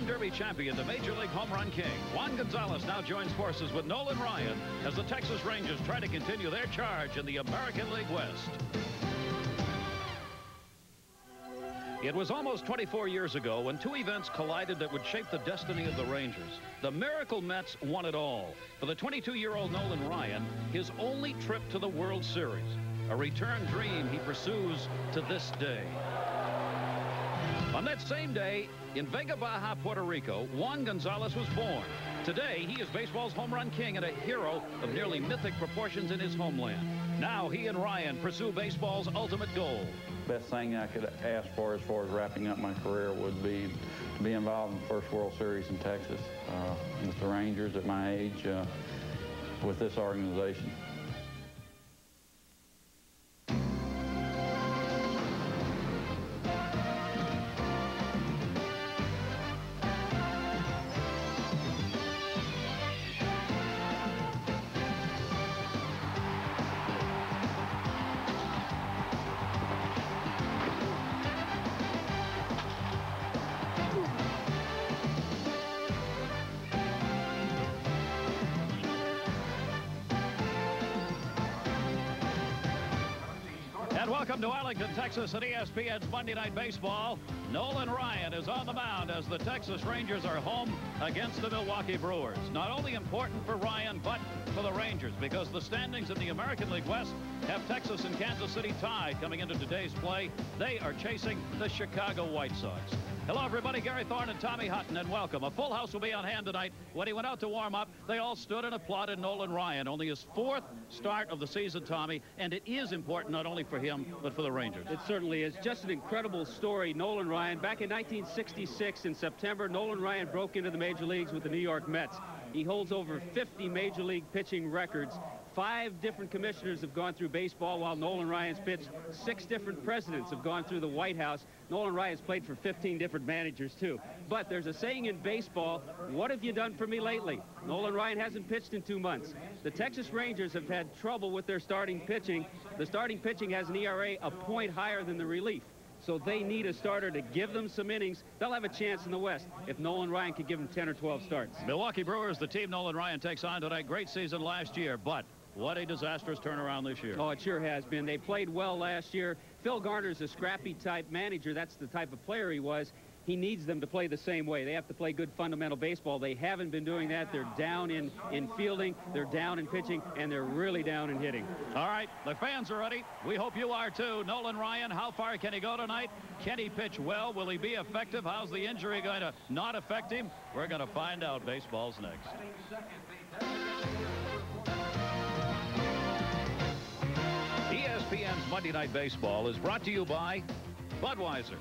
Derby champion, the Major League home run king, Juan Gonzalez, now joins forces with Nolan Ryan as the Texas Rangers try to continue their charge in the American League West. It was almost 24 years ago when two events collided that would shape the destiny of the Rangers. The Miracle Mets won it all. For the 22-year-old Nolan Ryan, his only trip to the World Series, a return dream he pursues to this day. On that same day, in Vega Baja, Puerto Rico, Juan Gonzalez was born. Today, he is baseball's home run king and a hero of nearly mythic proportions in his homeland. Now, he and Ryan pursue baseball's ultimate goal. Best thing I could ask for as far as wrapping up my career would be to be involved in the first World Series in Texas with the Rangers at my age, with this organization. Welcome to Arlington, Texas at ESPN's Monday Night Baseball. Nolan Ryan is on the mound as the Texas Rangers are home against the Milwaukee Brewers. Not only important for Ryan, but for the Rangers, because the standings in the American League West have Texas and Kansas City tied coming into today's play. They are chasing the Chicago White Sox. Hello, everybody. Gary Thorne and Tommy Hutton, and welcome. A full house will be on hand tonight. When he went out to warm up, they all stood and applauded Nolan Ryan. Only his fourth start of the season, Tommy, and it is important not only for him, but for the Rangers. It certainly is. Just an incredible story. Nolan Ryan, back in 1966 in September, Nolan Ryan broke into the major leagues with the New York Mets. He holds over 50 major league pitching records. 5 different commissioners have gone through baseball while Nolan Ryan's pitched. 6 different presidents have gone through the White House. Nolan Ryan's played for 15 different managers, too. But there's a saying in baseball, what have you done for me lately? Nolan Ryan hasn't pitched in 2 months. The Texas Rangers have had trouble with their starting pitching. The starting pitching has an ERA a point higher than the relief. So they need a starter to give them some innings. They'll have a chance in the West if Nolan Ryan can give them 10 or 12 starts. Milwaukee Brewers, the team Nolan Ryan takes on tonight. Great season last year, but what a disastrous turnaround this year. Oh, it sure has been. They played well last year. Phil Garner's a scrappy type manager. That's the type of player he was. He needs them to play the same way. They have to play good fundamental baseball. They haven't been doing that. They're down in fielding, they're down in pitching, and they're really down in hitting. All right, the fans are ready. We hope you are too. Nolan Ryan, how far can he go tonight? Can he pitch well? Will he be effective? How's the injury going to not affect him? We're going to find out. Baseball's next. ESPN's Monday Night Baseball is brought to you by Budweiser.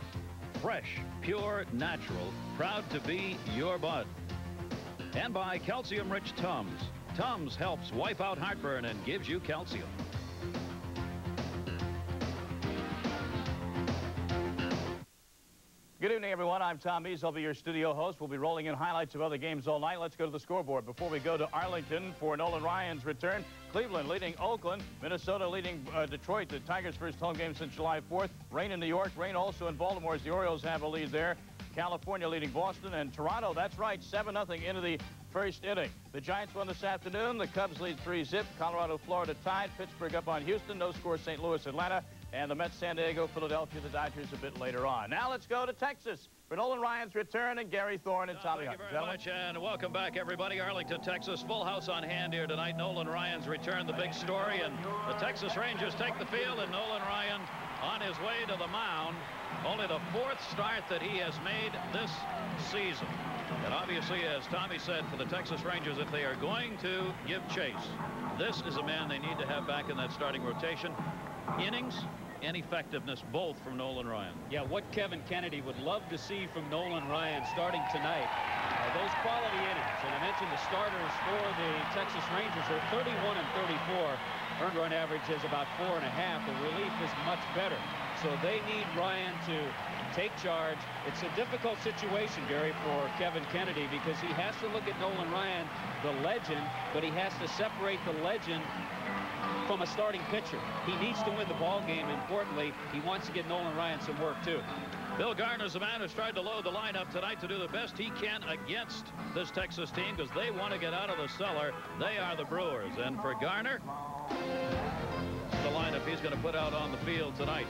Fresh, pure, natural, proud to be your Bud. And by calcium-rich Tums. Tums helps wipe out heartburn and gives you calcium. Good evening, everyone. I'm Tom Mees. I'll be your studio host. We'll be rolling in highlights of other games all night. Let's go to the scoreboard. Before we go to Arlington for Nolan Ryan's return, Cleveland leading Oakland, Minnesota leading Detroit, the Tigers' first home game since July 4th. Rain in New York, rain also in Baltimore as the Orioles have a lead there. California leading Boston, and Toronto, that's right, 7-0 into the first inning. The Giants won this afternoon. The Cubs lead 3-0. Colorado, Florida tied. Pittsburgh up on Houston. No score, St. Louis, Atlanta. And the Mets, San Diego, Philadelphia, the Dodgers a bit later on. Now let's go to Texas for Nolan Ryan's return and Gary Thorne and Tommy Hutton. Thank you very much, and welcome back, everybody. Arlington, Texas, full house on hand here tonight. Nolan Ryan's return, the big story, and the Texas Rangers take the field, and Nolan Ryan on his way to the mound. Only the 4th start that he has made this season. And obviously, as Tommy said, for the Texas Rangers, if they are going to give chase, this is a man they need to have back in that starting rotation. Innings and effectiveness, both from Nolan Ryan. Yeah, what Kevin Kennedy would love to see from Nolan Ryan starting tonight are those quality innings. And I mentioned the starters for the Texas Rangers are 31 and 34. Earned run average is about 4.5. The relief is much better. So they need Ryan to take charge. It's a difficult situation, Gary, for Kevin Kennedy, because he has to look at Nolan Ryan, the legend, but he has to separate the legend from a starting pitcher. He needs to win the ball game. Importantly, he wants to get Nolan Ryan some work too. Bill Garner's the man who's tried to load the lineup tonight to do the best he can against this Texas team because they want to get out of the cellar. They are the Brewers. And for Garner, the lineup he's going to put out on the field tonight.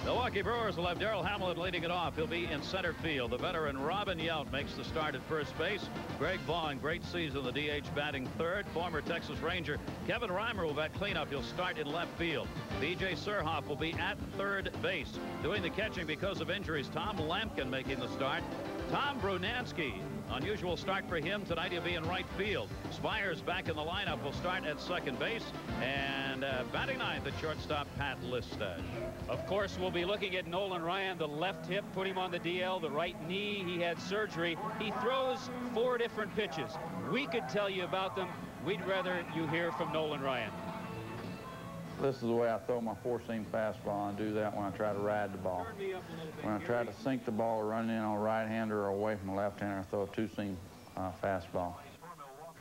Milwaukee Brewers will have Darryl Hamilton leading it off. He'll be in center field. The veteran Robin Yount makes the start at first base. Greg Vaughn, great season, the DH batting third. Former Texas Ranger Kevin Reimer will bat cleanup. He'll start in left field. B.J. Surhoff will be at third base. Doing the catching because of injuries, Tom Lampkin making the start. Tom Brunansky, unusual start for him tonight. He'll be in right field. Spires back in the lineup will start at second base. And batting ninth at shortstop, Pat Listach. Of course, we'll be looking at Nolan Ryan, the left hip, put him on the DL, the right knee. He had surgery. He throws 4 different pitches. We could tell you about them. We'd rather you hear from Nolan Ryan. This is the way I throw my 4-seam fastball. I do that when I try to ride the ball. When I try to sink the ball or run in on a right-hander or away from a left-hander, I throw a 2-seam fastball.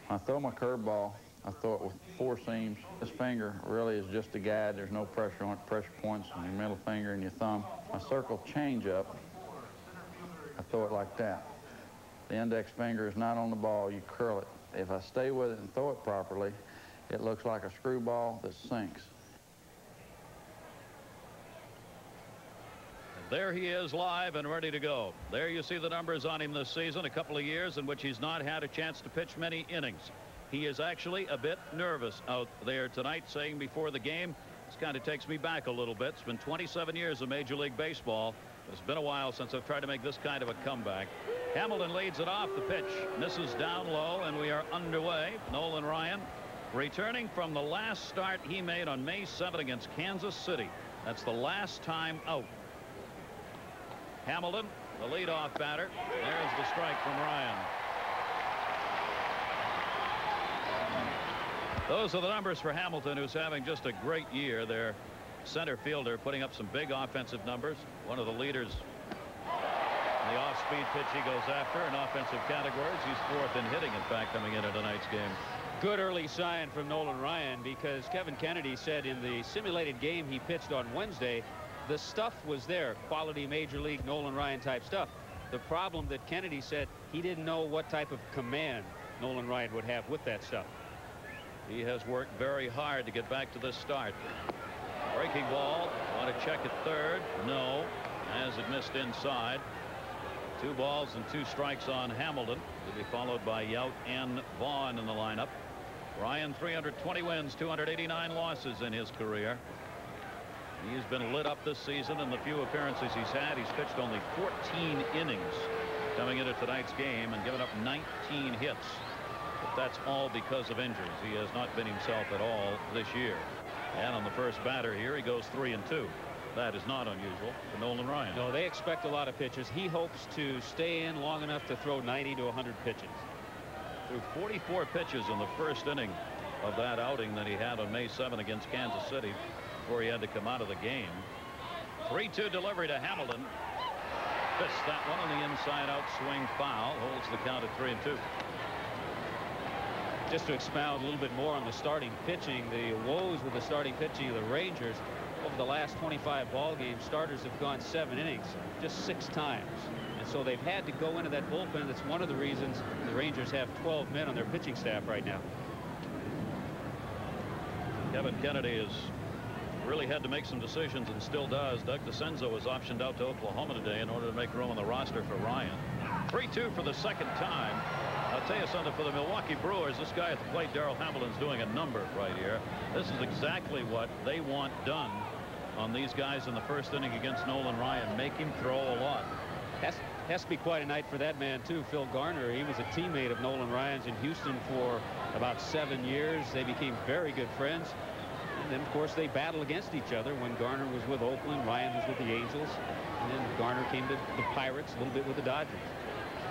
When I throw my curveball, I throw it with 4 seams. This finger really is just a guide. There's no pressure on it. Pressure points on your middle finger and your thumb. My circle changeup, I throw it like that. The index finger is not on the ball. You curl it. If I stay with it and throw it properly, it looks like a screwball that sinks. There he is live and ready to go. There you see the numbers on him this season, a couple of years in which he's not had a chance to pitch many innings. He is actually a bit nervous out there tonight, saying before the game, this kind of takes me back a little bit. It's been 27 years of Major League Baseball. It's been a while since I've tried to make this kind of a comeback. Hamilton leads it off. The pitch misses down low, and we are underway. Nolan Ryan returning from the last start he made on May 7 against Kansas City. That's the last time out. Hamilton, the leadoff batter. There's the strike from Ryan. Those are the numbers for Hamilton, who's having just a great year. Their center fielder putting up some big offensive numbers. One of the leaders in the off-speed pitch he goes after in offensive categories. He's 4th in hitting, in fact, coming into tonight's game. Good early sign from Nolan Ryan, because Kevin Kennedy said in the simulated game he pitched on Wednesday, the stuff was there, quality Major League Nolan Ryan type stuff. The problem that Kennedy said, he didn't know what type of command Nolan Ryan would have with that stuff. He has worked very hard to get back to this start. Breaking ball. Want to check at third. No, as it missed inside. 2 balls and 2 strikes on Hamilton. To be followed by Yount and Vaughn in the lineup. Ryan, 320 wins, 289 losses in his career. He's been lit up this season in the few appearances he's had. He's pitched only 14 innings coming into tonight's game and given up 19 hits. But that's all because of injuries. He has not been himself at all this year. And on the first batter here, he goes 3-2. That is not unusual for Nolan Ryan. No, they expect a lot of pitches. He hopes to stay in long enough to throw 90 to 100 pitches. Threw 44 pitches in the first inning of that outing that he had on May 7 against Kansas City before he had to come out of the game. 3-2 delivery to Hamilton. Fist that one on the inside out swing foul. Holds the count at 3-2. Just to expound a little bit more on the starting pitching, the woes with the starting pitching of the Rangers over the last 25 ball games, starters have gone 7 innings just 6 times. And so they've had to go into that bullpen. That's one of the reasons the Rangers have 12 men on their pitching staff right now. Kevin Kennedy has really had to make some decisions and still does. Doug DeCenzo was optioned out to Oklahoma today in order to make room on the roster for Ryan. 3-2 for the second time. I'll tell you something, for the Milwaukee Brewers, this guy at the plate, Darryl Hamilton's doing a number right here. This is exactly what they want done on these guys in the first inning against Nolan Ryan. Make him throw a lot. Has to be quite a night for that man, too. Phil Garner, he was a teammate of Nolan Ryan's in Houston for about 7 years. They became very good friends. And then, of course, they battled against each other when Garner was with Oakland, Ryan was with the Angels. And then Garner came to the Pirates, a little bit with the Dodgers.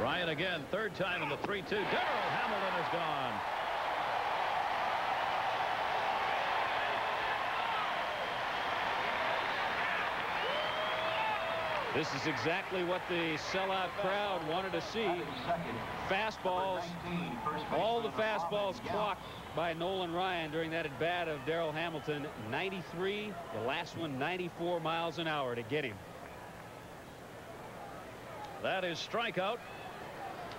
Ryan again, third time in the 3-2. Darryl Hamilton is gone. This is exactly what the sellout crowd wanted to see. Fastballs, all the fastballs clocked by Nolan Ryan during that at bat of Darryl Hamilton. 93, the last one 94 miles an hour to get him. That is strikeout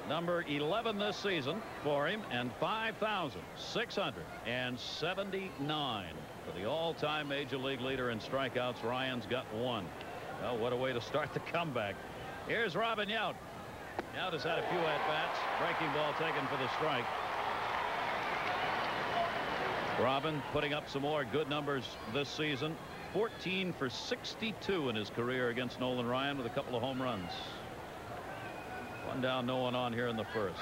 number 11 this season for him, and 5,679 for the all-time major league leader in strikeouts. Ryan's got one. Well, what a way to start the comeback. Here's Robin Yount. Yount has had a few at-bats. Breaking ball taken for the strike. Robin putting up some more good numbers this season. 14 for 62 in his career against Nolan Ryan with a couple of home runs. One down, no one on here in the first.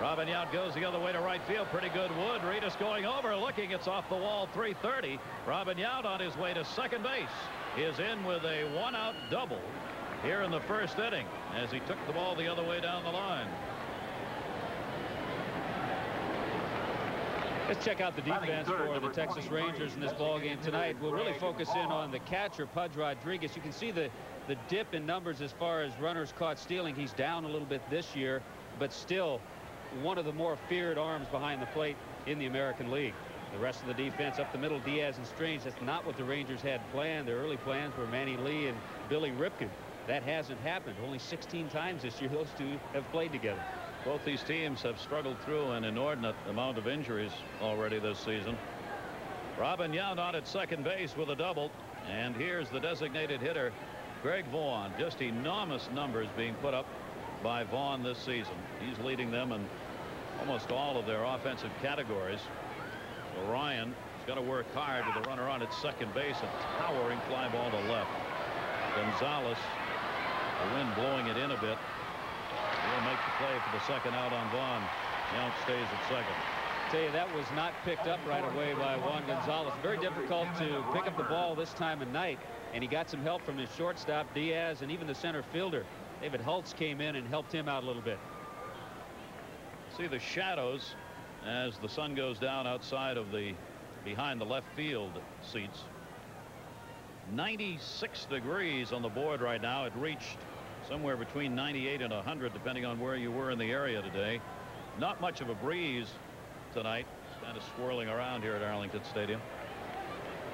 Robin Yount goes the other way to right field. Pretty good wood. Reedus going over, looking. It's off the wall. 330. Robin Yount on his way to second base is in with a one-out double here in the first inning as he took the ball the other way down the line. Let's check out the defense for the Texas Rangers in this ball game tonight. We'll really focus in on the catcher, Pudge Rodriguez. You can see the dip in numbers as far as runners caught stealing. He's down a little bit this year, but still one of the more feared arms behind the plate in the American League. The rest of the defense up the middle, Diaz and Strange. That's not what the Rangers had planned. Their early plans were Manny Lee and Billy Ripken. That hasn't happened. Only 16 times this year those two have played together. Both these teams have struggled through an inordinate amount of injuries already this season. Robin Yount on at second base with a double, and here's the designated hitter, Greg Vaughn. Just enormous numbers being put up by Vaughn this season. He's leading them in almost all of their offensive categories. So Ryan has got to work hard with the runner on at second base. A towering fly ball to left. Gonzalez, the wind blowing it in a bit. He'll make the play for the second out on Vaughn. Yount stays at second. I tell you, that was not picked up right away by Juan Gonzalez. Very difficult to pick up the ball this time of night, and he got some help from his shortstop, Diaz, and even the center fielder, David Holtz, came in and helped him out a little bit. See the shadows as the sun goes down outside of the behind the left field seats. 96 degrees on the board right now. It reached somewhere between 98 and 100 depending on where you were in the area today. Not much of a breeze tonight. Kind of swirling around here at Arlington Stadium.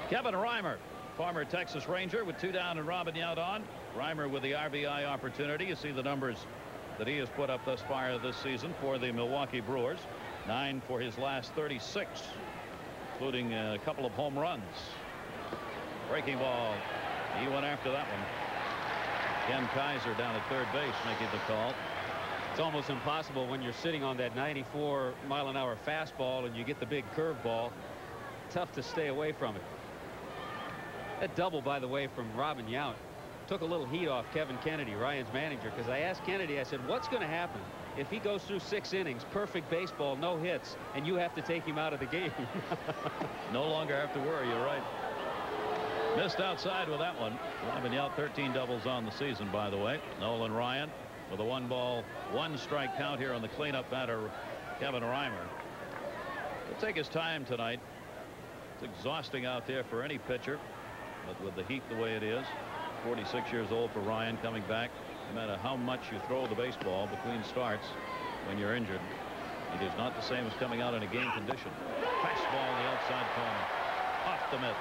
Kevin Reimer, former Texas Ranger, with 2 down and Robin Yount on. Reimer with the RBI opportunity. You see the numbers that he has put up thus far this season for the Milwaukee Brewers. 9 for his last 36, including a couple of home runs. Breaking ball. He went after that one. Ken Kaiser down at third base making the call. It's almost impossible when you're sitting on that 94-mile-an-hour fastball and you get the big curveball. Tough to stay away from it. That double, by the way, from Robin Yount took a little heat off Kevin Kennedy, Ryan's manager, because I asked Kennedy, I said, what's going to happen if he goes through 6 innings, perfect baseball, no hits, and you have to take him out of the game? No longer have to worry. You're right. Missed outside with that one. Robin Yount, 13 doubles on the season, by the way. Nolan Ryan with a 1-ball, 1-strike count here on the cleanup batter, Kevin Reimer. He'll take his time tonight. It's exhausting out there for any pitcher, but with the heat the way it is. 46 years old for Ryan, coming back. No matter how much you throw the baseball between starts when you're injured, it is not the same as coming out in a game condition. Fastball in the outside corner, off the mitt.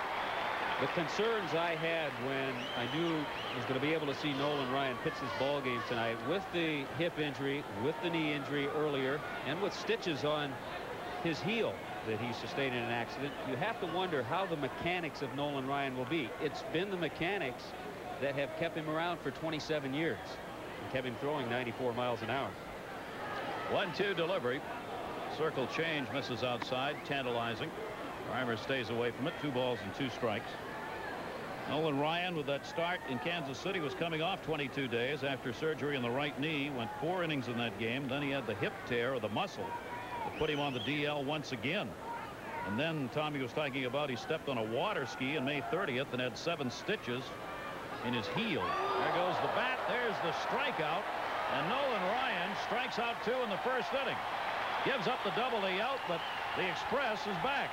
The concerns I had when I knew I was going to be able to see Nolan Ryan pitch this ball game tonight, with the hip injury, with the knee injury earlier, and with stitches on his heel that he sustained in an accident, you have to wonder how the mechanics of Nolan Ryan will be. It's been the mechanics that have kept him around for 27 years and kept him throwing 94 miles an hour. 1-2 delivery. Circle change, misses outside. Tantalizing. Reimer stays away from it. 2 balls and 2 strikes. Nolan Ryan, with that start in Kansas City, was coming off 22 days after surgery on the right knee. Went 4 innings in that game. Then he had the hip tear, or the muscle, that put him on the DL once again. And then Tommy was talking about he stepped on a water ski on May 30th and had 7 stitches in his heel. There goes the bat. There's the strikeout. And Nolan Ryan strikes out 2 in the first inning. Gives up the double to Yount, but the Express is back.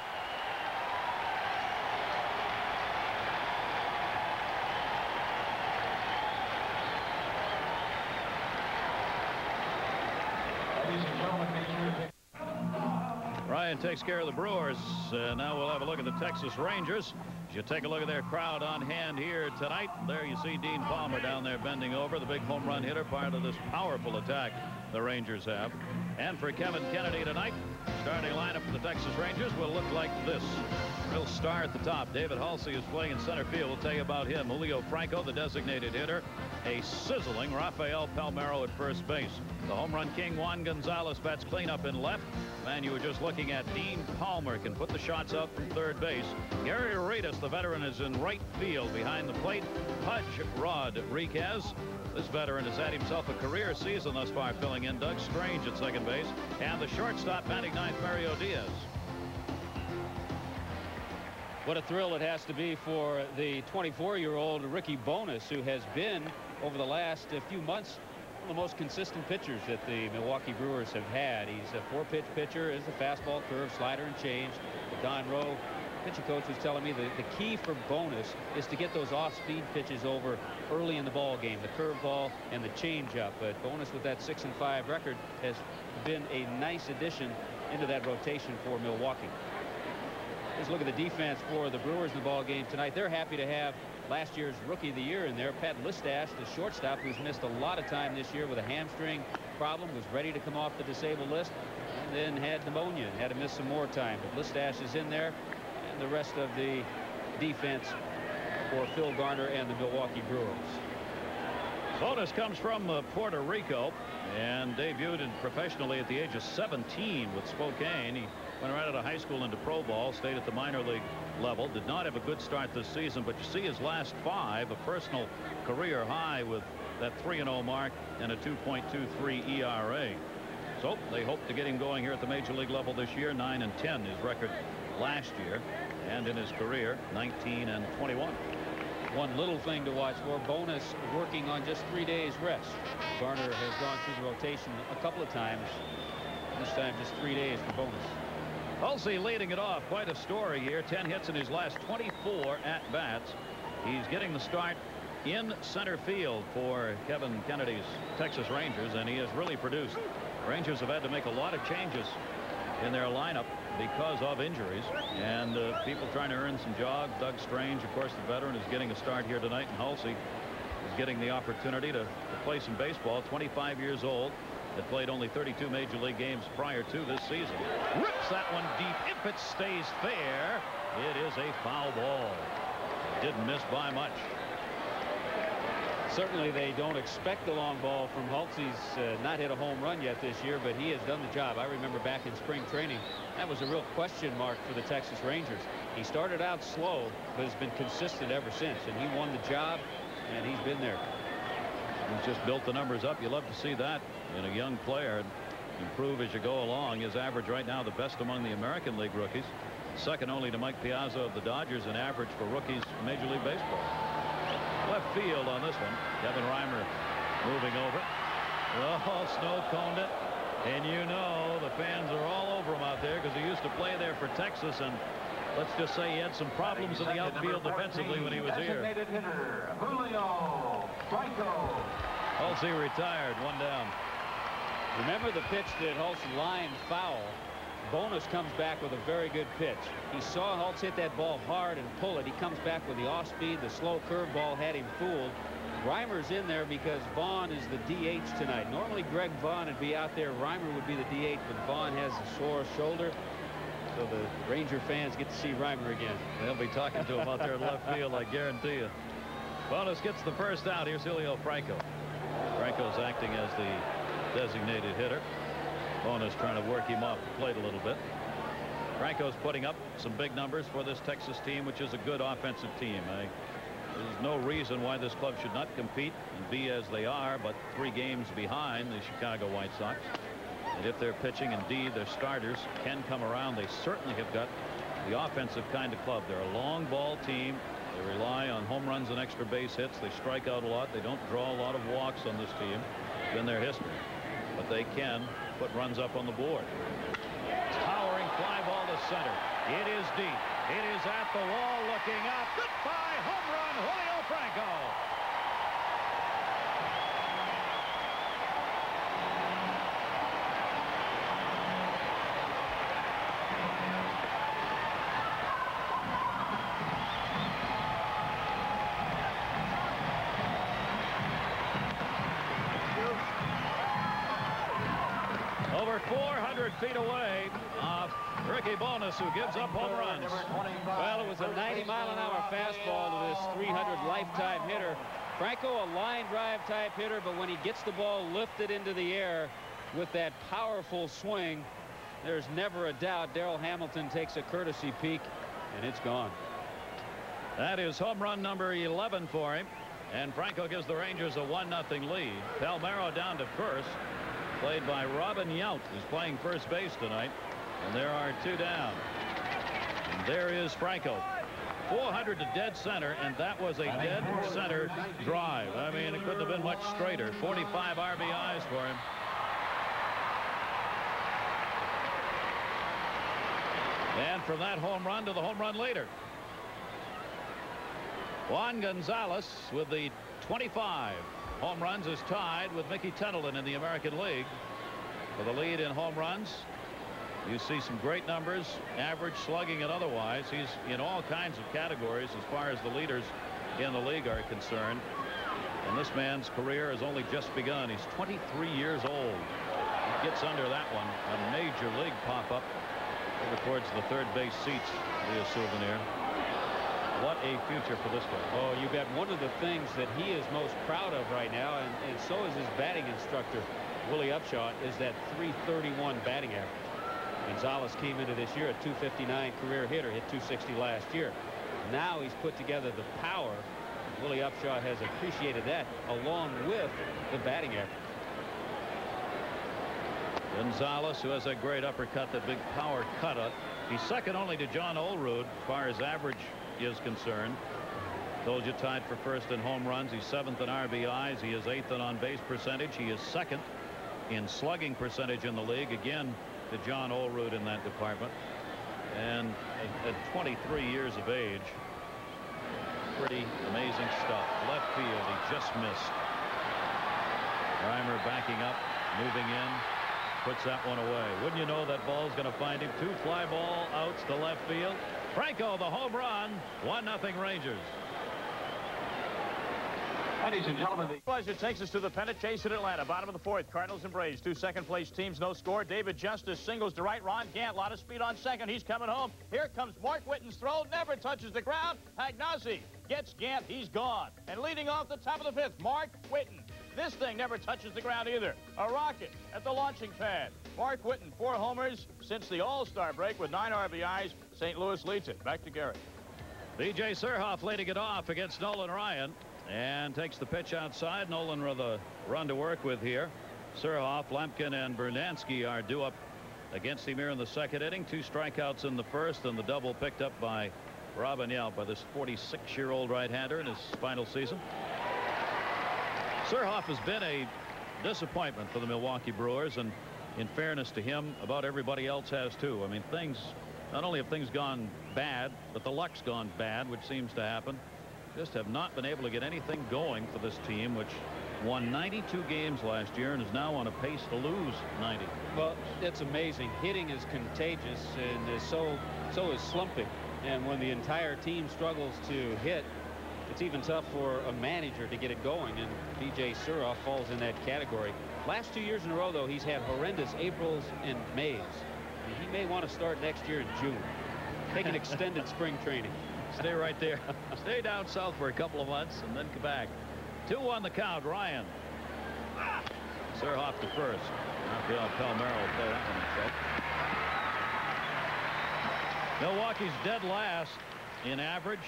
Ryan takes care of the Brewers. Now we'll have a look at the Texas Rangers. As you take a look at their crowd on hand here tonight, there you see Dean Palmer down there bending over, the big home run hitter, part of this powerful attack the Rangers have. And for Kevin Kennedy tonight, starting lineup for the Texas Rangers will look like this. Real star at the top. David Halsey is playing in center field. We'll tell you about him. Julio Franco, the designated hitter. A sizzling Rafael Palmeiro at first base. The home run king Juan Gonzalez bats cleanup in left. Man, you were just looking at Dean Palmer can put the shots out from third base. Gary Arias, the veteran, is in right field behind the plate. Pudge Rodriguez. This veteran has had himself a career season thus far, filling in. Doug Strange at second base. And the shortstop, batting ninth, Mario Diaz. What a thrill it has to be for the 24-year-old Ricky Bones, who has been, over the last few months, one of the most consistent pitchers that the Milwaukee Brewers have had. He's a 4-pitch pitcher, is the fastball, curve, slider, and change. Don Rowe, pitching coach, was telling me the key for Bones is to get those off-speed pitches over early in the ball game, the curveball and the changeup. But Bones, with that 6-5 record, has been a nice addition into that rotation for Milwaukee. Let's look at the defense for the Brewers in the ball game tonight. They're happy to have last year's Rookie of the Year in there, Pat Listash, the shortstop, who's missed a lot of time this year with a hamstring problem, was ready to come off the disabled list, and then had pneumonia and had to miss some more time. But Listash is in there, and the rest of the defense for Phil Garner and the Milwaukee Brewers. Bones comes from Puerto Rico and debuted professionally at the age of 17 with Spokane. He went right out of high school into pro ball, stayed at the minor league level, did not have a good start this season, but you see his last 5, a personal career high with that 3-0 mark and a 2.23 ERA. So they hope to get him going here at the major league level this year. 9-10 his record last year, and in his career 19-21. One little thing to watch for, Bones working on just 3 days rest. Garner has gone through the rotation a couple of times. This time just 3 days for Bones. Halsey leading it off. Quite a story here. 10 hits in his last 24 at-bats. He's getting the start in center field for Kevin Kennedy's Texas Rangers, and he has really produced. Rangers have had to make a lot of changes in their lineup because of injuries and people trying to earn some jobs. Doug Strange, of course, the veteran, is getting a start here tonight, and Halsey is getting the opportunity to play some baseball. 25 years old. Had played only 32 major league games prior to this season. Rips that one deep. If it stays fair, it is a foul ball. Didn't miss by much. Certainly they don't expect the long ball from Halsey's not hit a home run yet this year, but he has done the job. I remember back in spring training, that was a real question mark for the Texas Rangers. He started out slow, but has been consistent ever since, and he won the job, and he's been there. He's just built the numbers up. You love to see that in a young player. Improve as you go along. His average right now the best among the American League rookies. Second only to Mike Piazza of the Dodgers in average for rookies in Major League Baseball. Left field on this one. Kevin Reimer moving over. Oh, snow coned it. And you know the fans are all over him out there because he used to play there for Texas, and let's just say he had some problems in the outfield defensively when he was here. Hitter, Julio Franco. Halsey retired, 1 down. Remember the pitch that Halsey lined foul. Bones comes back with a very good pitch. He saw Halsey hit that ball hard and pull it. He comes back with the off-speed. The slow curveball had him fooled. Reimer's in there because Vaughn is the DH tonight. Normally Greg Vaughn would be out there. Reimer would be the DH, but Vaughn has a sore shoulder. So the Ranger fans get to see Reimer again. They'll be talking to him out there in left field, I guarantee you. Bones gets the first out. Here's Julio Franco. Franco's acting as the designated hitter. Bones trying to work him off the plate a little bit. Franco's putting up some big numbers for this Texas team, which is a good offensive team. There's no reason why this club should not compete and be as they are, but 3 games behind the Chicago White Sox. And if they're pitching, indeed, their starters can come around. They certainly have got the offensive kind of club. They're a long ball team. They rely on home runs and extra base hits. They strike out a lot. They don't draw a lot of walks on this team in their history. But they can put runs up on the board. Towering fly ball to center. It is deep. It is at the wall, looking up. Goodbye, home run, Julio Franco. 400 feet away off Ricky Bowness, who gives up home runs. Well, it was a 90-mile-an-hour fastball to this 300 lifetime hitter. Franco, a line drive type hitter, but when he gets the ball lifted into the air with that powerful swing, there's never a doubt Darrell Hamilton takes a courtesy peek, and it's gone. That is home run number 11 for him, and Franco gives the Rangers a 1-0 lead. Palmeiro down to first, played by Robin Yount, who's playing first base tonight, and there are 2 down. And there is Franco. 400 to dead center, and that was a dead center drive. I mean, it couldn't have been much straighter. 45 RBIs for him. And from that home run to the home run later, Juan Gonzalez with the 25 home runs is tied with Mickey Tettleton in the American League for the lead in home runs. You see some great numbers, average, slugging, and otherwise. He's in all kinds of categories as far as the leaders in the league are concerned. And this man's career has only just begun. He's 23 years old. He gets under that one. A major league pop-up over towards the third base seats via souvenir. What a future for this guy. Oh, you bet. One of the things that he is most proud of right now, and so is his batting instructor, Willie Upshaw, is that .331 batting average. Gonzalez came into this year at .259 career hitter, hit .260 last year. Now he's put together the power. Willie Upshaw has appreciated that along with the batting average. Gonzalez, who has a great uppercut, that big power cut up. He's second only to John Olerud as far as average is concerned. Told you, tied for first in home runs. He's 7th in RBIs. He is 8th in on-base percentage. He is 2nd in slugging percentage in the league, again to John Olerud in that department. And at 23 years of age, pretty amazing stuff. Left field, he just missed. Reimer backing up, moving in, puts that one away. Wouldn't you know that ball's going to find him? 2 fly ball outs to left field. Franco, the home run. 1-0 Rangers. Ladies and gentlemen, the Pleasure takes us to the pennant chase in Atlanta. Bottom of the 4th, Cardinals and Braves. 2 second-place teams, no score. David Justice singles to right. Ron Gant, a lot of speed on second. He's coming home. Here comes Mark Whiten's throw. Never touches the ground. Pagnozzi gets Gant. He's gone. And leading off the top of the 5th, Mark Whiten. This thing never touches the ground either. A rocket at the launching pad. Mark Whiten, 4 homers since the All-Star break with 9 RBIs. St. Louis leads it. Back to Gary. B.J. Surhoff leading it off against Nolan Ryan. And takes the pitch outside. Nolan with a run to work with here. Surhoff, Lampkin, and Bernansky are due up against him here in the 2nd inning. 2 strikeouts in the 1st, and the double picked up by Robin Yount by this 46-year-old right-hander in his final season. Surhoff has been a disappointment for the Milwaukee Brewers, and in fairness to him, about everybody else has too. I mean, not only have things gone bad, but the luck's gone bad, which seems to happen. Just have not been able to get anything going for this team, which won 92 games last year and is now on a pace to lose 90. Well, it's amazing. Hitting is contagious, and so is slumping. And when the entire team struggles to hit, it's even tough for a manager to get it going, and B.J. Surhoff falls in that category. Last 2 years in a row, though, he's had horrendous Aprils and Mays. And he may want to start next year in June. Take an extended spring training. Stay right there. Stay down south for a couple of months and then come back. 2-1 the count. Ryan. Surhoff to first. Rafael Palmeiro will play that one himself. Milwaukee's dead last in average,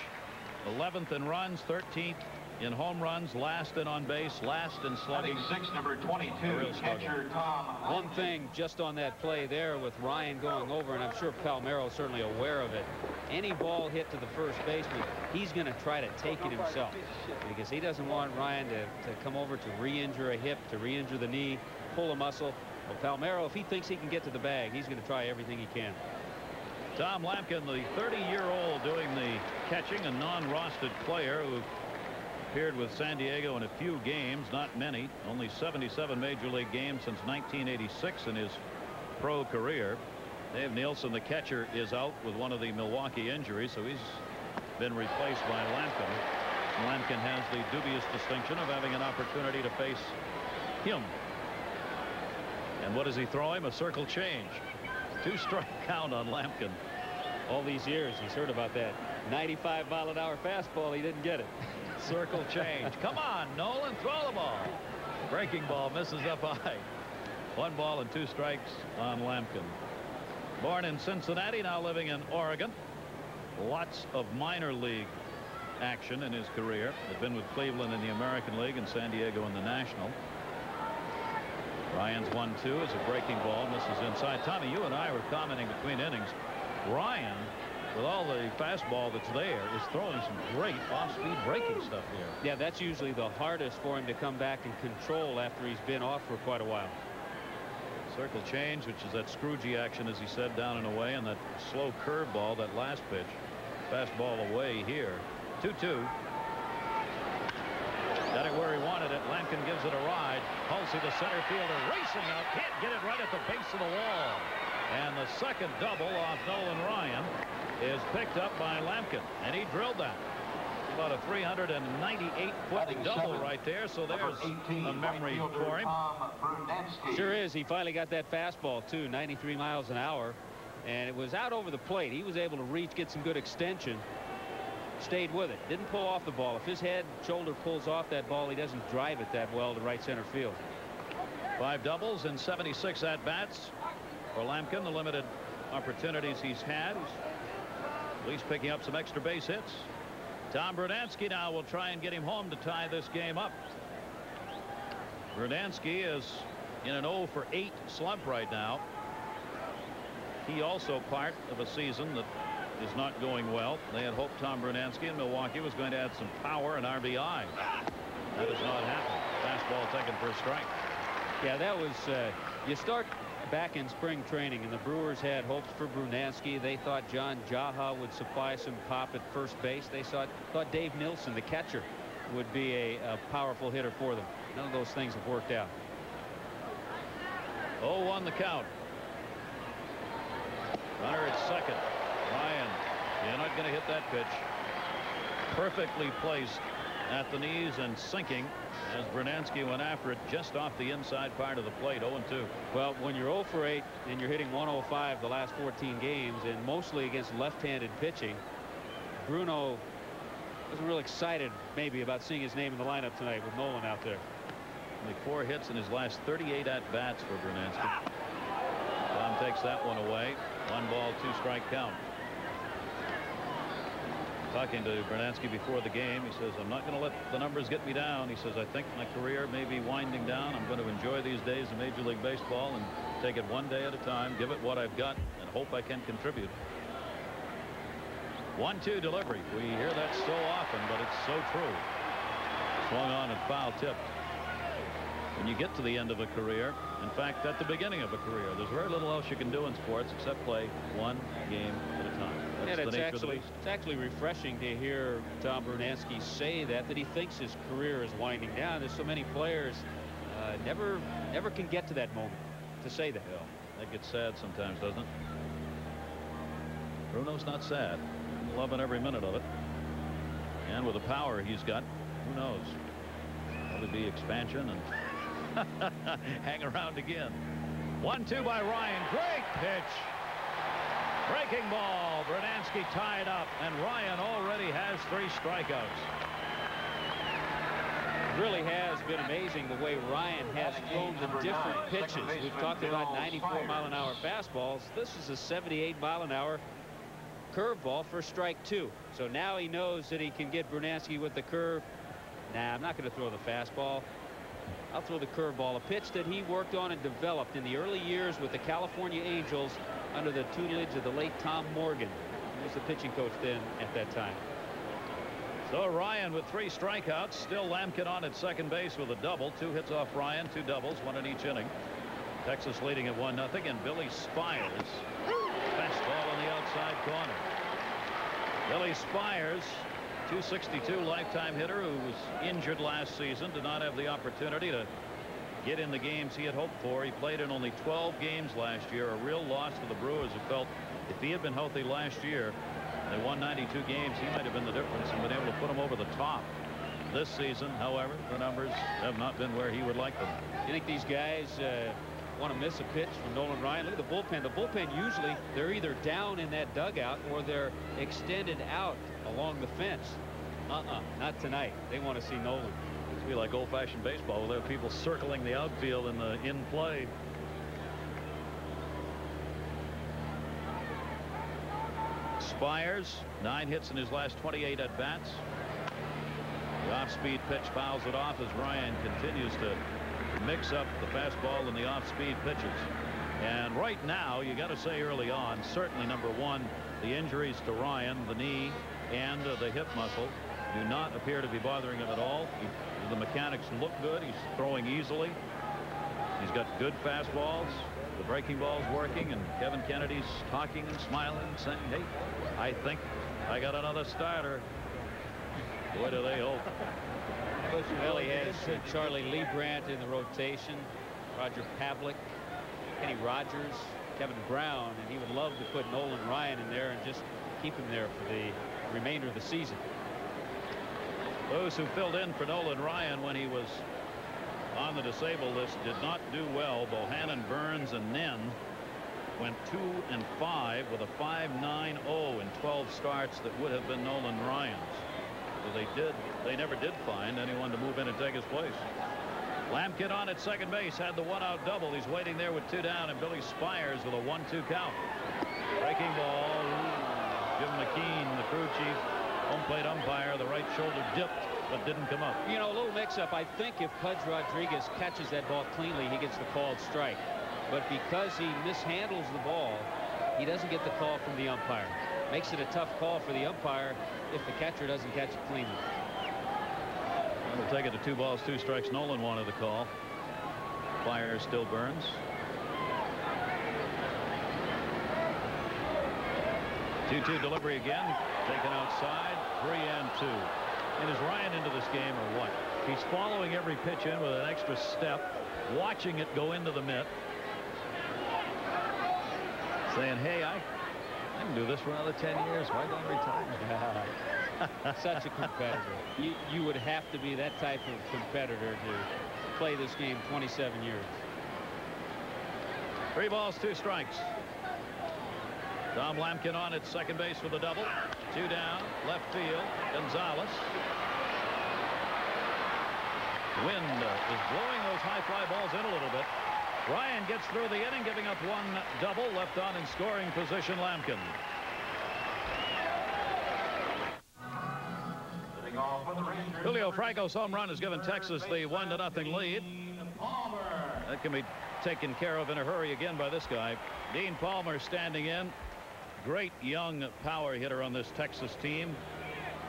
11th in runs, 13th in home runs, last in on base, last in slugging. 6, number 22, catcher Tom. One thing just on that play there with Ryan going over, and I'm sure Palmeiro is certainly aware of it. Any ball hit to the first baseman, he's going to try to take it himself because he doesn't want Ryan to come over to re-injure a hip, to re-injure the knee, pull a muscle. Well, Palmeiro, if he thinks he can get to the bag, he's going to try everything he can. Tom Lampkin, the 30-year-old doing the catching, a non-rostered player who appeared with San Diego in a few games, not many, only 77 major league games since 1986 in his pro career. Dave Nielsen, the catcher, is out with one of the Milwaukee injuries, so he's been replaced by Lampkin. Lampkin has the dubious distinction of having an opportunity to face him. And what does he throw him? A circle change. 2-strike count on Lampkin. All these years he's heard about that 95-mile-an-hour fastball. He didn't get it. Circle change. Come on, Nolan, throw the ball. Breaking ball misses up high. 1 ball and 2 strikes on Lampkin. Born in Cincinnati, now living in Oregon. Lots of minor league action in his career. Had been with Cleveland in the American League and San Diego in the National. Ryan's 1-2 is a breaking ball, misses inside. Tommy, you and I were commenting between innings. Ryan, with all the fastball that's there, is throwing some great off-speed breaking stuff here. Yeah, that's usually the hardest for him to come back and control after he's been off for quite a while. Circle change, which is that Scroogey action, as he said, down and away, and that slow curveball, that last pitch. Fastball away here. 2-2. Got it where he wanted it. Lampkin gives it a ride. Hulsey, the center fielder, racing out. Can't get it right at the base of the wall. And the second double off Nolan Ryan is picked up by Lampkin. And he drilled that. About a 398-foot double right there. So there's a memory for him. Sure is. He finally got that fastball, too. 93 miles an hour. And it was out over the plate. He was able to reach, get some good extension. Stayed with it. Didn't pull off the ball. If his head shoulder pulls off that ball, he doesn't drive it that well to right center field. 5 doubles and 76 at-bats for Lampkin. The limited opportunities he's had. He's at least picking up some extra base hits. Tom Brunansky now will try and get him home to tie this game up. Brunansky is in an 0-for-8 slump right now. He also part of a season that is not going well. They had hoped Tom Brunansky in Milwaukee was going to add some power and RBI. That has not happened. Fastball taken for a strike. Yeah, that was you start back in spring training, and the Brewers had hopes for Brunansky. They thought John Jaha would supply some pop at first base. They thought Dave Nilsson, the catcher, would be a powerful hitter for them. None of those things have worked out. 0-1 the count. Runner at second. Ryan, you're not going to hit that pitch. Perfectly placed at the knees and sinking as Brunansky went after it just off the inside part of the plate. 0-2. Well, when you're 0-for-8 and you're hitting 105 the last 14 games, and mostly against left-handed pitching, Bruno wasn't real excited maybe about seeing his name in the lineup tonight with Nolan out there. Only 4 hits in his last 38 at-bats for Brunansky. Tom takes that one away. 1 ball, 2 strike count. Talking to Brunansky before the game, he says, I'm not going to let the numbers get me down. He says, I think my career may be winding down. I'm going to enjoy these days of Major League Baseball and take it one day at a time, give it what I've got, and hope I can contribute. 1-2 delivery. We hear that so often, but it's so true. Swung on and foul tipped. When you get to the end of a career, in fact, at the beginning of a career, there's very little else you can do in sports except play one game at a time. That's the nature of the beast. It's actually refreshing to hear Tom Brunansky say that he thinks his career is winding down. There's so many players never can get to that moment to say that. Yeah, that gets sad sometimes, doesn't it? Bruno's not sad. Loving every minute of it. And with the power he's got, who knows? Probably be expansion and hang around again. 1-2 by Ryan. Great pitch. Breaking ball. Brunansky tied up, and Ryan already has 3 strikeouts. It really has been amazing the way Ryan has thrown the different pitches. We've talked about 94-mile-an-hour fastballs. This is a 78-mile-an-hour curveball for strike 2. So now he knows that he can get Brunansky with the curve. Nah, I'm not going to throw the fastball. I'll throw the curveball, a pitch that he worked on and developed in the early years with the California Angels under the tutelage of the late Tom Morgan. He was the pitching coach then at that time. So Ryan with 3 strikeouts. Still Lampkin on at second base with a double. 2 hits off Ryan, 2 doubles, 1 in each inning. Texas leading at 1-0, and Billy Spires. Fastball on the outside corner. Billy Spires, 262 lifetime hitter who was injured last season, did not have the opportunity to get in the games he had hoped for. He played in only 12 games last year, a real loss to the Brewers, who felt if he had been healthy last year, they won 92 games, he might have been the difference and been able to put them over the top. This season, however, the numbers have not been where he would like them. You think these guys want to miss a pitch from Nolan Ryan. Look at the bullpen. The bullpen usually they're either down in that dugout or they're extended out along the fence. Not tonight. They want to see Nolan. It's be like old-fashioned baseball. We'll have people circling the outfield in the in-play. Spires, 9 hits in his last 28 at-bats. The off-speed pitch fouls it off as Ryan continues to mix up the fastball and the off-speed pitches. And right now, you got to say early on, certainly number one, the injuries to Ryan, the knee and the hip muscle, do not appear to be bothering him at all. The mechanics look good. He's throwing easily. He's got good fastballs. The breaking ball's working, and Kevin Kennedy's talking and smiling, saying, hey, I think I got another starter. Boy, do they hope. Well, he has Charlie Leibrandt in the rotation, Roger Pavlik, Kenny Rogers, Kevin Brown, and he would love to put Nolan Ryan in there and just keep him there for the remainder of the season. Those who filled in for Nolan Ryan when he was on the disabled list did not do well. Bohannon, Burns, and Nen went 2-5 with a 5.90 in 12 starts that would have been Nolan Ryan's. So they never did find anyone to move in and take his place. Lampkin on at second base had the one-out double. He's waiting there with 2 down, and Billy Spires with a 1-2 count. Breaking ball. Jim McKean, the crew chief, home plate umpire, the right shoulder dipped but didn't come up. You know, a little mix-up. I think if Pudge Rodriguez catches that ball cleanly, he gets the called strike. But because he mishandles the ball, he doesn't get the call from the umpire. Makes it a tough call for the umpire if the catcher doesn't catch it cleanly. We'll take it to 2 balls, 2 strikes. Nolan wanted the call. Fire still burns. 2-2 delivery again. Taken outside. 3-2. And is Ryan into this game or what? He's following every pitch in with an extra step, watching it go into the mitt, saying, hey, I can do this for another 10 years. Why don't I retire? Such a competitor. You would have to be that type of competitor to play this game 27 years. 3 balls, 2 strikes. Tom Lampkin on at second base for the double. 2 down, left field. Gonzalez. Wind is blowing those high fly balls in a little bit. Ryan gets through the inning, giving up 1 double. Left on in scoring position, Lampkin. Julio Franco's home run has given Texas the 1-0 lead. That can be taken care of in a hurry again by this guy. Dean Palmer standing in. Great young power hitter on this Texas team.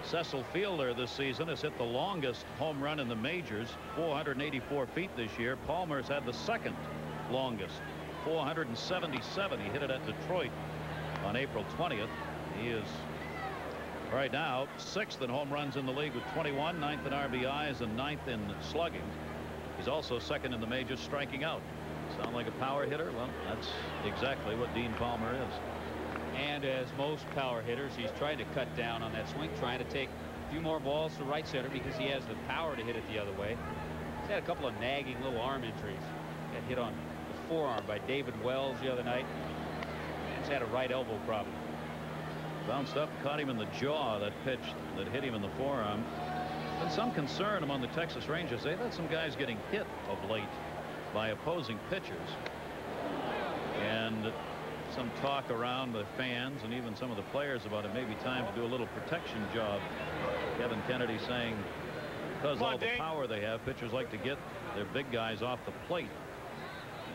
Cecil Fielder this season has hit the longest home run in the majors, 484 feet this year. Palmer's had the second longest, 477. He hit it at Detroit on April 20th. He is right now 6th in home runs in the league with 21, 9th in RBIs, and 9th in slugging. He's also 2nd in the majors striking out. Sound like a power hitter? Well, that's exactly what Dean Palmer is. And as most power hitters, he's trying to cut down on that swing, trying to take a few more balls to right center because he has the power to hit it the other way. He's had a couple of nagging little arm injuries. Got hit on the forearm by David Wells the other night. He's had a right elbow problem. Bounced up, caught him in the jaw, that pitch that hit him in the forearm. Been some concern among the Texas Rangers. They've had some guys getting hit of late by opposing pitchers. And some talk around the fans and even some of the players about it may be time to do a little protection job. Kevin Kennedy saying because all the power they have, pitchers like to get their big guys off the plate.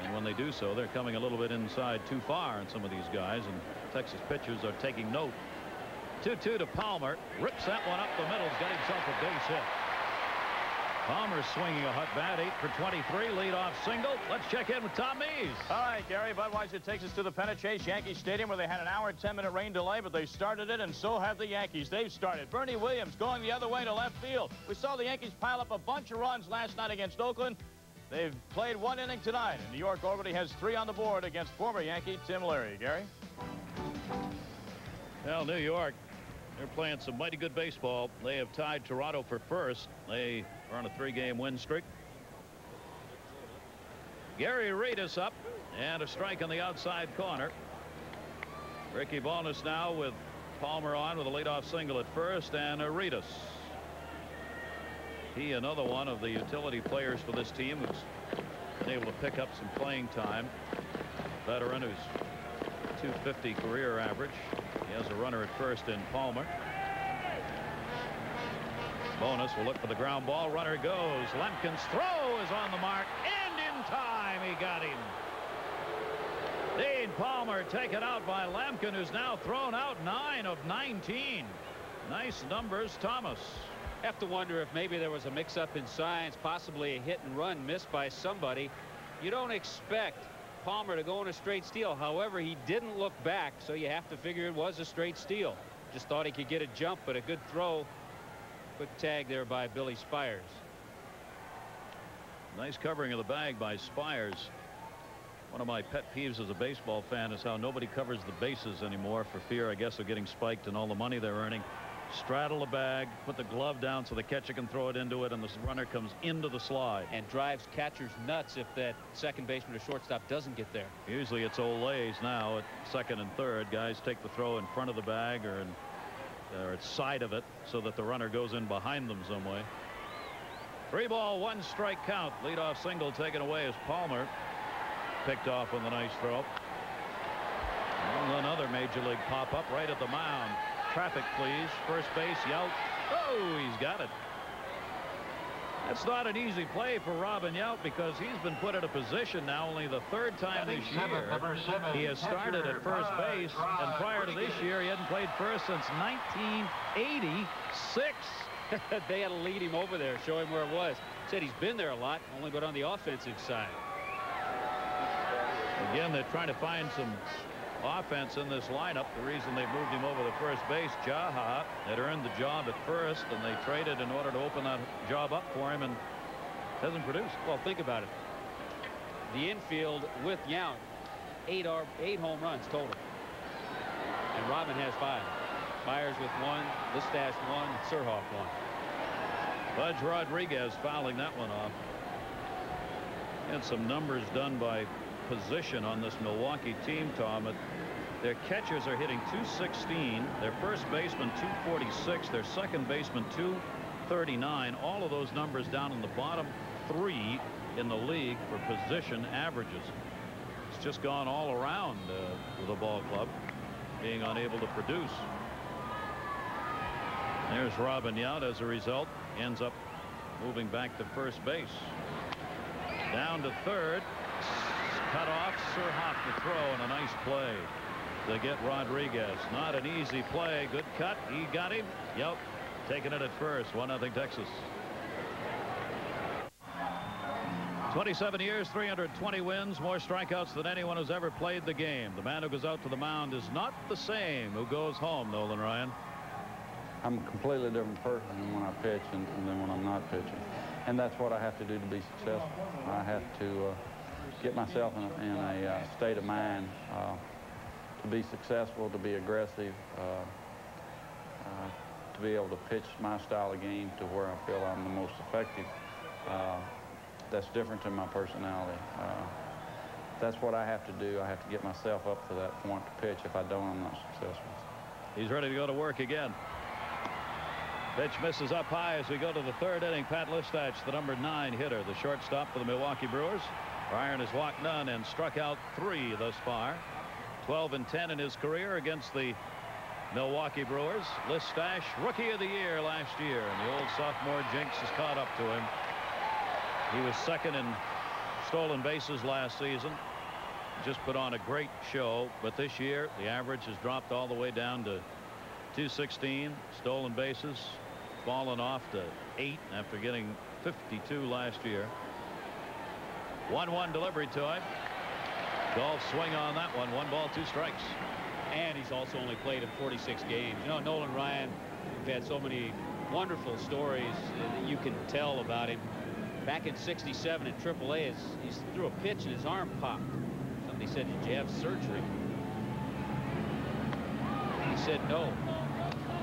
And when they do so, they're coming a little bit inside too far on some of these guys, and Texas pitchers are taking note. 2-2 to Palmer. Rips that one up the middle. He's got himself a base hit. Palmer swinging a hot bat, 8 for 23, leadoff single. Let's check in with Tom Mees. All right, Gary. Budweiser takes us to the Pennant Chase Yankee Stadium where they had an hour and 10-minute rain delay, but they started it, and so have the Yankees. They've started. Bernie Williams going the other way to left field. We saw the Yankees pile up a bunch of runs last night against Oakland. They've played 1 inning tonight, and New York already has 3 on the board against former Yankee Tim Leary. Gary? Well, New York, they're playing some mighty good baseball. They have tied Toronto for first. They are on a 3-game win streak. Gary Reedus up, and a strike on the outside corner. Ricky Bowness now with Palmer on with a leadoff single at first, and Reedus. He, another one of the utility players for this team, who's been able to pick up some playing time. Veteran who's .250 career average. He has a runner at first in Palmer. Bowness will look for the ground ball. Runner goes. Lemkin's throw is on the mark, and in time he got him. Dean Palmer taken out by Lemkin, who's now thrown out 9 of 19. Nice numbers, Thomas. Have to wonder if maybe there was a mix-up in signs, possibly a hit and run missed by somebody. You don't expect Palmer to go in a straight steal. However, he didn't look back, so you have to figure it was a straight steal. Just thought he could get a jump, but a good throw. Quick tag there by Billy Spires. Nice covering of the bag by Spires. One of my pet peeves as a baseball fan is how nobody covers the bases anymore for fear, I guess, of getting spiked and all the money they're earning. Straddle the bag, put the glove down so the catcher can throw it into it, and the runner comes into the slide. And drives catchers nuts if that second baseman or shortstop doesn't get there. Usually it's Olays now at second and third. Guys take the throw in front of the bag or at side of it so that the runner goes in behind them some way. 3 ball, 1 strike count. Leadoff single taken away as Palmer picked off with a nice throw. And another major league pop-up right at the mound. Traffic, please. First base, Yount. Oh, he's got it. That's not an easy play for Robin Yount because he's been put in a position now only the 3rd time this year. He has started at first base, and prior to this year, he hadn't played first since 1986. They had to lead him over there, show him where it was. Said he's been there a lot, only but on the offensive side. Again, they're trying to find some offense in this lineup. The reason they moved him over to first base, Jaha had earned the job at first, and they traded in order to open that job up for him, and hasn't produced. Well, think about it. The infield with Yount, 8 home runs total, and Robin has 5. Myers with 1, Listash 1, Surhoff 1. Budge Rodriguez fouling that one off. And some numbers done by position on this Milwaukee team, Tom. Their catchers are hitting .216. Their first baseman .246. Their second baseman .239. All of those numbers down in the bottom 3 in the league for position averages. It's just gone all around with the ball club being unable to produce. There's Robin Yount. As a result, ends up moving back to first base. Down to third. Cut off. Surhoff the throw, and a nice play to get Rodriguez. Not an easy play. Good cut. He got him. Yep. Taking it at first. 1-0 Texas. 27 years, 320 wins, more strikeouts than anyone who's ever played the game. The man who goes out to the mound is not the same who goes home, Nolan Ryan. I'm a completely different person than when I pitch and then when I'm not pitching. And that's what I have to do to be successful. I have to get myself in a state of mind to be successful, to be aggressive, to be able to pitch my style of game to where I feel I'm the most effective. That's different than my personality. That's what I have to do. I have to get myself up to that point to pitch. If I don't, I'm not successful. He's ready to go to work again. Pitch misses up high as we go to the 3rd inning. Pat Listach, the number 9 hitter, the shortstop for the Milwaukee Brewers. Ryan has walked none and struck out 3 thus far. 12-10 in his career against the Milwaukee Brewers. Listach, Rookie of the Year last year, and the old sophomore jinx has caught up to him. He was 2nd in stolen bases last season. Just put on a great show, but this year the average has dropped all the way down to 216. Stolen bases fallen off to 8 after getting 52 last year. 1-1 delivery to him. Golf swing on that one. 1 ball, 2 strikes. And he's also only played in 46 games. You know, Nolan Ryan, we've had so many wonderful stories that you can tell about him. Back in '67 at AAA, he threw a pitch and his arm popped. Somebody said, "Did you have surgery?" He said, "No."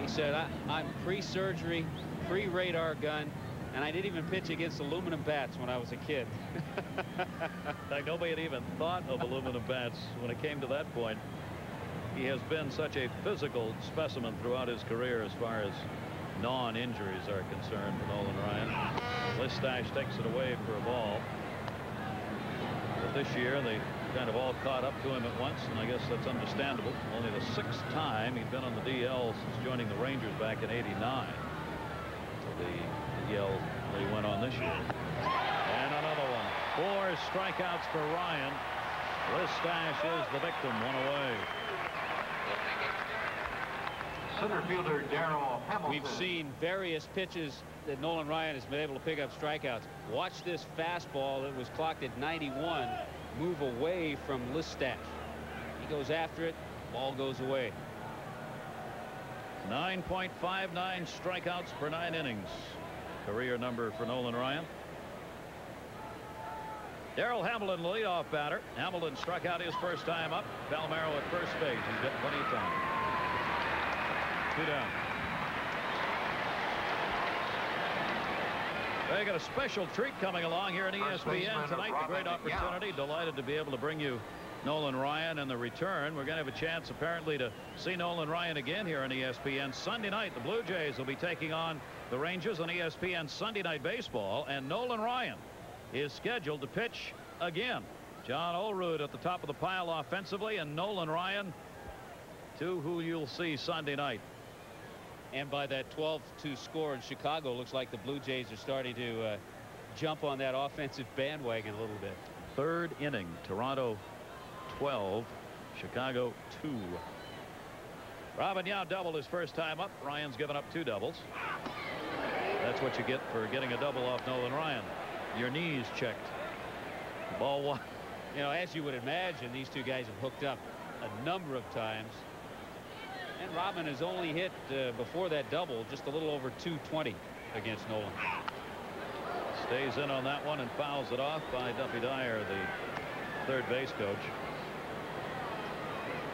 He said, I'm pre-surgery, pre-radar gun. And I didn't even pitch against aluminum bats when I was a kid. In fact, nobody had even thought of aluminum bats when it came to that point. He has been such a physical specimen throughout his career as far as non-injuries are concerned for Nolan Ryan. Listash takes it away for a ball. But this year, they kind of all caught up to him at once, and I guess that's understandable. Only the 6th time he'd been on the DL since joining the Rangers back in '89. So the DL that he went on this year. And another one. 4 strikeouts for Ryan. Listash is the victim, 1 away. Center fielder Darrell Hamilton. We've seen various pitches that Nolan Ryan has been able to pick up strikeouts. Watch this fastball that was clocked at 91 move away from Listash. He goes after it, ball goes away. 9.59 strikeouts per 9 innings. Career number for Nolan Ryan. Darrell Hamilton, the leadoff batter. Hamilton struck out his first time up. Palmeiro at first base. He's got plenty of time. 2 down. They got a special treat coming along here in ESPN tonight. A great opportunity. Delighted to be able to bring you Nolan Ryan and the return. We're going to have a chance apparently to see Nolan Ryan again here on ESPN Sunday night. The Blue Jays will be taking on the Rangers on ESPN Sunday Night Baseball, and Nolan Ryan is scheduled to pitch again. John Olerud at the top of the pile offensively, and Nolan Ryan, two who you'll see Sunday night. And by that 12-2 score in Chicago, looks like the Blue Jays are starting to jump on that offensive bandwagon a little bit. 3rd inning. Toronto 12, Chicago 2. Robin Yount doubled his first time up. Ryan's given up 2 doubles. That's what you get for getting a double off Nolan Ryan. Your knees checked. Ball 1. You know, as you would imagine, these two guys have hooked up a number of times. And Robin has only hit before that double just a little over 220 against Nolan. Stays in on that one and fouls it off by Duffy Dyer, the 3rd base coach.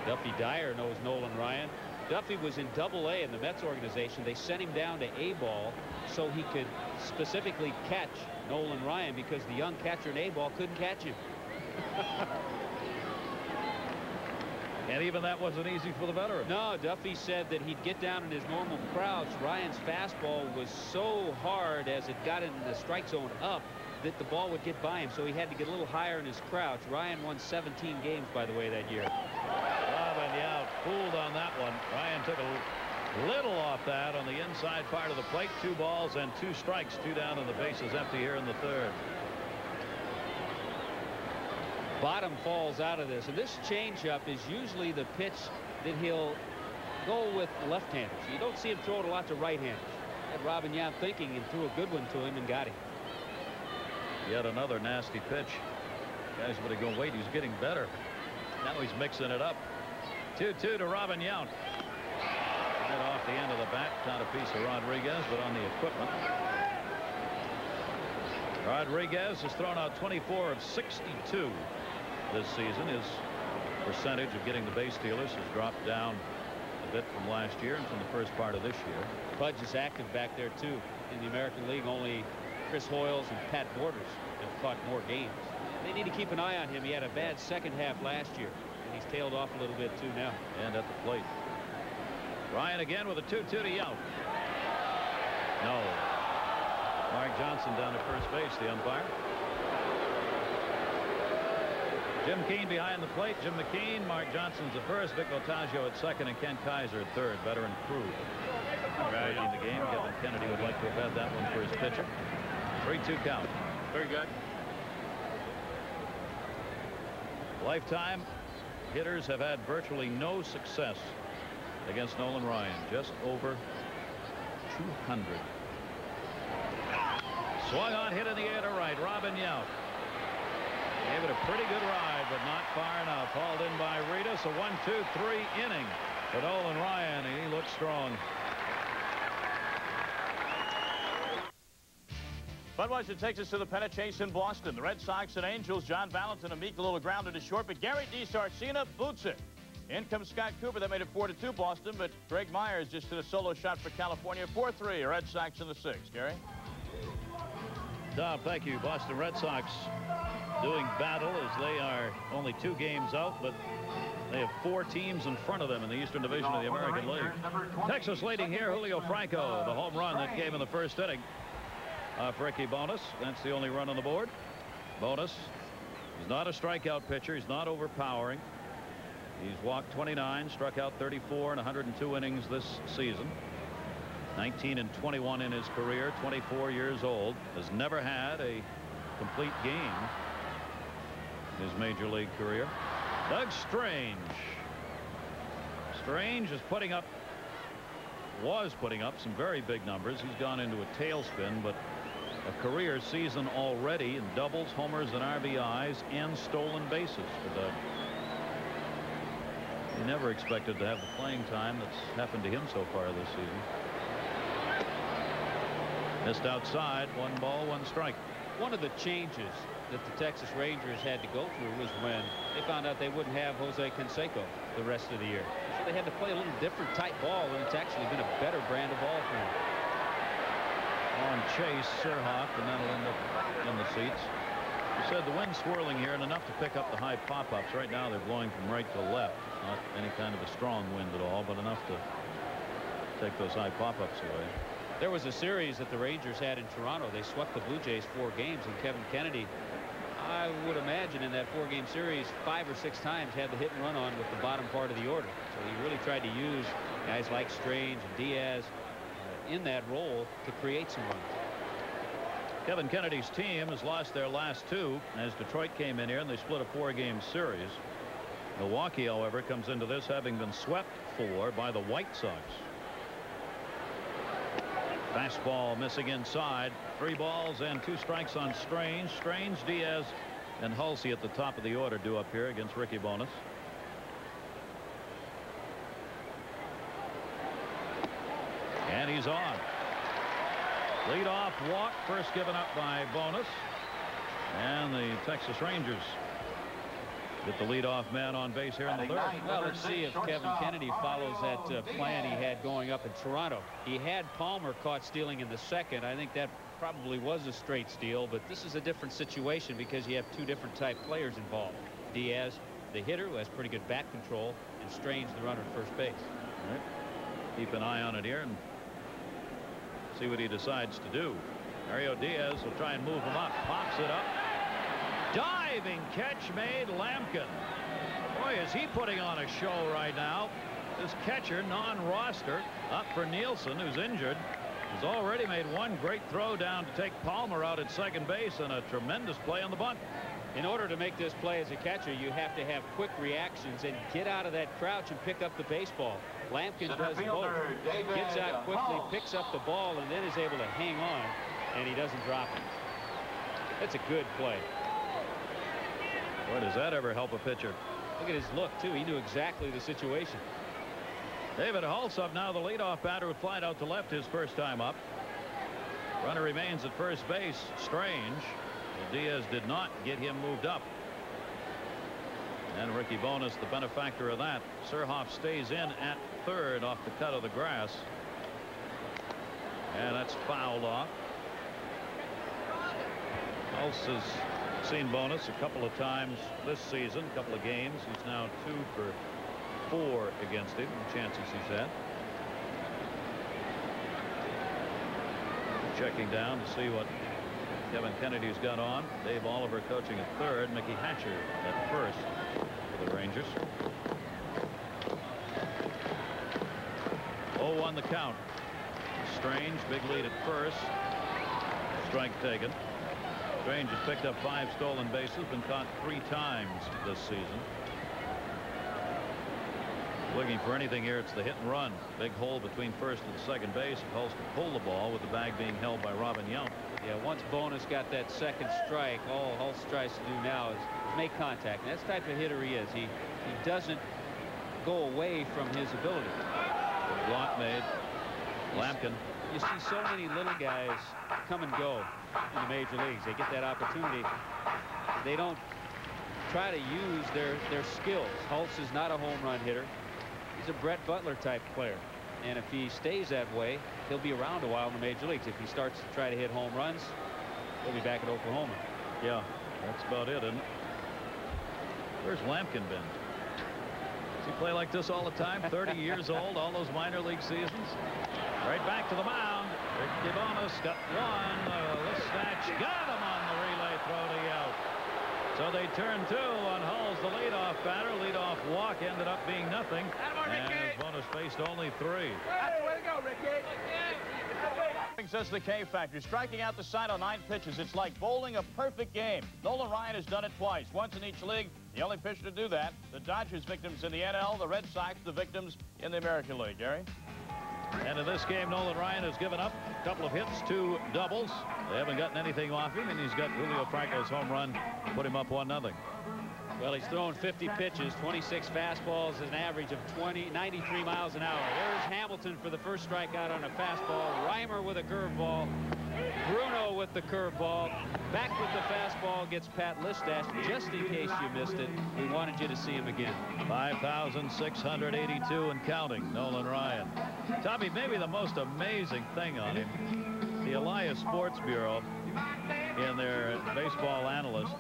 Duffy Dyer knows Nolan Ryan. Duffy was in Double-A in the Mets organization. They sent him down to A-ball so he could specifically catch Nolan Ryan because the young catcher in A-ball couldn't catch him. And even that wasn't easy for the veteran. No, Duffy said that he'd get down in his normal crouch. Ryan's fastball was so hard as it got in the strike zone up that the ball would get by him, so he had to get a little higher in his crouch. Ryan won 17 games, by the way, that year. Robin Yount fooled on that one. Ryan took a little off that on the inside part of the plate. 2 balls and 2 strikes. 2 down and the bases empty here in the 3rd. Bottom falls out of this, and this changeup is usually the pitch that he'll go with left-handers. You don't see him throw it a lot to right-handers. Had Robin Yount thinking and threw a good one to him and got him. Yet another nasty pitch. Guys would have gone, wait, he's getting better. Now he's mixing it up. 2-2 to Robin Yount. Right off the end of the bat. Caught a piece of Rodriguez, but on the equipment. Rodriguez has thrown out 24 of 62 this season. His percentage of getting the base stealers has dropped down a bit from last year and from the first part of this year. Pudge is active back there, too. In the American League, only Chris Hoyles and Pat Borders have caught more games. They need to keep an eye on him. He had a bad second half last year, and he's tailed off a little bit, too, now. And at the plate. Ryan again with a 2-2 to Yount. No. Mark Johnson down at first base, the umpire. Jim Keane behind the plate. Jim McKean, Mark Johnson's at first, Vic Otaggio at second, and Ken Kaiser at 3rd. Veteran crew. Right in the game. Kevin Kennedy would like to have had that one for his pitcher. 3-2 count. Very good. Lifetime hitters have had virtually no success against Nolan Ryan. Just over 200. Swung on, hit in the air to right. Robin Yount gave it a pretty good ride, but not far enough. Hauled in by Rita. So 1-2-3 inning for Nolan Ryan, and he looks strong. Budweiser takes us to the pennant chase in Boston. The Red Sox and Angels. John Valentin, a meek little grounded to short, but Gary DiSarcina boots it. In comes Scott Cooper. That made it 4-2 Boston, but Greg Myers just hit a solo shot for California. 4-3 Red Sox in the 6th. Gary? Tom, thank you. Boston Red Sox doing battle as they are only 2 games out, but they have 4 teams in front of them in the Eastern Division of the American League. Texas leading here, Julio Franco, the home run that came in the first inning off Ricky Bonas. That's the only run on the board. Bonas is not a strikeout pitcher. He's not overpowering. He's walked 29, struck out 34 in 102 innings this season. 19 and 21 in his career, 24 years old, has never had a complete game in his major league career. Doug Strange. Strange is was putting up some very big numbers. He's gone into a tailspin, but a career season already in doubles, homers, and RBIs and stolen bases for Doug. He never expected to have the playing time that's happened to him so far this season. Missed outside, 1 ball, 1 strike. One of the changes that the Texas Rangers had to go through was when they found out they wouldn't have Jose Canseco the rest of the year. So they had to play a little different type ball, and it's actually been a better brand of ball for them. On chase, Surhoff, and that'll end up in the seats. You said the wind's swirling here and enough to pick up the high pop-ups. Right now they're blowing from right to left. Not any kind of a strong wind at all, but enough to take those high pop-ups away. There was a series that the Rangers had in Toronto. They swept the Blue Jays 4 games, and Kevin Kennedy, I would imagine in that 4-game series, 5 or 6 times had the hit and run on with the bottom part of the order. So he really tried to use guys like Strange and Diaz in that role to create some runs. Kevin Kennedy's team has lost their last 2 as Detroit came in here and they split a 4-game series. Milwaukee, however, comes into this having been swept 4 by the White Sox. Fastball missing inside. 3 balls and 2 strikes on Strange. Strange, Diaz, and Hulsey at the top of the order due up here against Ricky Bonas. And he's on. Leadoff walk, first given up by Bonas. And the Texas Rangers get the leadoff man on base here in the 3rd. Well, let's see if Kevin Kennedy follows that plan he had going up in Toronto. He had Palmer caught stealing in the 2nd. I think that probably was a straight steal, but this is a different situation because you have 2 different type players involved. Diaz, the hitter, who has pretty good bat control, and Strange, the runner at first base. All right. Keep an eye on it here and see what he decides to do. Mario Diaz will try and move him up. Pops it up. Diving catch made Lampkin. Boy, is he putting on a show right now. This catcher, non-roster, up for Nielsen, who's injured, has already made 1 great throw down to take Palmer out at second base and a tremendous play on the bunt. In order to make this play as a catcher, you have to have quick reactions and get out of that crouch and pick up the baseball. Lampkin does both. Gets out quickly, picks up the ball, and then is able to hang on, and he doesn't drop it. That's a good play. Boy, does that ever help a pitcher. Look at his look, too. He knew exactly the situation. David Hulsop, now the leadoff batter, who flied out to left his first time up. Runner remains at first base. Strange. Diaz did not get him moved up. And Ricky Bonas, the benefactor of that. Surhoff stays in at 3rd off the cut of the grass. And that's fouled off. Hulse has seen Bonas a couple of times this season, a couple of games. He's now 2 for 4 against him, the chances he's had. Checking down to see what Kevin Kennedy's got on. Dave Oliver coaching at 3rd. Mickey Hatcher at 1st for the Rangers. 0-1 the count. Strange, big lead at 1st. Strike taken. Strange has picked up 5 stolen bases, been caught 3 times this season. Looking for anything here, it's the hit and run. Big hole between first and second base. Hulse to pull the ball with the bag being held by Robin Yount. Yeah, once Bonas got that 2nd strike, all Hulse tries to do now is make contact. And that's the type of hitter he is. He doesn't go away from his ability. The block made. Lampkin. You see so many little guys come and go in the major leagues. They get that opportunity. They don't try to use their skills. Hulse is not a home run hitter. He's a Brett Butler type player. And if he stays that way, he'll be around a while in the major leagues. If he starts to try to hit home runs, he'll be back at Oklahoma. Yeah, that's about it, isn't it? Where's Lampkin been? Does he play like this all the time? 30 years old, all those minor league seasons. Right back to the mound. Ricky Bonas got one. Listach got him on the relay throw to the out. So they turn 2 on Hulls, the leadoff batter. Leadoff walk ended up being nothing. And Bonas faced only 3. That's the way to go, Ricky. Brings us the K factor. Striking out the side on 9 pitches. It's like bowling a perfect game. Nolan Ryan has done it twice, once in each league. The only pitcher to do that. The Dodgers victims in the NL, the Red Sox the victims in the American League. Gary? And in this game, Nolan Ryan has given up a couple of hits, 2 doubles. They haven't gotten anything off him, and he's got Julio Franco's home run to put him up 1-0. Well, he's thrown 50 pitches, 26 fastballs, an average of 93 miles an hour. There's Hamilton for the first strikeout on a fastball. Reimer with a curveball. Bruno with the curveball. Back with the fastball gets Pat Listach. Just in case you missed it, we wanted you to see him again. 5,682 and counting, Nolan Ryan. Tommy, maybe the most amazing thing on him, the Elias Sports Bureau, in their baseball analyst,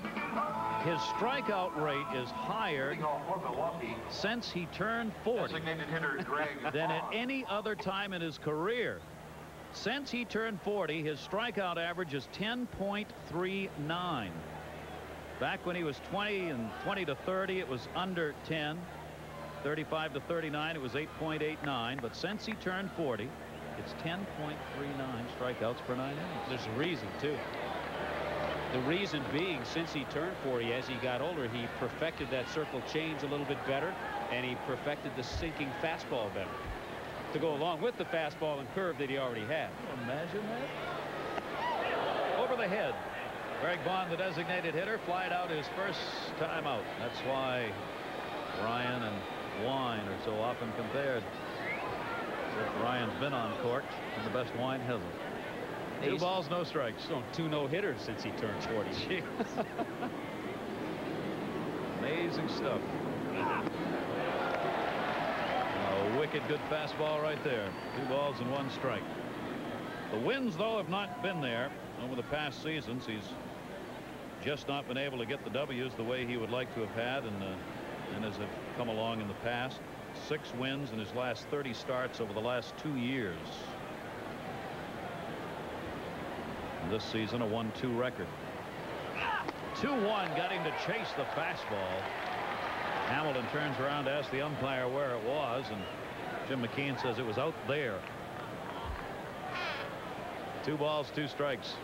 his strikeout rate is higher since he turned 40 than at any other time in his career. Since he turned 40, his strikeout average is 10.39. Back when he was 20 and 20 to 30, it was under 10. 35 to 39, it was 8.89. But since he turned 40, it's 10.39 strikeouts per 9 innings. There's a reason, too. The reason being, since he turned 40, as he got older, he perfected that circle change a little bit better, and he perfected the sinking fastball better to go along with the fastball and curve that he already had. Imagine that. Over the head. Greg Vaughn, the designated hitter, flied out his first time out. That's why Ryan and Wine are so often compared. Except Ryan's been on court, and the best Wine hasn't. 2 balls, no strikes. So 2 no-hitters since he turned 40. Amazing stuff. A wicked good fastball right there. 2 balls and 1 strike. The wins, though, have not been there over the past seasons. He's just not been able to get the W's the way he would like to have had, and as have come along in the past. 6 wins in his last 30 starts over the last 2 years. This season, a 1-2 record. 2-1 got him to chase the fastball. Hamilton turns around to ask the umpire where it was, and Jim McKean says it was out there. 2 balls, 2 strikes.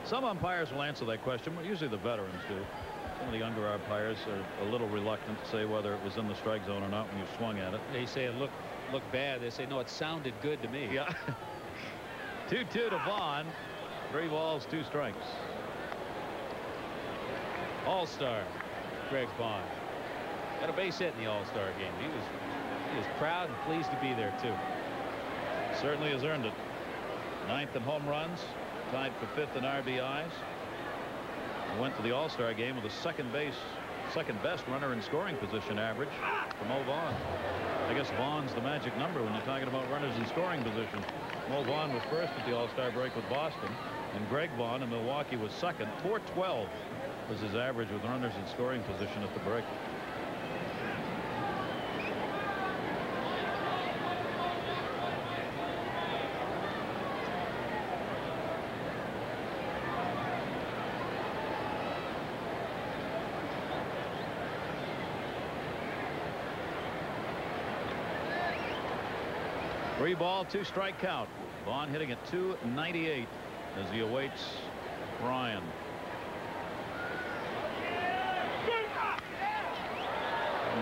Some umpires will answer that question, but usually the veterans do. Some of the younger umpires are a little reluctant to say whether it was in the strike zone or not when you swung at it. They say it looked bad. They say, no, it sounded good to me. Yeah. 2-2 to Vaughn. 3 balls, 2 strikes. All-star Greg Vaughn got a base hit in the All-Star game. He was proud and pleased to be there too. Certainly has earned it. 9th in home runs, tied for 5th in RBIs. Went to the All-Star game with a second best runner in scoring position average for Mo Vaughn. I guess Vaughn's the magic number when you're talking about runners in scoring position. Mo Vaughn was first at the All-Star break with Boston, and Greg Vaughn in Milwaukee was second. 412 was his average with runners in scoring position at the break. Three ball, 2 strike count. Vaughn hitting at .298 as he awaits Ryan.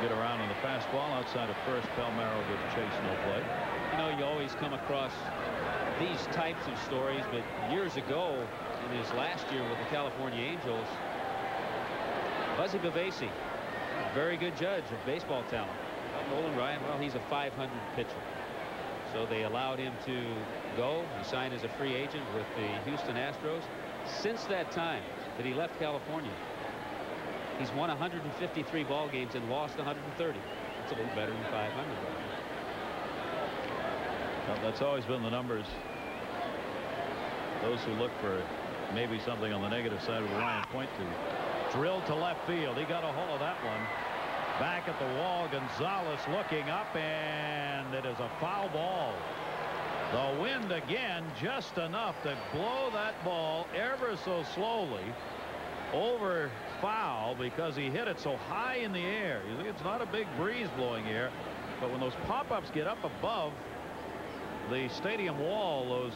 Get around on the fastball outside of first. Palmero with chase, no play. You know, you always come across these types of stories, but years ago, in his last year with the California Angels, Buzzy Bavasi, a very good judge of baseball talent. Nolan Ryan, well, he's a .500 pitcher. So they allowed him to go. He signed as a free agent with the Houston Astros. Since that time that he left California, he's won 153 ball games and lost 130. That's a little better than 500. Well, that's always been the numbers those who look for maybe something on the negative side of the Ryan point to. Drilled to left field. He got a hold of that one. Back at the wall, Gonzalez looking up, and it is a foul ball. The wind again, just enough to blow that ball ever so slowly over foul, because he hit it so high in the air. You see, it's not a big breeze blowing here, but when those pop-ups get up above the stadium wall, those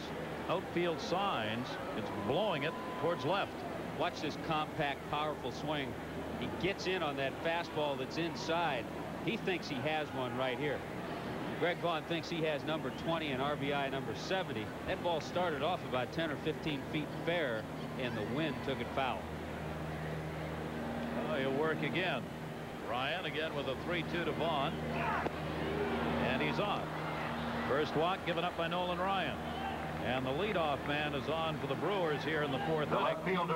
outfield signs, it's blowing it towards left. Watch this compact, powerful swing. He gets in on that fastball that's inside. He thinks he has one right here. Greg Vaughn thinks he has number 20 and RBI number 70. That ball started off about 10 or 15 feet fair, and the wind took it foul. He'll work again. Ryan again with a 3-2 to Vaughn, and he's on. First walk given up by Nolan Ryan, and the leadoff man is on for the Brewers here in the fourth inning.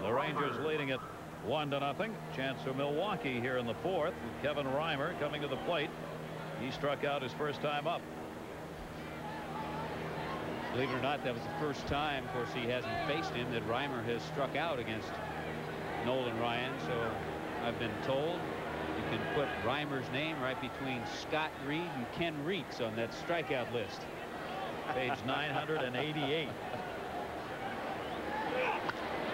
The Rangers leading it 1-0. Chance for Milwaukee here in the fourth, with Kevin Reimer coming to the plate. He struck out his first time up. Believe it or not, that was the first time, of course, he hasn't faced him, that Reimer has struck out against Nolan Ryan. So I've been told you can put Reimer's name right between Scott Reed and Ken Reitz on that strikeout list. Page 988.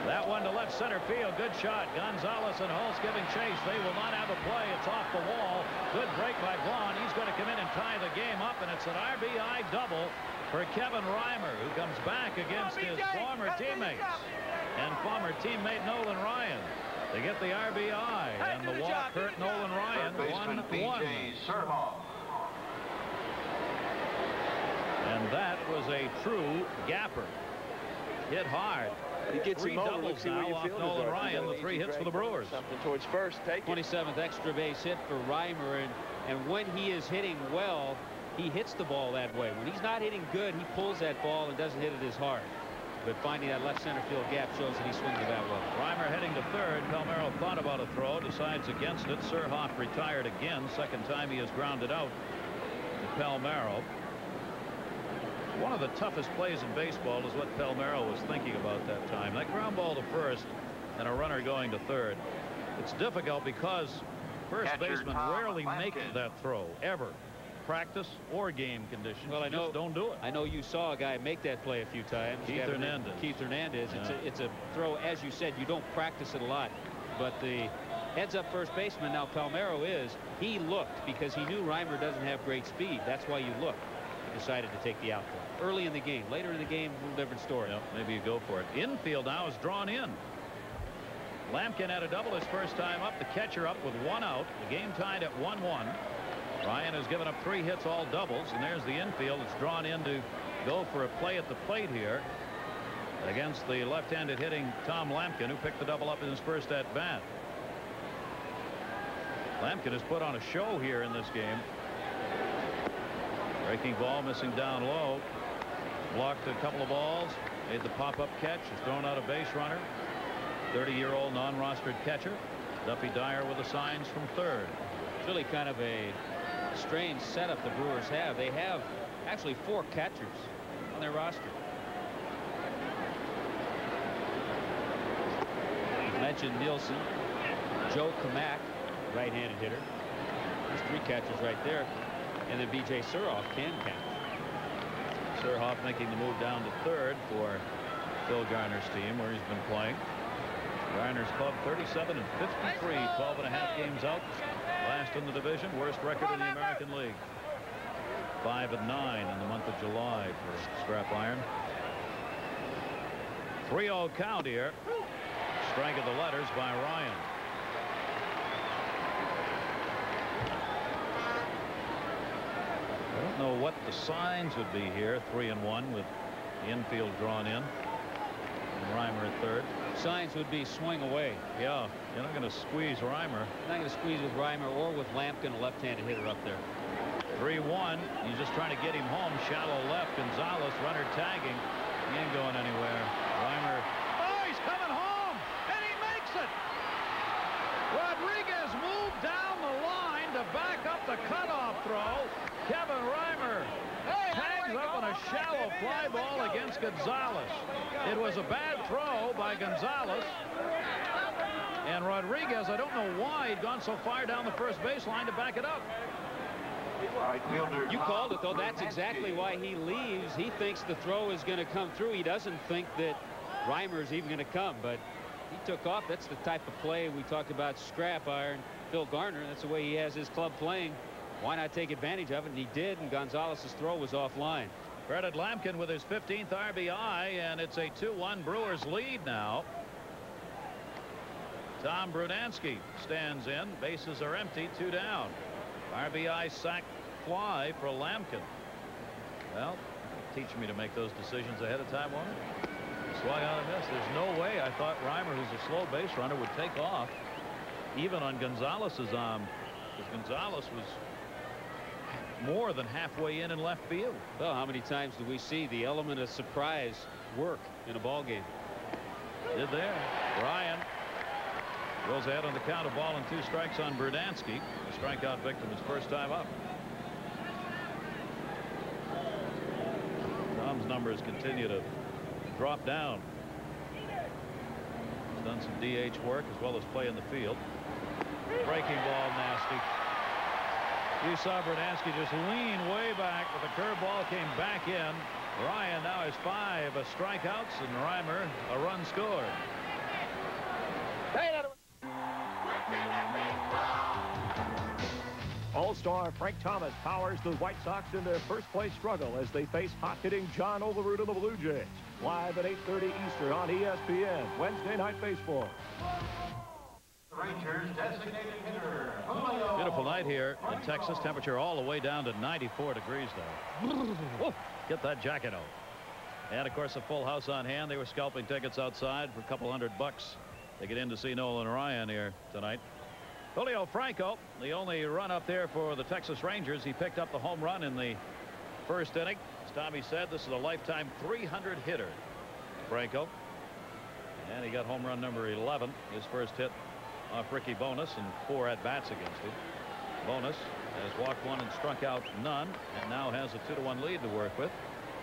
That one to left center field. Good shot. Gonzalez and Holtz giving chase. They will not have a play. It's off the wall. Good break by Vaughn. He's going to come in and tie the game up, and it's an RBI double for Kevin Reimer, who comes back against his former teammates and former teammate Nolan Ryan to get the RBI, and the walk hurt Nolan Ryan. 1-1. And that was a true gapper. Hit hard. He gets 3 him over. doubles See now off Nolan Ryan. The 3 hits for the Brewers. Something towards first. Take 27th extra base hit for Reimer, and when he is hitting well, he hits the ball that way. When he's not hitting good, he pulls that ball and doesn't hit it as hard. But finding that left center field gap shows that he swings it that well. Reimer heading to third. Palmeiro thought about a throw, decides against it. Surhoff retired again. Second time he has grounded out to Palmeiro. One of the toughest plays in baseball is what Palmeiro was thinking about that time. That ground ball to first and a runner going to third. It's difficult because first basemen rarely make that throw, ever. Practice or game conditions. Well, I know, just don't do it. I know you saw a guy make that play a few times. Keith Hernandez. Keith Hernandez. Yeah. It's a throw, as you said, you don't practice it a lot. But the heads-up first baseman, now Palmeiro he looked because he knew Reimer doesn't have great speed. That's why you look. He decided to take the outfield early in the game. Later in the game, a little different story. Well, maybe you go for it. Infield now is drawn in. Lampkin had a double his first time up. The catcher up with 1 out. The game tied at 1-1. Ryan has given up 3 hits, all doubles, and there's the infield. It's drawn in to go for a play at the plate here against the left-handed hitting Tom Lampkin, who picked the double up in his first at-bat. Lampkin has put on a show here in this game. Breaking ball, missing down low. Blocked a couple of balls. Made the pop-up catch. Has thrown out a base runner. 30-year-old non-rostered catcher. Duffy Dyer with the signs from third. It's really kind of a strange setup the Brewers have. They have actually 4 catchers on their roster. You mentioned Nielsen, Joe Kamak, right-handed hitter. There's 3 catchers right there. And then B.J. Surhoff can catch. Surhoff making the move down to third for Phil Garner's team, where he's been playing. Garner's club 37 and 53, 12.5 games out. Last in the division, worst record in the American League. 5-9 in the month of July for Scrap Iron. 3-0 count here. Strike of the letters by Ryan. I don't know what the signs would be here. 3-1 with the infield drawn in. And Reimer at third. Signs would be swing away. Yeah, you're not going to squeeze Reimer. Not going to squeeze with Reimer or with Lampkin, a left-handed hitter up there. 3-1. He's just trying to get him home. Shallow left. Gonzalez, runner tagging. He ain't going anywhere. Reimer. Oh, he's coming home, and he makes it. Rodriguez moved down the line to back up the cutoff throw. Kevin Reimer tags rings up on a shallow fly ball against Gonzalez. It was a bad throw by Gonzalez. And Rodriguez, I don't know why he'd gone so far down the first baseline to back it up. You called it, though. That's exactly why he leaves. He thinks the throw is going to come through. He doesn't think that Reimer's even going to come, but he took off. That's the type of play we talked about, scrap iron. Phil Garner, that's the way he has his club playing. Why not take advantage of it? And he did, and Gonzalez's throw was offline. Credit Lampkin with his 15th RBI, and it's a 2-1 Brewers lead now. Tom Brunansky stands in. Bases are empty, 2 down. RBI sac fly for Lampkin. Well, teach me to make those decisions ahead of time, won't it? Swung on a miss. There's no way I thought Reimer, who's a slow base runner, would take off even on Gonzalez's arm, because Gonzalez was more than halfway in left field. Well, how many times do we see the element of surprise work in a ball game? Did there. Ryan goes ahead on the count, of ball and 2 strikes on Brunansky. The strikeout victim his first time up. Tom's numbers continue to drop down. He's done some DH work as well as play in the field. Breaking ball, nasty. You saw Brunansky just lean way back, but the curveball came back in. Ryan now has 5 strikeouts, and Reimer a run scored. All-star Frank Thomas powers the White Sox in their first-place struggle as they face hot-hitting John Overroot of the Blue Jays. Live at 8:30 Eastern on ESPN Wednesday Night Baseball. Rangers designated hitter. Beautiful night here in Texas. Temperature all the way down to 94 degrees now. Get that jacket out. And of course a full house on hand. They were scalping tickets outside for a couple $100 to get in to see Nolan Ryan here tonight. Julio Franco, the only run up there for the Texas Rangers. He picked up the home run in the first inning. As Tommy said, this is a lifetime 300 hitter. Franco. And he got home run number 11. His first hit off Ricky Bonas and 4 at-bats against him. Bonas has walked 1 and struck out none, and now has a 2-1 lead to work with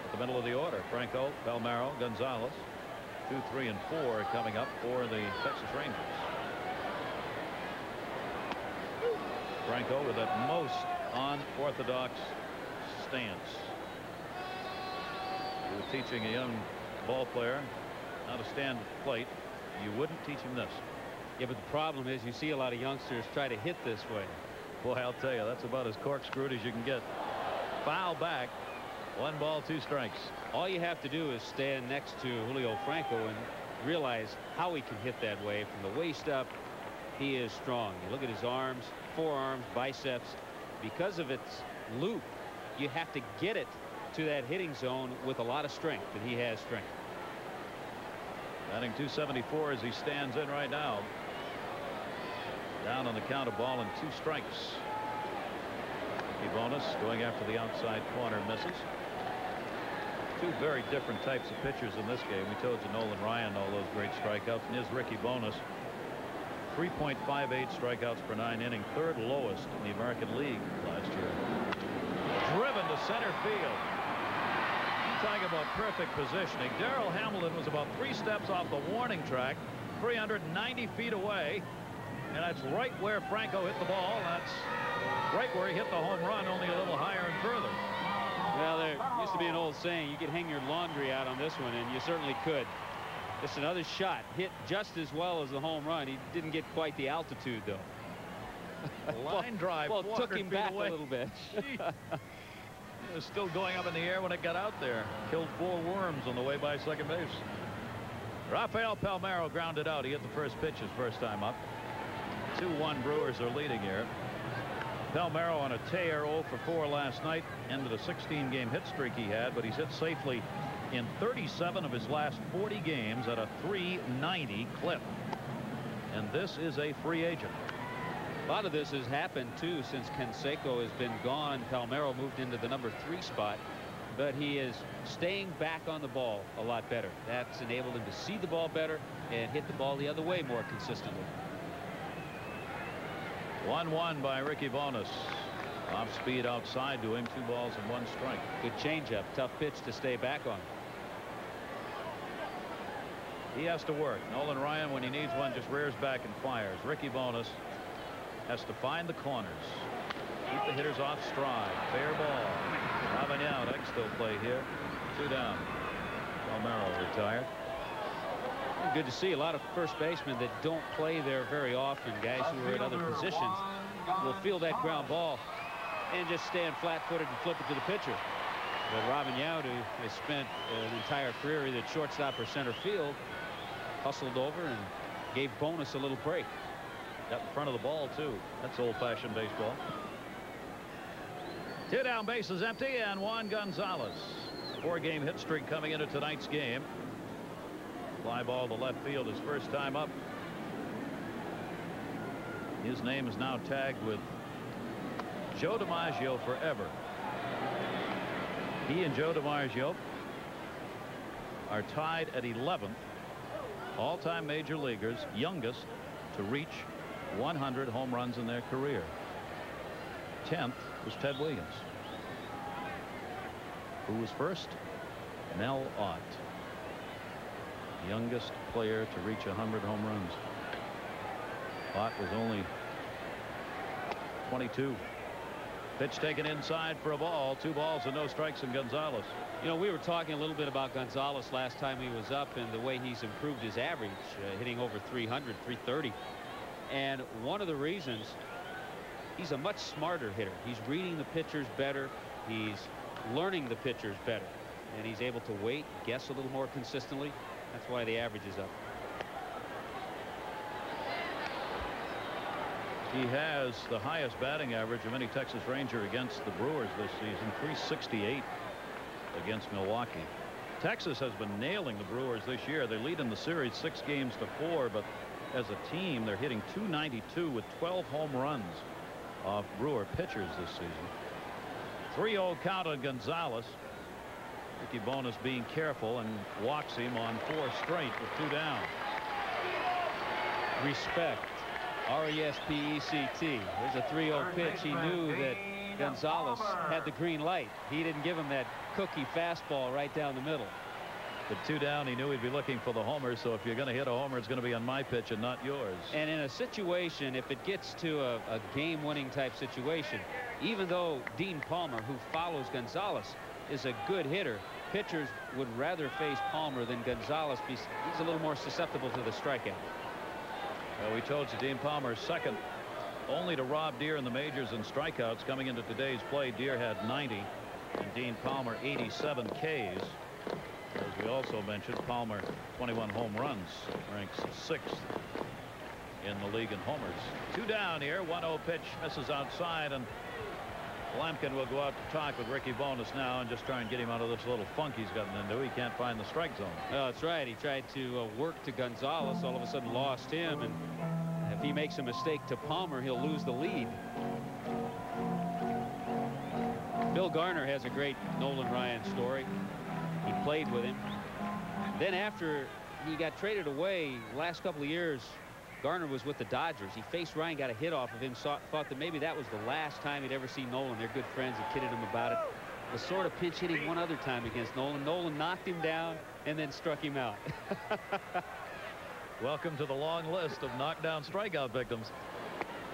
at the middle of the order. Franco, Palmeiro, Gonzalez. 2, 3, and 4 coming up for the Texas Rangers. Franco with that most unorthodox stance. He was teaching a young ball player how to stand at the plate. You wouldn't teach him this. Yeah, but the problem is you see a lot of youngsters try to hit this way. Boy, I'll tell you, that's about as corkscrewed as you can get. Foul back. 1 ball, 2 strikes. All you have to do is stand next to Julio Franco and realize how he can hit that way. From the waist up, he is strong. You look at his arms, forearms, biceps. Because of its loop, you have to get it to that hitting zone with a lot of strength, and he has strength. Batting .274 as he stands in right now. Down on the count, of ball and 2 strikes. Ricky Bonas going after the outside corner, misses. 2 very different types of pitchers in this game. We told you Nolan Ryan, all those great strikeouts, and here's Ricky Bonas. 3.58 strikeouts per 9 inning, 3rd lowest in the American League last year. Driven to center field. Talking about perfect positioning. Darrell Hamilton was about 3 steps off the warning track, 390 feet away, and that's right where Franco hit the ball. That's right where he hit the home run, only a little higher and further. Well, there used to be an old saying, you could hang your laundry out on this one, and you certainly could. Just another shot, hit just as well as the home run. He didn't get quite the altitude, though. Line drive. Well, it took him back away a little bit. It was still going up in the air when it got out there. Killed 4 worms on the way by second base. Rafael Palmeiro grounded out. He hit the first pitch his first time up. 2-1 Brewers are leading here. Palmeiro on a tear, 0 for 4 last night. Ended a 16-game hit streak he had, but he's hit safely in 37 of his last 40 games at a .390 clip. And this is a free agent. A lot of this has happened, too, since Canseco has been gone. Palmeiro moved into the number 3 spot, but he is staying back on the ball a lot better. That's enabled him to see the ball better and hit the ball the other way more consistently. 1-1 by Ricky Bonas. Off speed outside to him. 2 balls and 1 strike. Good changeup. Tough pitch to stay back on. He has to work. Nolan Ryan, when he needs one, just rears back and fires. Ricky Bonas has to find the corners. Keep the hitters off stride. Fair ball. Ravignac still play here. 2 down. Palmeiro retired. Good to see a lot of first basemen that don't play there very often. Guys who are at other positions will feel that ground ball and just stand flat-footed and flip it to the pitcher. But Ravignac, who has spent an entire career either at shortstop or center field, hustled over and gave Bonas a little break. Got in front of the ball, too. That's old-fashioned baseball. 2 down, bases empty, and Juan Gonzalez. 4-game hit streak coming into tonight's game. Fly ball to left field, his first time up. His name is now tagged with Joe DiMaggio forever. He and Joe DiMaggio are tied at 11th all-time major leaguers, youngest to reach 100 home runs in their career. 10th was Ted Williams. Who was first? Mel Ott, youngest player to reach 100 home runs. Ott was only 22. Pitch taken inside for a ball. 2 balls and no strikes in Gonzalez. You know, we were talking a little bit about Gonzalez last time he was up and the way he's improved his average, hitting over 300, 330. And one of the reasons, he's a much smarter hitter. He's reading the pitchers better. He's learning the pitchers better. And he's able to wait, guess a little more consistently. That's why the average is up. He has the highest batting average of any Texas Ranger against the Brewers this season, 368 against Milwaukee. Texas has been nailing the Brewers this year. They lead in the series 6 games to 4, but as a team, they're hitting .292 with 12 home runs off Brewer pitchers this season. 3-0 count on Gonzalez. Ricky Bonas being careful and walks him on 4 straight with 2 down. Respect. R-E-S-P-E-C-T. There's a 3-0 pitch. He knew that Gonzalez had the green light. He didn't give him that cookie fastball right down the middle. But 2 down, he knew he'd be looking for the homer. So if you're going to hit a homer, it's going to be on my pitch and not yours. And in a situation, if it gets to a game-winning type situation, even though Dean Palmer, who follows Gonzalez, is a good hitter, pitchers would rather face Palmer than Gonzalez. He's a little more susceptible to the strikeout. Well, we told you Dean Palmer second only to Rob Deere in the majors in strikeouts. Coming into today's play, Deere had 90 and Dean Palmer 87 Ks. As we also mentioned, Palmer 21 home runs, ranks 6th in the league in homers. 2 down here. 1-0 pitch misses outside, and Lampkin will go out to talk with Ricky Bonas now and just try and get him out of this little funk he's gotten into. He can't find the strike zone. Oh, that's right. He tried to work to Gonzalez, all of a sudden lost him, and if he makes a mistake to Palmer, he'll lose the lead. Bill Garner has a great Nolan Ryan story. He played with him. Then after he got traded away last couple of years, Garner was with the Dodgers. He faced Ryan, got a hit off of him, thought that maybe that was the last time he'd ever see Nolan. They're good friends. He kidded him about it. Was sort of pinch hitting one other time against Nolan. Nolan knocked him down and then struck him out. Welcome to the long list of knockdown strikeout victims.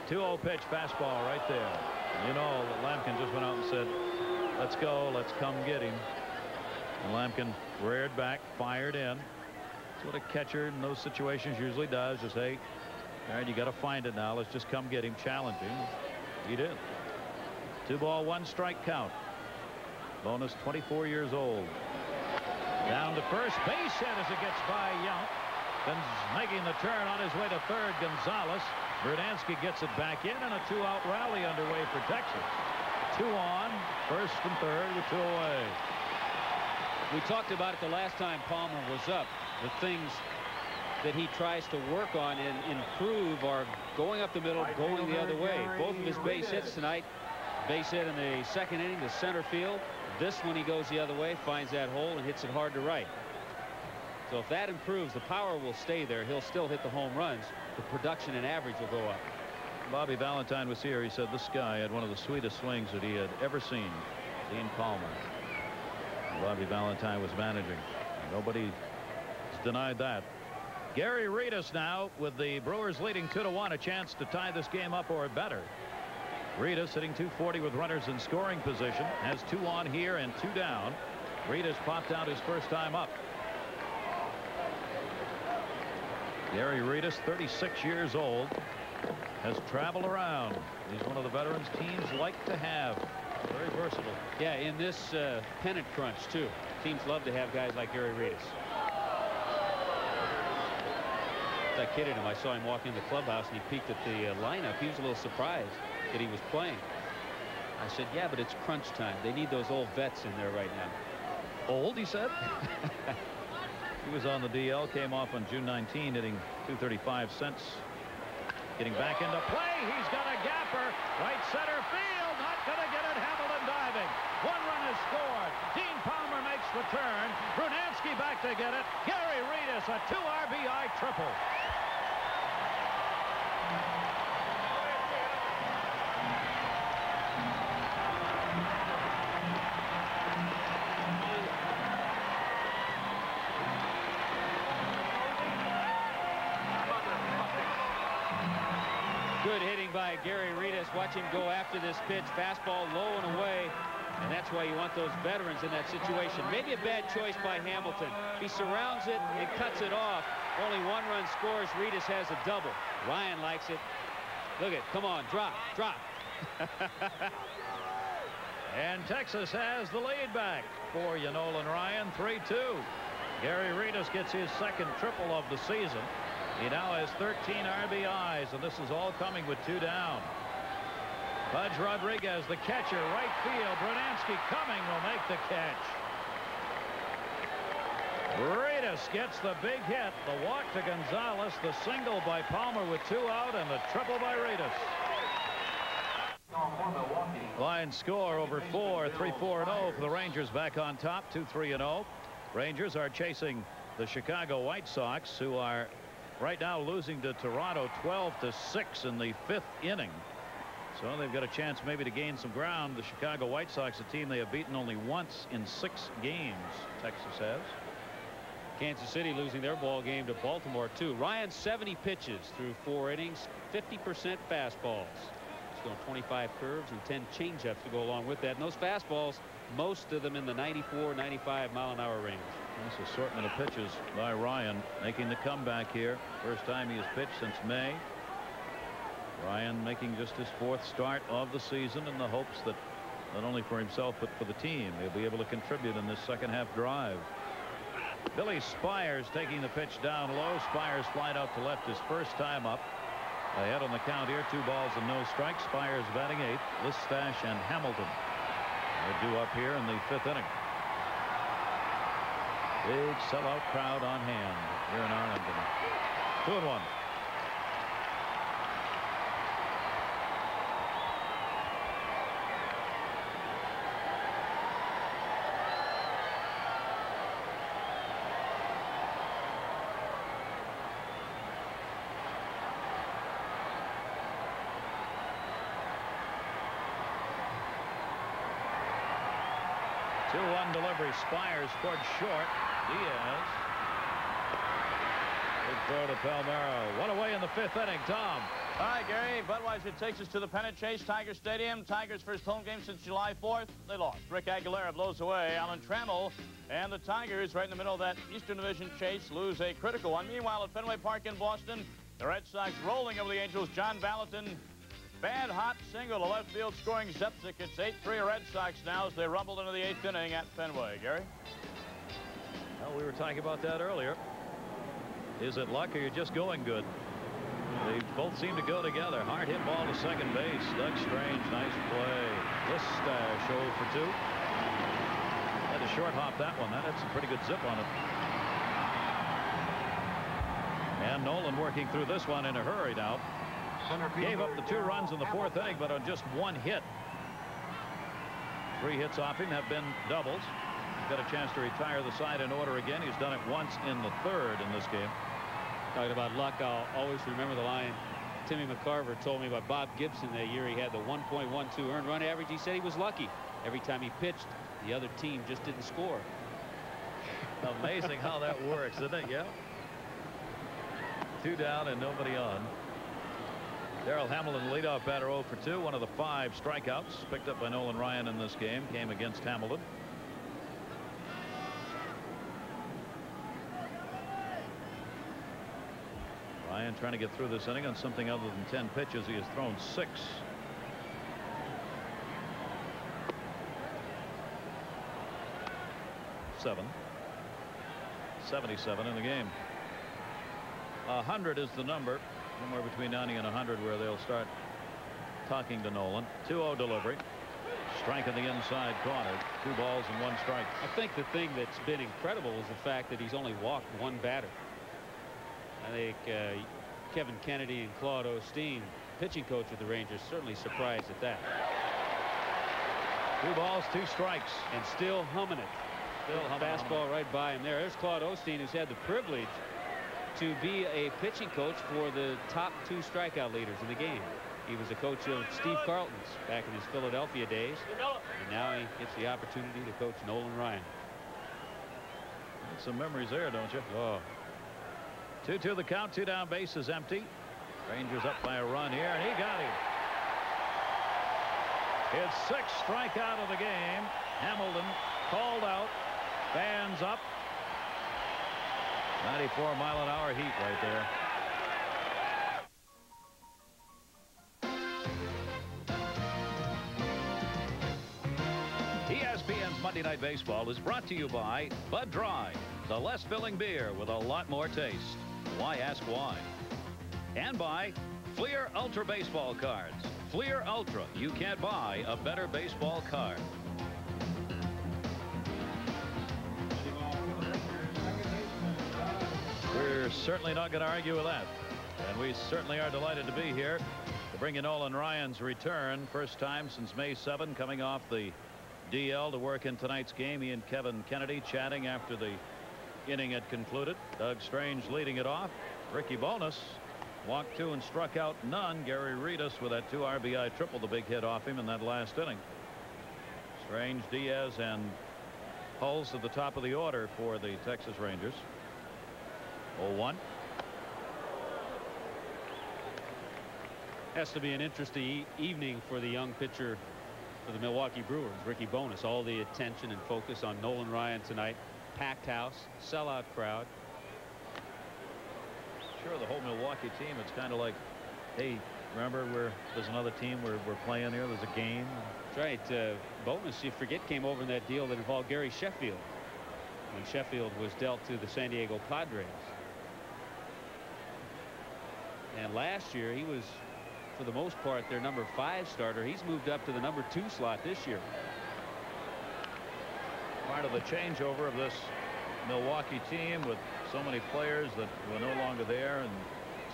2-0 pitch, fastball right there. You know, Lampkin just went out and said, let's go, let's come get him. And Lampkin reared back, fired in. That's what a catcher in those situations usually does. Just, hey, all right, you got to find it now. Let's just come get him, challenge him. He did. 2 ball, 1 strike count. Bonas 24 years old. Down to first, base hit as it gets by Yount. Then making the turn on his way to third, Gonzalez. Brudansky gets it back in, and a 2-out rally underway for Texas. 2 on, first and third with 2 away. We talked about it the last time Palmer was up. The things that he tries to work on and improve are going up the middle, going the other way. Both of his base hits tonight. Base hit in the 2nd inning to center field. This one he goes the other way, finds that hole and hits it hard to right. So if that improves, the power will stay there. He'll still hit the home runs. The production and average will go up. Bobby Valentine was here. He said this guy had one of the sweetest swings that he had ever seen. Dean Palmer. Bobby Valentine was managing. Nobody has denied that. Gary Reedus now with the Brewers leading 2-1, a chance to tie this game up or better. Reedus hitting .240 with runners in scoring position, has 2 on here and 2 down. Reedus popped out his first time up. Gary Reedus, 36 years old, has traveled around. He's one of the veterans teams like to have. Very versatile. Yeah, in this pennant crunch too. Teams love to have guys like Gary Reedus. I kidded him. I saw him walk in the clubhouse and he peeked at the lineup. He was a little surprised that he was playing. I said, yeah, but it's crunch time. They need those old vets in there right now. Old, he said? He was on the DL, came off on June 19, hitting .235 cents. Getting back into play. He's got a gapper. Right center field. Not going to get it. Hamilton diving. 1 run is scored. Dean Palmer makes the turn. Brunansky back to get it. Gary Reedus, a 2 RBI triple. Good hitting by Gary Reedus. Watch him go after this pitch. Fastball low and away. And that's why you want those veterans in that situation. Maybe a bad choice by Hamilton. He surrounds it and cuts it off. Only 1 run scores. Reedus has a double. Ryan likes it. Look at, come on, drop. And Texas has the lead back for you, Nolan Ryan, 3-2. Gary Reedus gets his second triple of the season. He now has 13 RBIs, and this is all coming with 2 down. Pudge Rodriguez, the catcher, right field. Brunansky coming, will make the catch. Reedus gets the big hit. The walk to Gonzalez, the single by Palmer with 2 out, and the triple by Reedus. Lions score over 4, 3-4-0 for the Rangers back on top, 2-3-0. Rangers are chasing the Chicago White Sox, who are right now losing to Toronto 12-6 in the 5th inning. So they've got a chance maybe to gain some ground. The Chicago White Sox, a team they have beaten only once in 6 games, Texas has. Kansas City losing their ball game to Baltimore too. Ryan 70 pitches through 4 innings, 50% fastballs. He's going 25 curves and 10 changeups to go along with that. And those fastballs, most of them in the 94, 95 mile-an-hour range. Nice assortment of pitches by Ryan, making the comeback here. First time he has pitched since May. Ryan making just his 4th start of the season in the hopes that not only for himself but for the team he'll be able to contribute in this second half drive. Billy Spires taking the pitch down low. Spires flied out to left his first time up. Ahead on the count here, 2 balls and no strikes. Spires batting 8th. Listash and Hamilton are due up here in the 5th inning. Big sellout crowd on hand here in Arlington. 2-1. Delivery. Spires towards short. Diaz. Big throw to Palmeiro. 1 away in the 5th inning. Tom. All right, Gary. Budweiser takes us to the pennant chase. Tiger Stadium. Tigers' first home game since July 4th. They lost. Rick Aguilera blows away Alan Trammell. And the Tigers, right in the middle of that Eastern Division chase, lose a critical one. Meanwhile, at Fenway Park in Boston, the Red Sox rolling over the Angels. John Valentin. Bad hot single to left field scoring Zepsic. It's 8-3 Red Sox now as they rumbled into the 8th inning at Fenway. Gary? Well, we were talking about that earlier. Is it luck or you're just going good? They both seem to go together. Hard hit ball to second base. Doug Strange, nice play. Listash 0 for 2. Had to short hop that one. That had some pretty good zip on it. And Nolan working through this one in a hurry now. Gave up the 2 runs in the 4th inning, but on just 1 hit. 3 hits off him have been doubles. He's got a chance to retire the side in order again. He's done it once in the 3rd in this game. Talking about luck, I'll always remember the line. Timmy McCarver told me about Bob Gibson that year. He had the 1.12 earned run average. He said he was lucky. Every time he pitched, the other team just didn't score. Amazing how that works, isn't it? Yeah. 2 down and nobody on. Darrell Hamilton, leadoff batter, 0 for 2. One of the 5 strikeouts picked up by Nolan Ryan in this game came against Hamilton. Ryan trying to get through this inning on something other than 10 pitches. He has thrown 6. Seven. 77 in the game. 100 is the number. Somewhere between 90 and 100 where they'll start talking to Nolan. 2-0 delivery. Strike in the inside corner. 2 balls and 1 strike. I think the thing that's been incredible is the fact that he's only walked 1 batter. I think Kevin Kennedy and Claude Osteen, pitching coach of the Rangers, certainly surprised at that. 2 balls, 2 strikes. And still humming it. Still fastball right by him there. There's Claude Osteen, who's had the privilege to be a pitching coach for the top 2 strikeout leaders in the game. He was a coach of Steve Carlton's back in his Philadelphia days, and now he gets the opportunity to coach Nolan Ryan. Some memories there, don't you? Oh. 2-2 the count. 2 down, base is empty. Rangers up by a run here, and he got him. His 6th strikeout of the game. Hamilton called out. Fans up. 94-mile-an-hour heat right there. ESPN's Monday Night Baseball is brought to you by Bud Dry, the less filling beer with a lot more taste. Why ask why? And by Fleer Ultra baseball cards. Fleer Ultra. You can't buy a better baseball card. We're certainly not going to argue with that. And we certainly are delighted to be here to bring in Nolan Ryan's return. First time since May 7, coming off the DL to work in tonight's game. He and Kevin Kennedy chatting after the inning had concluded. Doug Strange leading it off. Ricky Bonus walked 2 and struck out none. Gary Reedus with that 2 RBI triple, the big hit off him in that last inning. Strange, Diaz, and Hulse at the top of the order for the Texas Rangers. 0-1. Has to be an interesting evening for the young pitcher for the Milwaukee Brewers, Ricky Bonus. All the attention and focus on Nolan Ryan tonight. Packed house, sellout crowd. Sure, the whole Milwaukee team, it's kind of like, hey, remember there's another team we're playing here. There's a game. That's right. Bonus, you forget, came over in that deal that involved Gary Sheffield when Sheffield was dealt to the San Diego Padres. And last year he was, for the most part, their number 5 starter. He's moved up to the number 2 slot this year. Part of the changeover of this Milwaukee team with so many players that were no longer there, and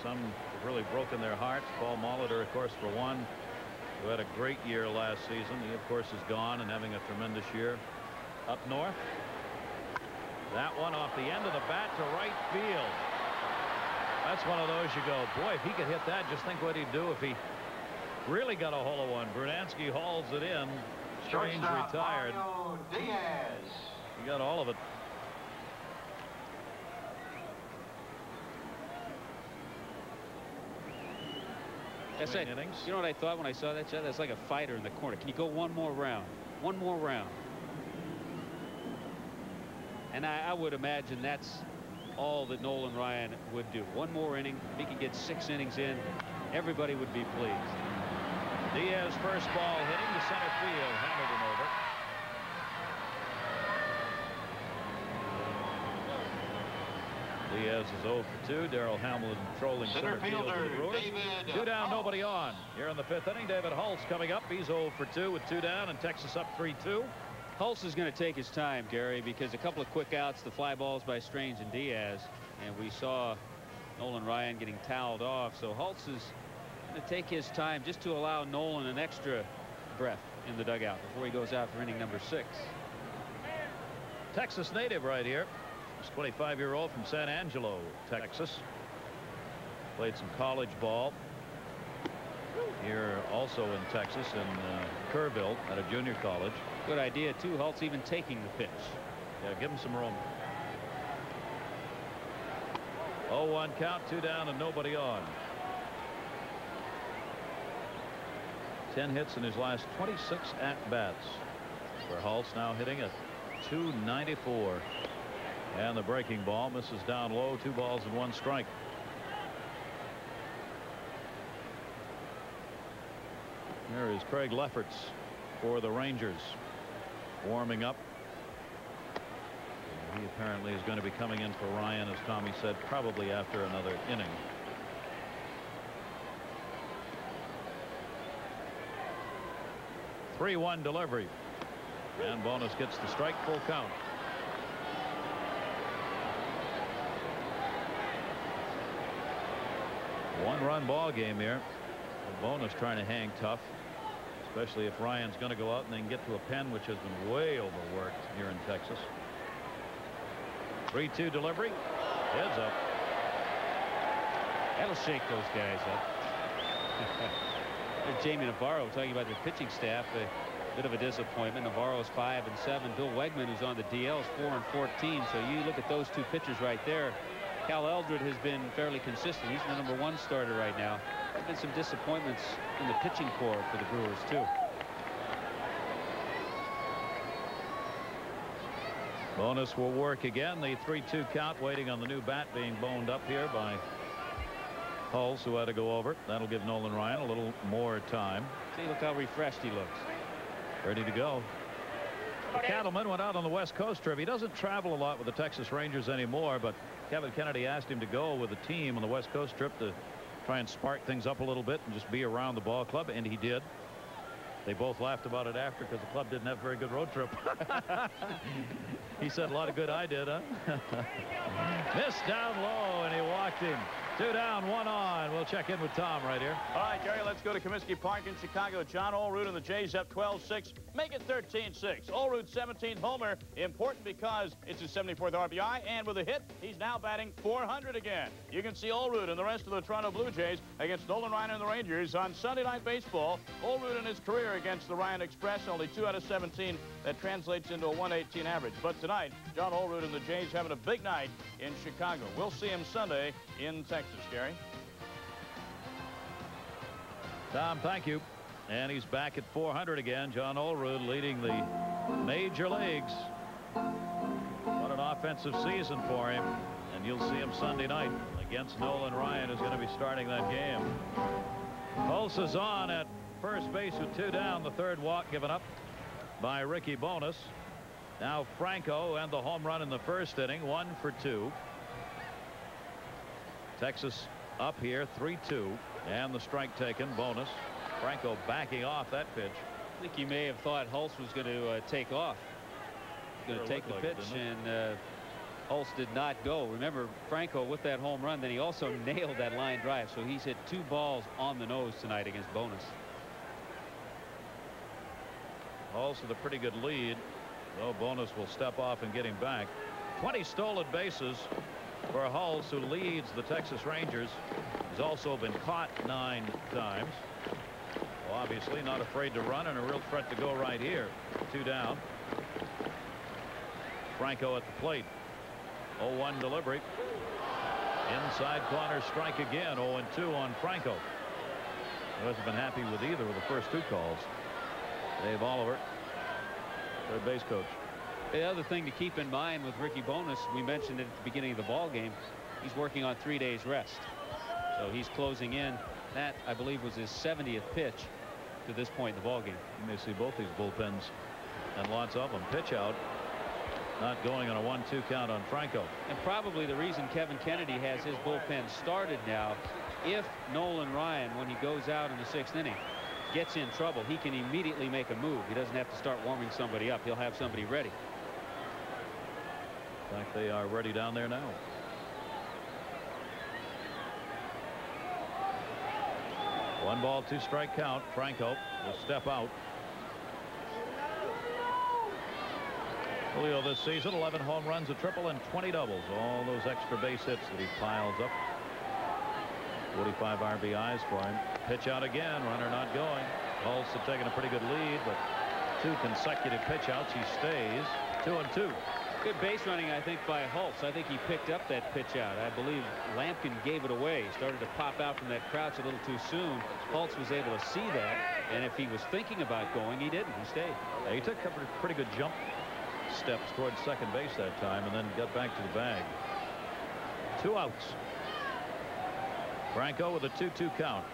some have really broken their hearts. Paul Molitor, of course, for one, who had a great year last season. He, of course, is gone and having a tremendous year up north. That one off the end of the bat to right field. That's one of those you go, boy, if he could hit that, just think what he'd do if he really got a hold of one. Brunansky hauls it in. Strange retired. Diaz. He got all of it. That's it. Innings. You know what I thought when I saw that shot? That's like a fighter in the corner. Can you go one more round? One more round. And I would imagine that's all that Nolan Ryan would do. One more inning. If he could get 6 innings in, everybody would be pleased. Diaz first ball hitting to center field. Hamilton over. Diaz is 0 for 2. Darrell Hamilton trolling center field to the Brewers. 2 down, nobody on. Here in the 5th inning, David Hulse coming up. He's 0 for 2 with 2 down, and Texas up 3-2. Hulse is going to take his time, Gary, because a couple of quick outs, the fly balls by Strange and Diaz, and we saw Nolan Ryan getting toweled off. So Hulse is going to take his time just to allow Nolan an extra breath in the dugout before he goes out for inning number 6. Texas native right here. He's 25-year-old from San Angelo, Texas. Played some college ball. here also in Texas in Kerrville at a junior college. Good idea, too. Holtz even taking the pitch. Yeah, give him some room. 0-1 count, 2 down and nobody on. 10 hits in his last 26 at-bats. For Holtz now hitting at .294. And the breaking ball misses down low. 2 balls and 1 strike. There is Craig Lefferts for the Rangers warming up. He apparently is going to be coming in for Ryan, as Tommy said, probably after another inning. .3-1 delivery, and Bonus gets the strike. Full count. One-run ball game here. Bonus trying to hang tough, especially if Ryan's going to go out and then get to a pen, which has been way overworked here in Texas. 3-2 delivery. Heads up. That'll shake those guys up. There's Jamie Navarro talking about the pitching staff. A bit of a disappointment. Navarro's 5-7. Bill Wegman, who's on the DL, is 4-14. So you look at those 2 pitchers right there. Cal Eldred has been fairly consistent. He's the #1 starter right now. There's been some disappointments in the pitching corps for the Brewers, too. Bonus will work again. The 3-2 count, waiting on the new bat being boned up here by Hulse, who had to go over. That'll give Nolan Ryan a little more time. See, look how refreshed he looks. Ready to go. The Cattleman went out on the West Coast trip. He doesn't travel a lot with the Texas Rangers anymore, but Kevin Kennedy asked him to go with the team on the West Coast trip to try and spark things up a little bit and just be around the ball club, and he did. They both laughed about it after because the club didn't have a very good road trip. He said, a lot of good I did, huh? Missed down low, and he walked him. 2 down, 1 on. We'll check in with Tom right here. All right, Gary, let's go to Comiskey Park in Chicago. John Olerud and the Jays up 12-6. Make it 13-6. Olerud's 17th homer. Important because it's his 74th RBI, and with a hit, he's now batting .400 again. You can see Olerud and the rest of the Toronto Blue Jays against Nolan Ryan and the Rangers on Sunday Night Baseball. Olerud in his career against the Ryan Express, only 2 out of 17. That translates into a 118 average. But tonight, John Olerud and the Jays having a big night in Chicago. We'll see him Sunday in Texas. Gary. Tom, thank you. And he's back at .400 again. John Olerud leading the major leagues. What an offensive season for him. And you'll see him Sunday night against Nolan Ryan, who's going to be starting that game. Hulse is on at first base with 2 down. The 3rd walk given up by Ricky Bonus. Now Franco and the home run in the 1st inning. 1 for 2. Texas up here 3-2, and the strike taken. Bonus. Franco backing off that pitch. I think he may have thought Hulse was going to take off. Going to take the pitch, and Hulse did not go. Remember, Franco with that home run, then he also nailed that line drive. So he's hit 2 balls on the nose tonight against Bonus. Hulse with a pretty good lead, though Bonus will step off and get him back. 20 stolen bases for Hulse, who leads the Texas Rangers. He's also been caught 9 times. Well, obviously not afraid to run, and a real threat to go right here. 2 down. Franco at the plate. 0-1 delivery. Inside corner strike again. 0-2 on Franco. He hasn't been happy with either of the first 2 calls. Dave Oliver, third base coach. The other thing to keep in mind with Ricky Bonus, we mentioned it at the beginning of the ball game, he's working on 3 days rest. So he's closing in. That, I believe, was his 70th pitch to this point in the ball game. You may see both these bullpens, and lots of them. Pitch out, not going on a 1-2 count on Franco. And probably the reason Kevin Kennedy has his bullpen started now, if Nolan Ryan, when he goes out in the 6th inning, gets in trouble, he can immediately make a move. He doesn't have to start warming somebody up. He'll have somebody ready. In fact, they are ready down there now. One ball, 2 strike count. Franco will step out. Julio this season, 11 home runs, a triple, and 20 doubles. All those extra base hits that he piles up. 45 RBIs for him. Pitch out again. Runner not going. Holtz have taken a pretty good lead, but 2 consecutive pitch outs. He stays 2-2. Good base running, I think, by Holtz. I think he picked up that pitch out. I believe Lampkin gave it away. He started to pop out from that crouch a little too soon. Holtz was able to see that, and if he was thinking about going, he didn't. He stayed. Yeah, he took a pretty good jump steps towards second base that time and then got back to the bag. 2 outs. Franco with a 2-2 count.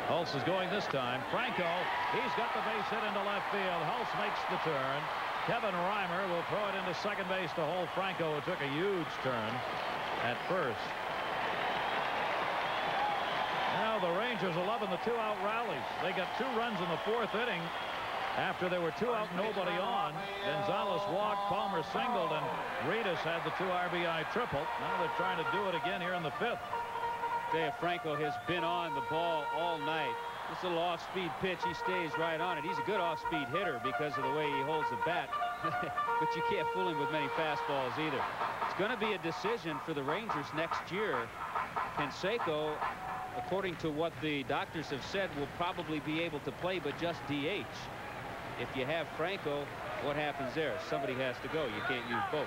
Holtz is going this time. Franco, he's got the base hit into left field. Holtz makes the turn. Kevin Reimer will throw it into second base to hold Franco, who took a huge turn at first. Now the Rangers are loving the 2-out rallies. They got 2 runs in the 4th inning after there were 2 out, nobody on. Gonzalez walked, Palmer singled, and Reedus had the 2 RBI triple. Now they're trying to do it again here in the 5th. Dave Franco has been on the ball all night. This little off-speed pitch, he stays right on it. He's a good off-speed hitter because of the way he holds the bat. But you can't fool him with many fastballs either. It's going to be a decision for the Rangers next year. Canseco, according to what the doctors have said, will probably be able to play, but just DH. If you have Franco, what happens there? Somebody has to go. You can't use both.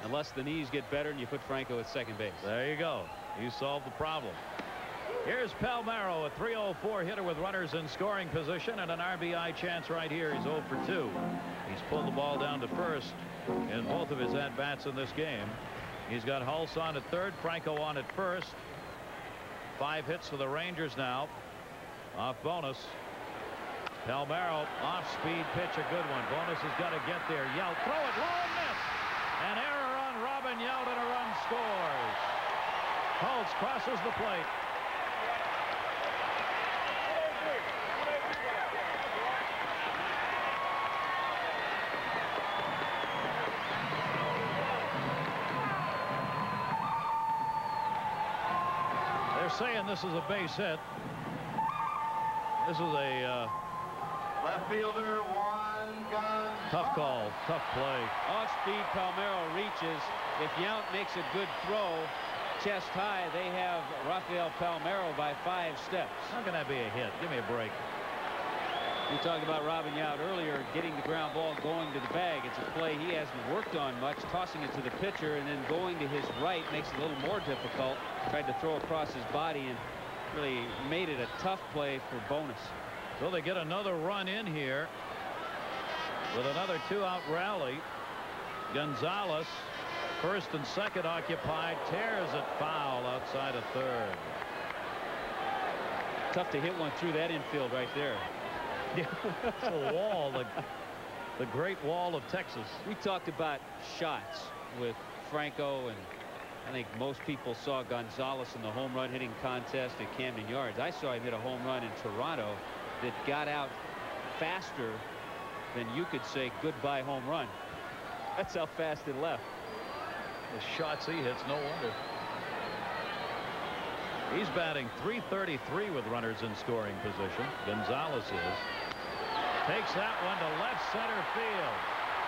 Unless the knees get better and you put Franco at second base. There you go. You solved the problem. Here's Palmeiro, a 304 hitter with runners in scoring position and an RBI chance right here. He's 0 for 2. He's pulled the ball down to first in both of his at-bats in this game. He's got Holtz on at third, Franco on at first. 5 hits for the Rangers now. Off Bonus. Palmeiro, off-speed pitch, a good one. Bonus has got to get there. Yount, throw it low and miss. An error on Robin Yount and a run scores. Holtz crosses the plate. They're saying this is a base hit. This is a left fielder, 1 gun. Tough call, tough play. Off-speed, Palmeiro reaches. If Yount makes a good throw, chest high, they have Rafael Palmeiro by 5 steps. How can that be a hit? Give me a break. We talked about Robin Yount earlier, getting the ground ball, going to the bag. It's a play he hasn't worked on much, tossing it to the pitcher and then going to his right makes it a little more difficult. Tried to throw across his body and really made it a tough play for Bonus. So they get another run in here with another 2-out rally. Gonzalez, first and second occupied, tears it foul outside of third. Tough to hit one through that infield right there. It's a wall, the Great Wall of Texas. We talked about shots with Franco, and I think most people saw Gonzalez in the home run hitting contest at Camden Yards. I saw him hit a home run in Toronto that got out faster than you could say goodbye home run. That's how fast it left. The shots he hits, no wonder. He's batting .333 with runners in scoring position. Gonzalez is. Takes that one to left center field.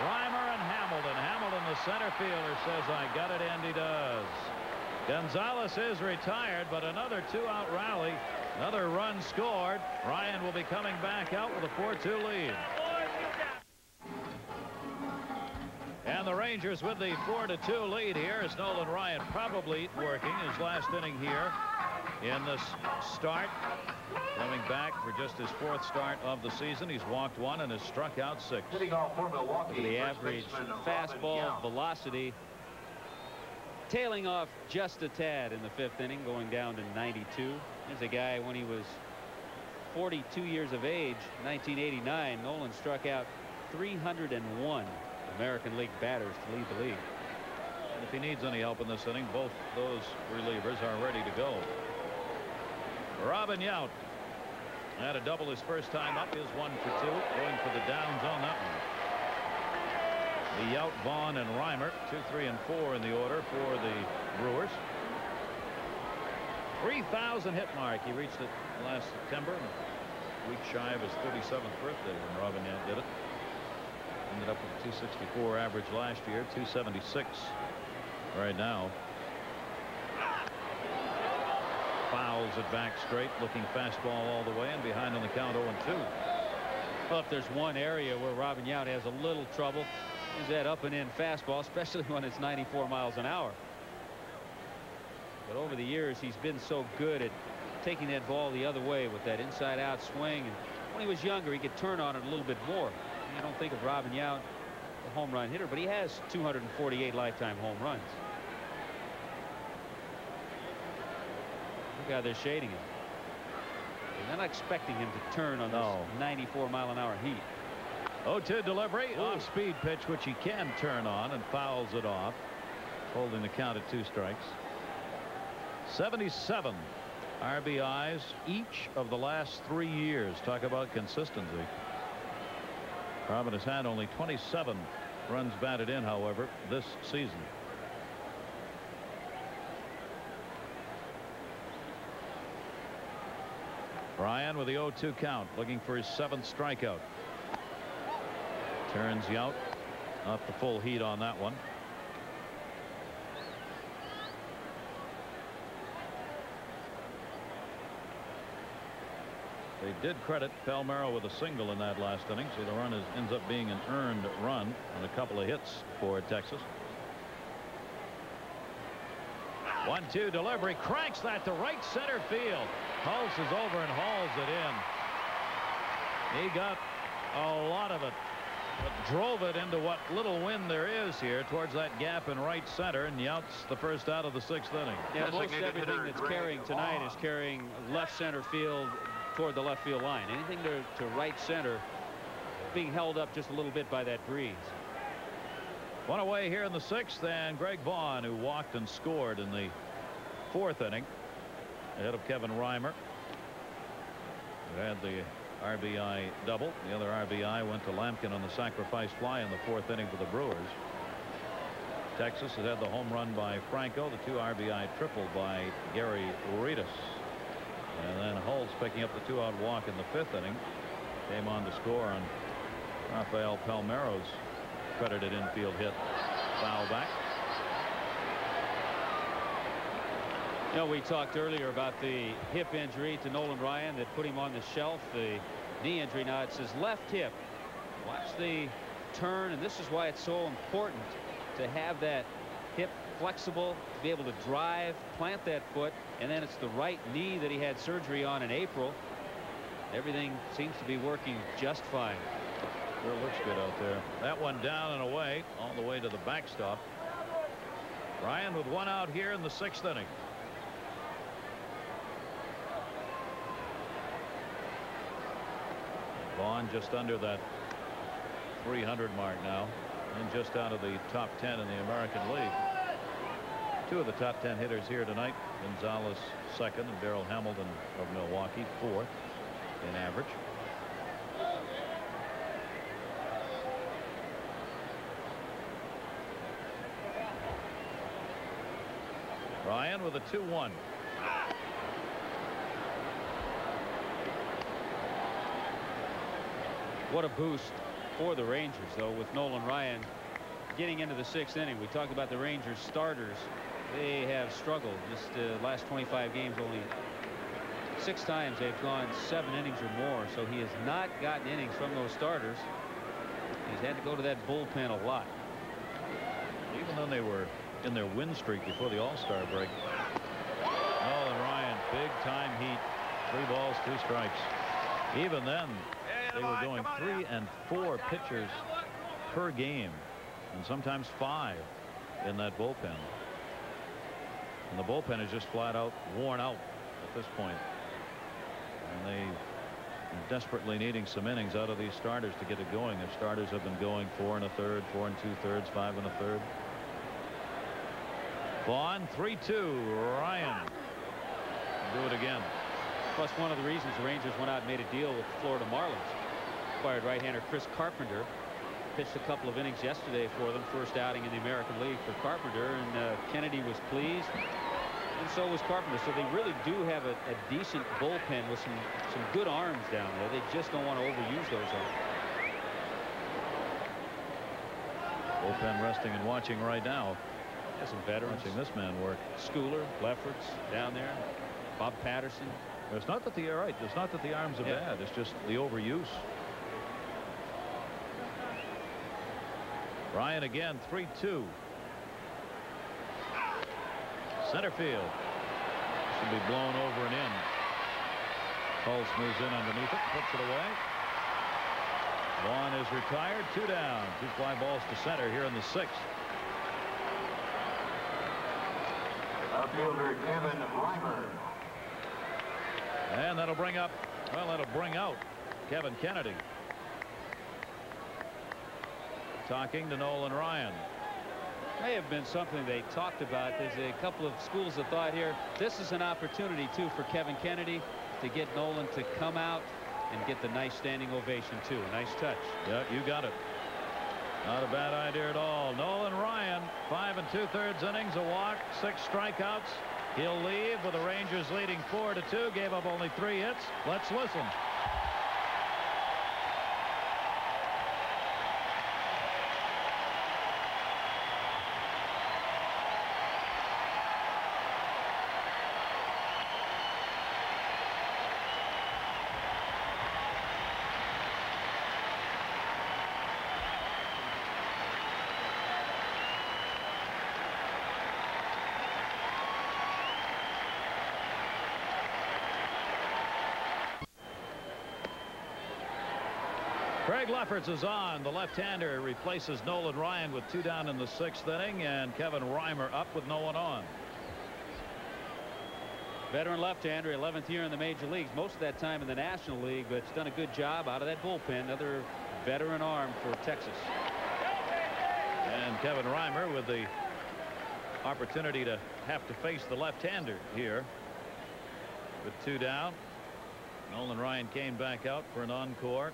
Reimer and Hamilton. Hamilton, the center fielder, says, I got it, and he does. Gonzalez is retired, but another 2-out rally. Another run scored. Ryan will be coming back out with a 4-2 lead. And the Rangers with the 4-2 lead here is Nolan Ryan, probably working his last inning here in this start. Coming back for just his 4th start of the season. He's walked 1 and has struck out 6. Hitting off for Milwaukee. The average fastball velocity tailing off just a tad in the 5th inning, going down to 92. There's a guy when he was 42 years of age, 1989. Nolan struck out 301 American League batters to lead the league. And if he needs any help in this inning, both those relievers are ready to go. Robin Yount had a double his first time up. Is 1 for 2, going for the downs on that one. The Yount, Vaughn, and Reimer, 2, 3, and 4 in the order for the Brewers. 3,000 hit mark. He reached it last September, a week shy of his 37th birthday when Robin Yount did it. Ended up with a 264 average last year, 276 right now. Fouls it back straight, looking fastball all the way and behind on the count 0-2. Well, if there's one area where Robin Yount has a little trouble, is that up and in fastball, especially when it's 94 miles an hour. But over the years, he's been so good at taking that ball the other way with that inside out swing. And when he was younger, he could turn on it a little bit more. You don't think of Robin Yount, a home run hitter, but he has 248 lifetime home runs. Look how they're shading him. They're not expecting him to turn on this 94 mile an hour heat. 0-2 delivery, off speed pitch, which he can turn on, and fouls it off, holding the count at 2 strikes. 77 RBIs each of the last 3 years. Talk about consistency. Robin has had only 27 runs batted in, however, this season. Ryan with the 0-2 count, looking for his 7th strikeout. Turns Yount up to full heat on that one. They did credit Palmeiro with a single in that last inning, so the run ends up being an earned run on a couple of hits for Texas. 1-2 delivery, cranks that to right center field. Pulses over and hauls it in. He got a lot of it, but drove it into what little wind there is here towards that gap in right center, and Yount's the first out of the 6th inning. Yeah, most everything that's carrying tonight is carrying left center field toward the left field line. Anything to right center being held up just a little bit by that breeze. One away here in the 6th, and Greg Vaughn, who walked and scored in the 4th inning ahead of Kevin Reimer, who had the RBI double. The other RBI went to Lampkin on the sacrifice fly in the 4th inning for the Brewers. Texas has had the home run by Franco, the 2 RBI triple by Gary Uritas, and then Holtz picking up the 2-out walk in the 5th inning. Came on to score on Rafael Palmeiro's credited infield hit. Foul back. You know, we talked earlier about the hip injury to Nolan Ryan that put him on the shelf. The knee injury, now it's his left hip. Watch the turn, and this is why it's so important to have that hip flexible, to be able to drive, plant that foot, and then it's the right knee that he had surgery on in April. Everything seems to be working just fine. Sure looks good out there. That one down and away, all the way to the backstop. Ryan with 1 out here in the 6th inning. Vaughn just under that 300 mark now, and just out of the top 10 in the American League. 2 of the top 10 hitters here tonight. Gonzalez 2nd, and Darrell Hamilton of Milwaukee 4th in average. Ryan with a 2-1. What a boost for the Rangers, though, with Nolan Ryan getting into the 6th inning. We talked about the Rangers starters. They have struggled. Just last 25 games, only 6 times they've gone 7 innings or more. So he has not gotten innings from those starters. He's had to go to that bullpen a lot. Even though they were in their win streak before the All-Star break. Nolan Ryan, big time heat. 3 balls, 2 strikes. Even then, they were going 3 and 4 pitchers per game, and sometimes 5 in that bullpen. And the bullpen is just flat out worn out at this point. And they are desperately needing some innings out of these starters to get it going. Their starters have been going 4 1/3, 4 2/3, 5 1/3. Vaughn 3-2. Ryan do it again. Plus, one of the reasons the Rangers went out and made a deal with the Florida Marlins. Acquired right-hander Chris Carpenter. Pitched a couple of innings yesterday for them. First outing in the American League for Carpenter, and Kennedy was pleased, and so was Carpenter. So they really do have a decent bullpen with some good arms down there. They just don't want to overuse those arms. Bullpen resting and watching right now. There's some veterans. Watching this man work. Schooler, Lefferts down there. Bob Patterson. It's not that it's not that the arms are bad. It's just the overuse. Ryan again, 3-2. Center field. Should be blown over and in. Pulse moves in underneath it, puts it away. Vaughn is retired. 2 down. 2 fly balls to center here in the 6th. Outfielder Kevin Reimer. And that'll bring out Kevin Kennedy. Talking to Nolan Ryan. May have been something they talked about. There's a couple of schools of thought here. This is an opportunity too for Kevin Kennedy to get Nolan to come out and get the nice standing ovation too. A nice touch. Yeah, you got it. Not a bad idea at all. Nolan Ryan, 5 2/3 innings, a walk, 6 strikeouts. He'll leave with the Rangers leading 4-2. Gave up only 3 hits. Let's listen. Craig Lefferts is on. The left-hander replaces Nolan Ryan with 2 down in the 6th inning, and Kevin Reimer up with no one on. Veteran left-hander, 11th year in the major leagues, most of that time in the National League, but it's done a good job out of that bullpen. Another veteran arm for Texas. And Kevin Reimer with the opportunity to have to face the left-hander here with 2 down. Nolan Ryan came back out for an encore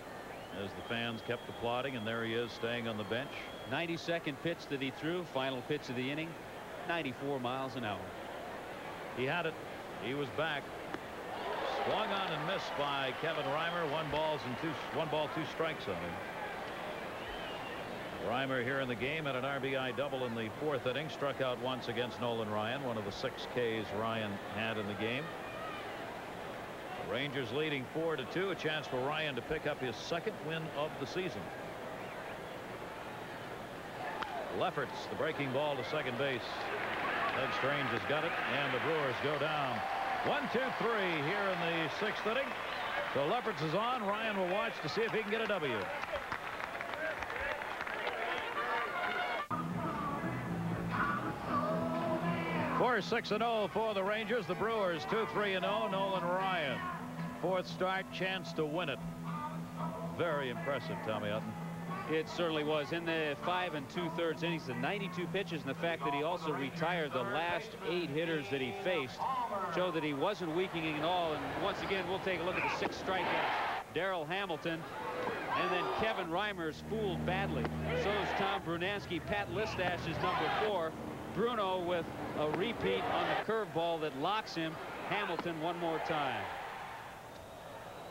as the fans kept applauding, and there he is staying on the bench. 92nd pitch that he threw, final pitch of the inning, 94 miles an hour. He had it. He was back. Swung on and missed by Kevin Reimer. 1 ball, 2 strikes on him. Reimer here in the game at an RBI double in the 4th inning. Struck out once against Nolan Ryan, one of the 6 Ks Ryan had in the game. Rangers leading 4-2. A chance for Ryan to pick up his 2nd win of the season. Lefferts, the breaking ball to second base. Ed Strange has got it, and the Brewers go down 1-2-3 here in the 6th inning. So Lefferts is on. Ryan will watch to see if he can get a W. For 6-0 for the Rangers. The Brewers 2-3-0. Nolan Ryan, 4th start, chance to win it. Very impressive, Tommy Hutton. It certainly was. In the 5 2/3 innings, the 92 pitches, and the fact that he also retired the last 8 hitters that he faced showed that he wasn't weakening at all. And once again, we'll take a look at the 6 strikeouts. Darrell Hamilton, and then Kevin Reimer's fooled badly. So is Tom Brunansky. Pat Listash is number 4. Bruno with a repeat on the curveball that locks him. Hamilton one more time.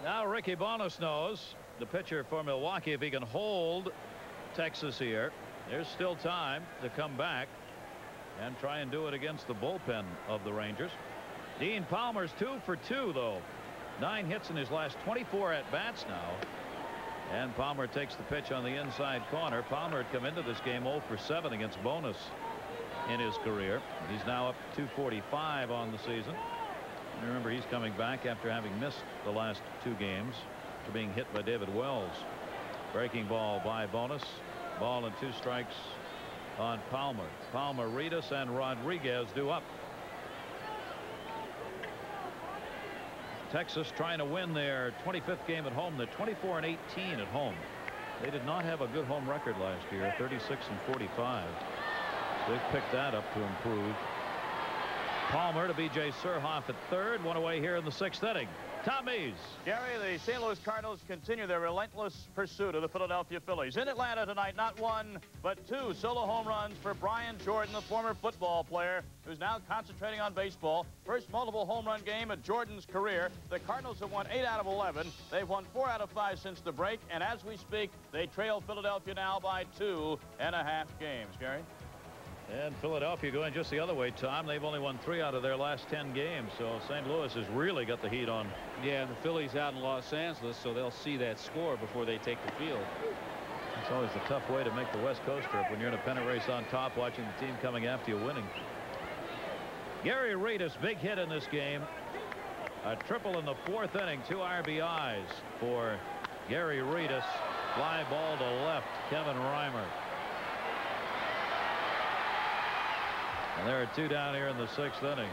Now Ricky Bonos knows, the pitcher for Milwaukee, if he can hold Texas here, there's still time to come back and try and do it against the bullpen of the Rangers. Dean Palmer's 2 for 2, though. 9 hits in his last 24 at-bats now. And Palmer takes the pitch on the inside corner. Palmer had come into this game 0 for 7 against Bonos in his career. He's now up to 245 on the season. And remember, he's coming back after having missed the last 2 games for being hit by David Wells. Breaking ball by Bonos. Ball and 2 strikes on Palmer. Palmer, Reedus, and Rodriguez due up. Texas trying to win their 25th game at home. They're 24-18 at home. They did not have a good home record last year, 36-45. They've picked that up to improve. Palmer to B.J. Surhoff at 3rd. 1 away here in the 6th inning. Tommies. Gary, the St. Louis Cardinals continue their relentless pursuit of the Philadelphia Phillies. In Atlanta tonight, not one, but 2 solo home runs for Brian Jordan, the former football player who's now concentrating on baseball. First multiple home run game of Jordan's career. The Cardinals have won 8 out of 11. They've won 4 out of 5 since the break, and as we speak, they trail Philadelphia now by 2.5 games. Gary? And Philadelphia going just the other way, Tom. They've only won 3 out of their last 10 games, so St. Louis has really got the heat on. Yeah, and the Phillies out in Los Angeles, so they'll see that score before they take the field. It's always a tough way to make the West Coast trip when you're in a pennant race on top, watching the team coming after you winning. Gary Reedus, big hit in this game. A triple in the 4th inning, 2 RBIs for Gary Reedus. Fly ball to left, Kevin Reimer. And there are 2 down here in the 6th inning.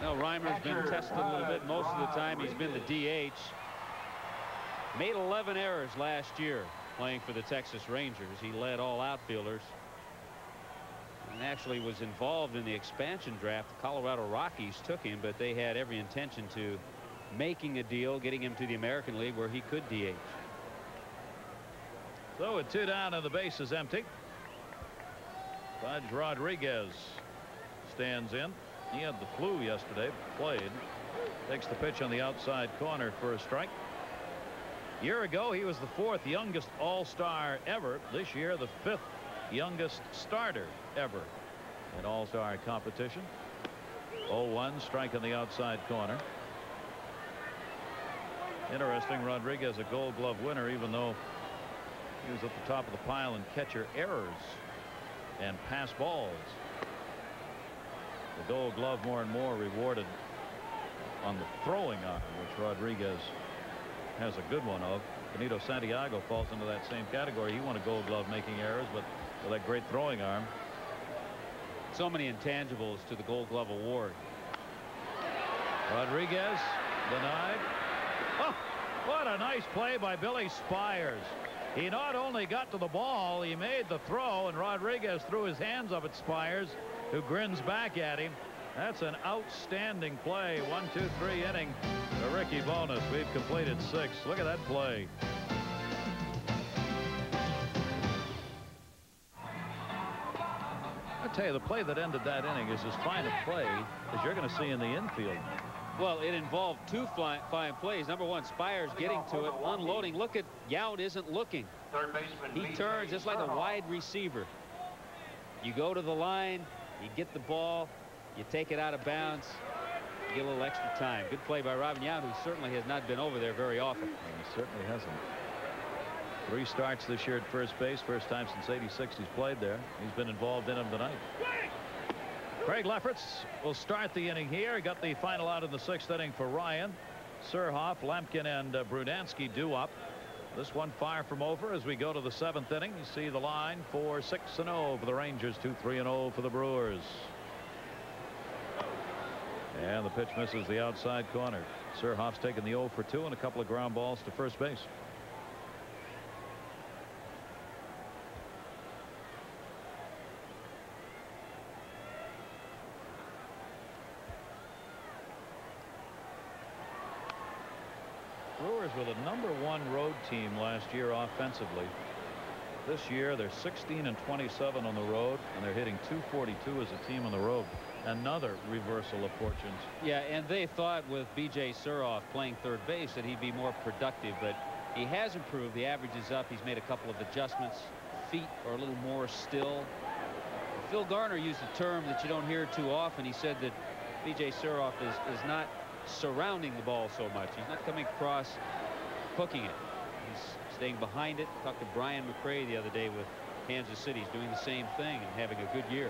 Now, Reimer's been tested a little bit. Most of the time, he's been the DH. Made 11 errors last year playing for the Texas Rangers. He led all outfielders. And actually was involved in the expansion draft. The Colorado Rockies took him, but they had every intention to making a deal, getting him to the American League where he could DH. So with 2 down and the base is empty, Pudge Rodriguez stands in. He had the flu yesterday, played. Takes the pitch on the outside corner for a strike. A year ago, he was the 4th youngest All-Star ever. This year, the 5th youngest starter ever in All-Star competition. 0-1, strike on the outside corner. Interesting, Rodriguez a Gold Glove winner, even though he was at the top of the pile in catcher errors and pass balls. The Gold Glove more and more rewarded on the throwing arm, which Rodriguez has a good one of. Benito Santiago falls into that same category. He won a Gold Glove making errors, but with that great throwing arm. So many intangibles to the Gold Glove award. Rodriguez denied. Oh, what a nice play by Billy Spires. He not only got to the ball, he made the throw, and Rodriguez threw his hands up at Spires, who grins back at him. That's an outstanding play. 1-2-3 inning to Ricky Bowness. We've completed 6. Look at that play. I tell you, the play that ended that inning is as fine a play as you're going to see in the infield. Well, it involved 2 fine plays. Number 1, Spires getting to it, unloading. Look at Yount isn't looking. Third baseman. He turns just like a wide receiver. You go to the line, you get the ball, you take it out of bounds, you get a little extra time. Good play by Robin Yount, who certainly has not been over there very often. And he certainly hasn't. 3 starts this year at first base. First time since '86 he's played there. He's been involved in them tonight. Craig Lefferts will start the inning here. Got the final out in the 6th inning for Ryan. Surhoff, Lampkin, and Brudansky due up. This one far from over as we go to the 7th inning. You see the line for 6-0 for the Rangers, 2-3-0 for the Brewers. And the pitch misses the outside corner. Surhoff's taken the 0 for 2 and a couple of ground balls to first base. Brewers with a #1 road team last year offensively. This year they're 16-27 on the road, and they're hitting .242 as a team on the road. Another reversal of fortunes. Yeah, and they thought with B.J. Surhoff playing third base that he'd be more productive, but he has improved. The average is up. He's made a couple of adjustments. Feet are a little more still. Phil Garner used a term that you don't hear too often. He said that B.J. Surhoff is not surrounding the ball so much. He's not coming across hooking it. He's staying behind it. Talked to Brian McRae the other day with Kansas City. He's doing the same thing and having a good year.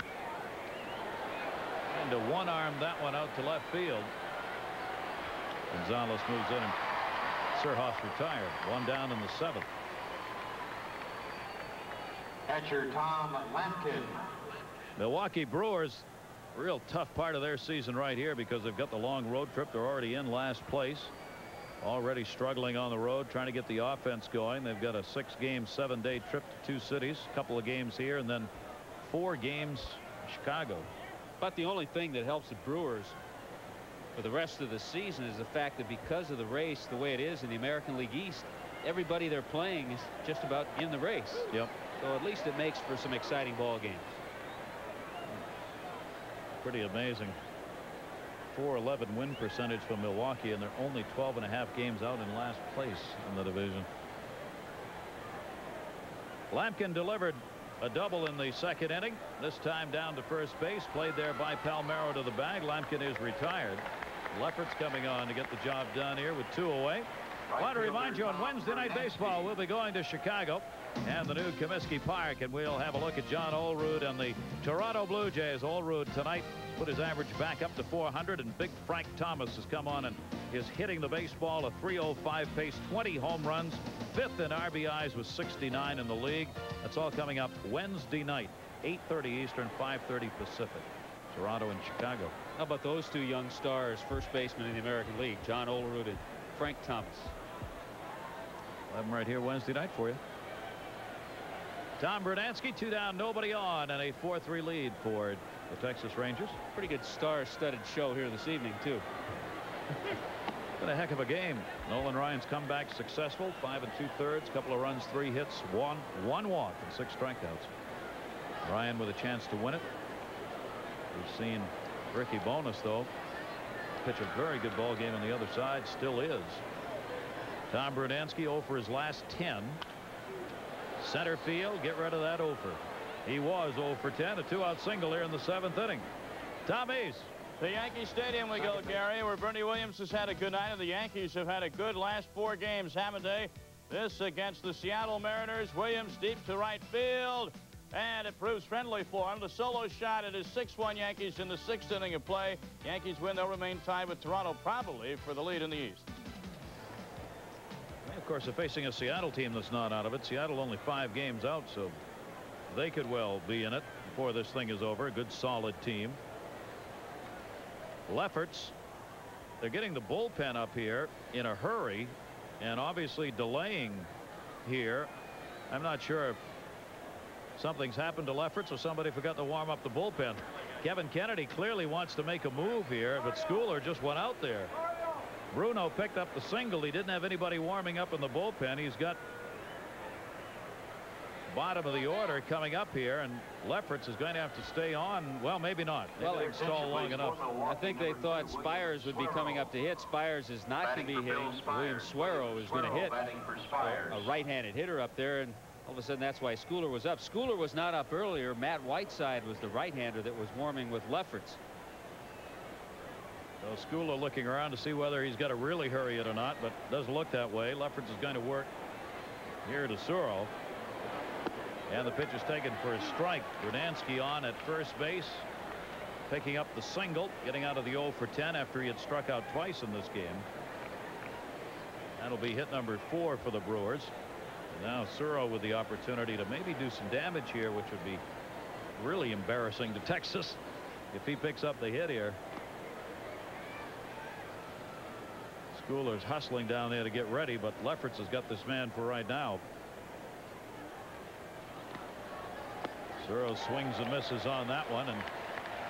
And to one-arm that one out to left field. Gonzalez moves in and Surhoff's retired. 1 down in the 7th. Catcher Tom Lampkin. Milwaukee Brewers, real tough part of their season right here because they've got the long road trip. They're already in last place. Already struggling on the road, trying to get the offense going. They've got a 6-game, 7-day trip to 2 cities. A couple of games here and then 4 games in Chicago. But the only thing that helps the Brewers for the rest of the season is the fact that because of the race the way it is in the American League East, everybody they're playing is just about in the race. Yep. So at least it makes for some exciting ball games. Pretty amazing. 411 win percentage for Milwaukee, and they're only 12.5 games out in last place in the division. Lampkin delivered a double in the second inning. This time down to first base, played there by Palmeiro to the bag. Lampkin is retired. Lefferts coming on to get the job done here with 2 away. I want to remind you, on Wednesday Night Baseball, we'll be going to Chicago and the new Comiskey Park, and we'll have a look at John Olerud and the Toronto Blue Jays. Olerud tonight put his average back up to 400, and big Frank Thomas has come on and is hitting the baseball, a .305 pace, 20 home runs, 5th in RBIs with 69 in the league. That's all coming up Wednesday night, 8:30 Eastern, 5:30 Pacific. Toronto and Chicago. How about those two young stars, first basemen in the American League, John Olerud and Frank Thomas? We'll have them right here Wednesday night for you. Tom Brunansky, 2 down, nobody on, and a 4-3 lead for the Texas Rangers. Pretty good star-studded show here this evening, too. Been a heck of a game. Nolan Ryan's comeback successful, 5 2/3, couple of runs, 3 hits, one walk, and 6 strikeouts. Ryan with a chance to win it. We've seen Ricky Bonas, though, pitch a very good ball game on the other side. Still is. Tom Brunansky 0 for his last 10. Center field, get rid of that over. He was 0 for 10, a 2-out single here in the 7th inning. Tom East. To Yankee Stadium we go, Gary, where Bernie Williams has had a good night, and the Yankees have had a good last 4 games, haven't they? This against the Seattle Mariners. Williams deep to right field, and it proves friendly for him. The solo shot. It is 6-1 Yankees in the 6th inning of play. Yankees win. They'll remain tied with Toronto, probably for the lead in the East. Of course, they're facing a Seattle team that's not out of it. Seattle only 5 games out, so they could well be in it before this thing is over. A good, solid team. Lefferts, they're getting the bullpen up here in a hurry and obviously delaying here. I'm not sure if something's happened to Lefferts or somebody forgot to warm up the bullpen. Kevin Kennedy clearly wants to make a move here, but Schooler just went out there. Bruno picked up the single. He didn't have anybody warming up in the bullpen. He's got bottom of the order coming up here, and Lefferts is going to have to stay on. Well, maybe not. Maybe they can stall long enough. I think they thought Spires would be coming up to hit. Spires is not going to be hitting. William Suero is going to hit a right-handed hitter up there, and all of a sudden that's why Schooler was up. Schooler was not up earlier. Matt Whiteside was the right-hander that was warming with Lefferts. So Schooler looking around to see whether he's got to really hurry it or not, but it doesn't look that way. Lefferts is going to work here to Suero. And the pitch is taken for a strike. Brunansky on at first base, picking up the single, getting out of the 0 for 10 after he had struck out twice in this game. That'll be hit number 4 for the Brewers. And now Suero with the opportunity to maybe do some damage here, which would be really embarrassing to Texas if he picks up the hit here. Schooler's hustling down there to get ready, but Lefferts has got this man for right now. Suero swings and misses on that one, and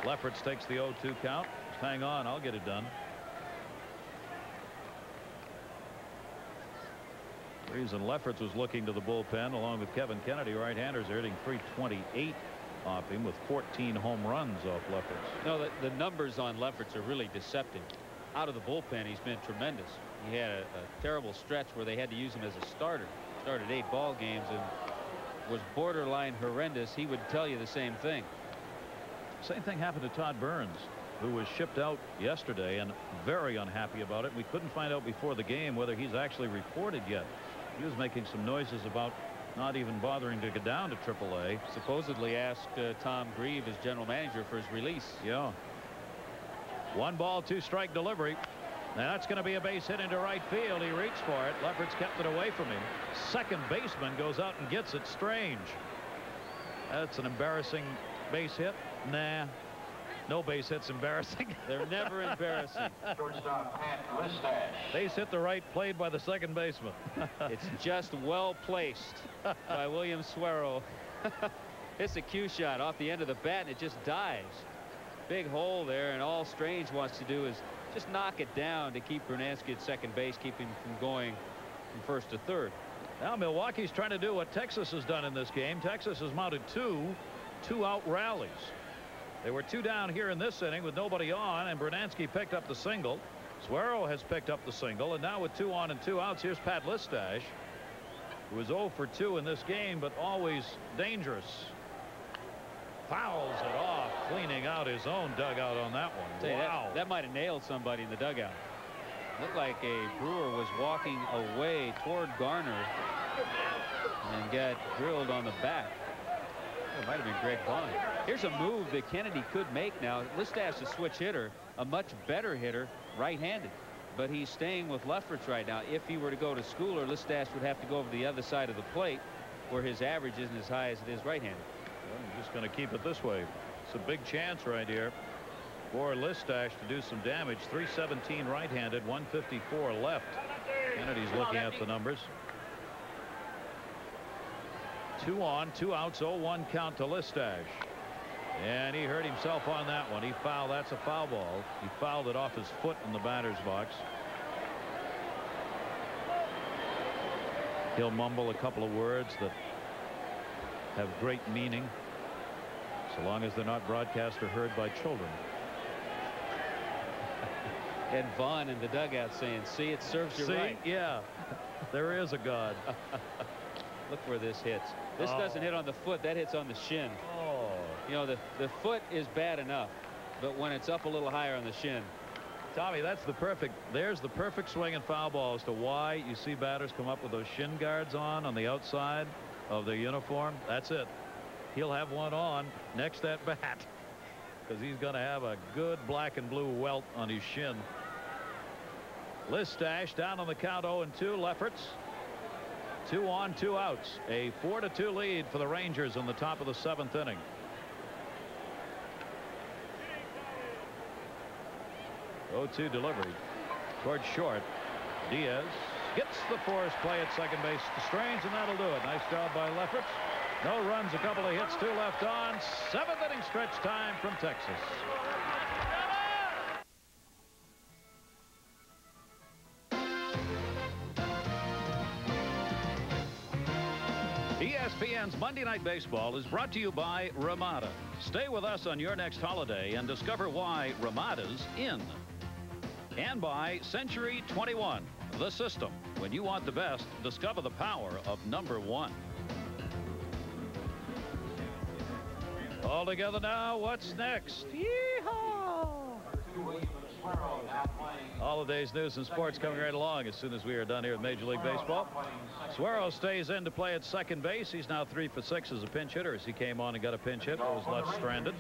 Lefferts takes the 0-2 count. Just hang on, I'll get it done. The reason Lefferts was looking to the bullpen along with Kevin Kennedy, right-handers, are hitting .328 off him with 14 home runs off Lefferts. No, the numbers on Lefferts are really deceptive. Out of the bullpen, he's been tremendous. He had a terrible stretch where they had to use him as a starter. Started 8 ball games and was borderline horrendous. He would tell you the same thing. Same thing happened to Todd Burns, who was shipped out yesterday and very unhappy about it. We couldn't find out before the game whether he's actually reported yet. He was making some noises about not even bothering to get down to AAA. Supposedly asked Tom Grieve, his general manager, for his release. Yeah. 1 ball, 2 strike delivery. Now that's going to be a base hit into right field. He reached for it. Lefferts kept it away from him. Second baseman goes out and gets it. Strange. That's an embarrassing base hit. Nah, no base hit's embarrassing. They're never embarrassing. Shortstop Pat Listash. Base hit the right, played by the second baseman. It's just well placed by William Suero. It's a cue shot off the end of the bat, and it just dives. Big hole there, and all Strange wants to do is just knock it down to keep Brunansky at second base, keep him from going from first to third. Now Milwaukee's trying to do what Texas has done in this game. Texas has mounted two-out rallies. They were 2 down here in this inning with nobody on, and Brunansky picked up the single. Suero has picked up the single, and now with 2 on and 2 outs, here's Pat Listash, who was 0 for 2 in this game, but always dangerous. Fouls it off, cleaning out his own dugout on that one. Wow. That might have nailed somebody in the dugout. Looked like a Brewer was walking away toward Garner and got drilled on the back. It might have been Greg Vaughn. Here's a move that Kennedy could make now. Listash, a switch hitter, a much better hitter, right-handed. But he's staying with Lefferts right now. If he were to go to Schooler, Listash would have to go over the other side of the plate, where his average isn't as high as it is right-handed. I'm just going to keep it this way. It's a big chance right here for Listash to do some damage. 317 right-handed, 154 left. Kennedy's looking at the numbers. 2 on, 2 outs, 0-1 count to Listash. And he hurt himself on that one. He fouled. That's a foul ball. He fouled it off his foot in the batter's box. He'll mumble a couple of words that have great meaning, so long as they're not broadcast or heard by children. And Vaughn in the dugout saying, see, it serves you right. Yeah, there is a God. Look where this hits. This doesn't hit on the foot. That hits on the shin. Oh. You know, the foot is bad enough, but when it's up a little higher on the shin. Tommy, there's the perfect swing and foul ball as to why you see batters come up with those shin guards on the outside of their uniform. That's it. He'll have one on next at bat because he's going to have a good black and blue welt on his shin. Listash down on the count, 0-2. Lefferts 2 on, 2 outs. A 4-2 lead for the Rangers in the top of the 7th inning. Oh-2 delivery towards short. Diaz gets the force play at second base to Strange, and that'll do it. Nice job by Lefferts. No runs, a couple of hits, 2 left on. 7th inning stretch time from Texas. ESPN's Monday Night Baseball is brought to you by Ramada. Stay with us on your next holiday and discover why Ramada's in. And by Century 21, the system. When you want the best, discover the power of #1. All together now, what's next? Yeehaw! All the day's news and sports coming right along as soon as we are done here with Major League Baseball. Suero stays in to play at second base. He's now 3 for 6 as a pinch hitter, as he came on and got a pinch hit but was left stranded.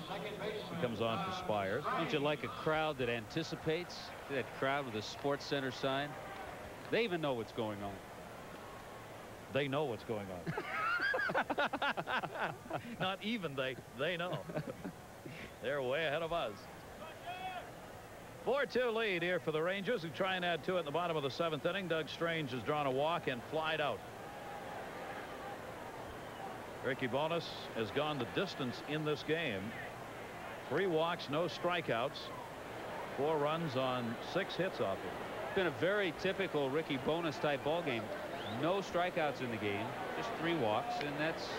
He comes on for Spires. Don't you like a crowd that anticipates? That crowd with a Sports Center sign. They even know what's going on. They know what's going on. Not even they know. They're way ahead of us. 4-2 lead here for the Rangers, who try and add to it in the bottom of the 7th inning. Doug Strange has drawn a walk and flied out. Ricky Bonas has gone the distance in this game. 3 walks, no strikeouts, 4 runs on 6 hits off it. It's been a very typical Ricky Bonas type ball game. No strikeouts in the game, just 3 walks, and that's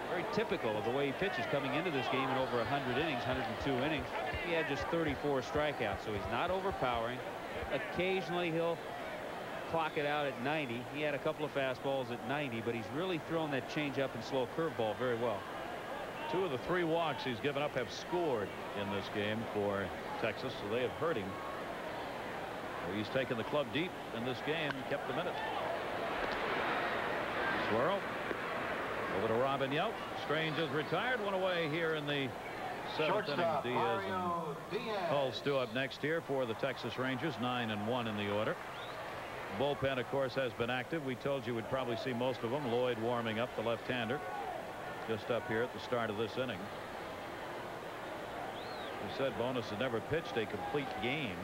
very typical of the way he pitches coming into this game in over 100 innings, 102 innings. He had just 34 strikeouts, so he's not overpowering. Occasionally he'll clock it out at 90. He had a couple of fastballs at 90, but he's really thrown that changeup and slow curveball very well. 2 of the 3 walks he's given up have scored in this game for Texas, so they have hurt him. He's taken the club deep in this game and kept them in it. Suero over to Robin Yount. Strange is retired. 1 away here in the 7th inning. Diaz and Holstu up next here for the Texas Rangers. 9-1 in the order. Bullpen, of course, has been active. We told you we'd probably see most of them. Lloyd warming up, the left-hander, just up here at the start of this inning. We said Bonas had never pitched a complete game.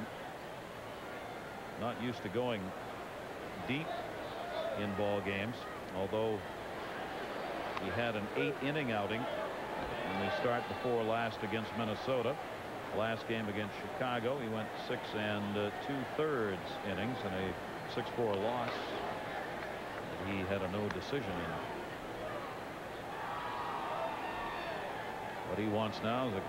Not used to going deep in ball games, although he had an 8-inning outing in the start before last against Minnesota. Last game against Chicago, he went 6 2/3 innings in a 6-4 loss. He had a no decision in. What he wants now is a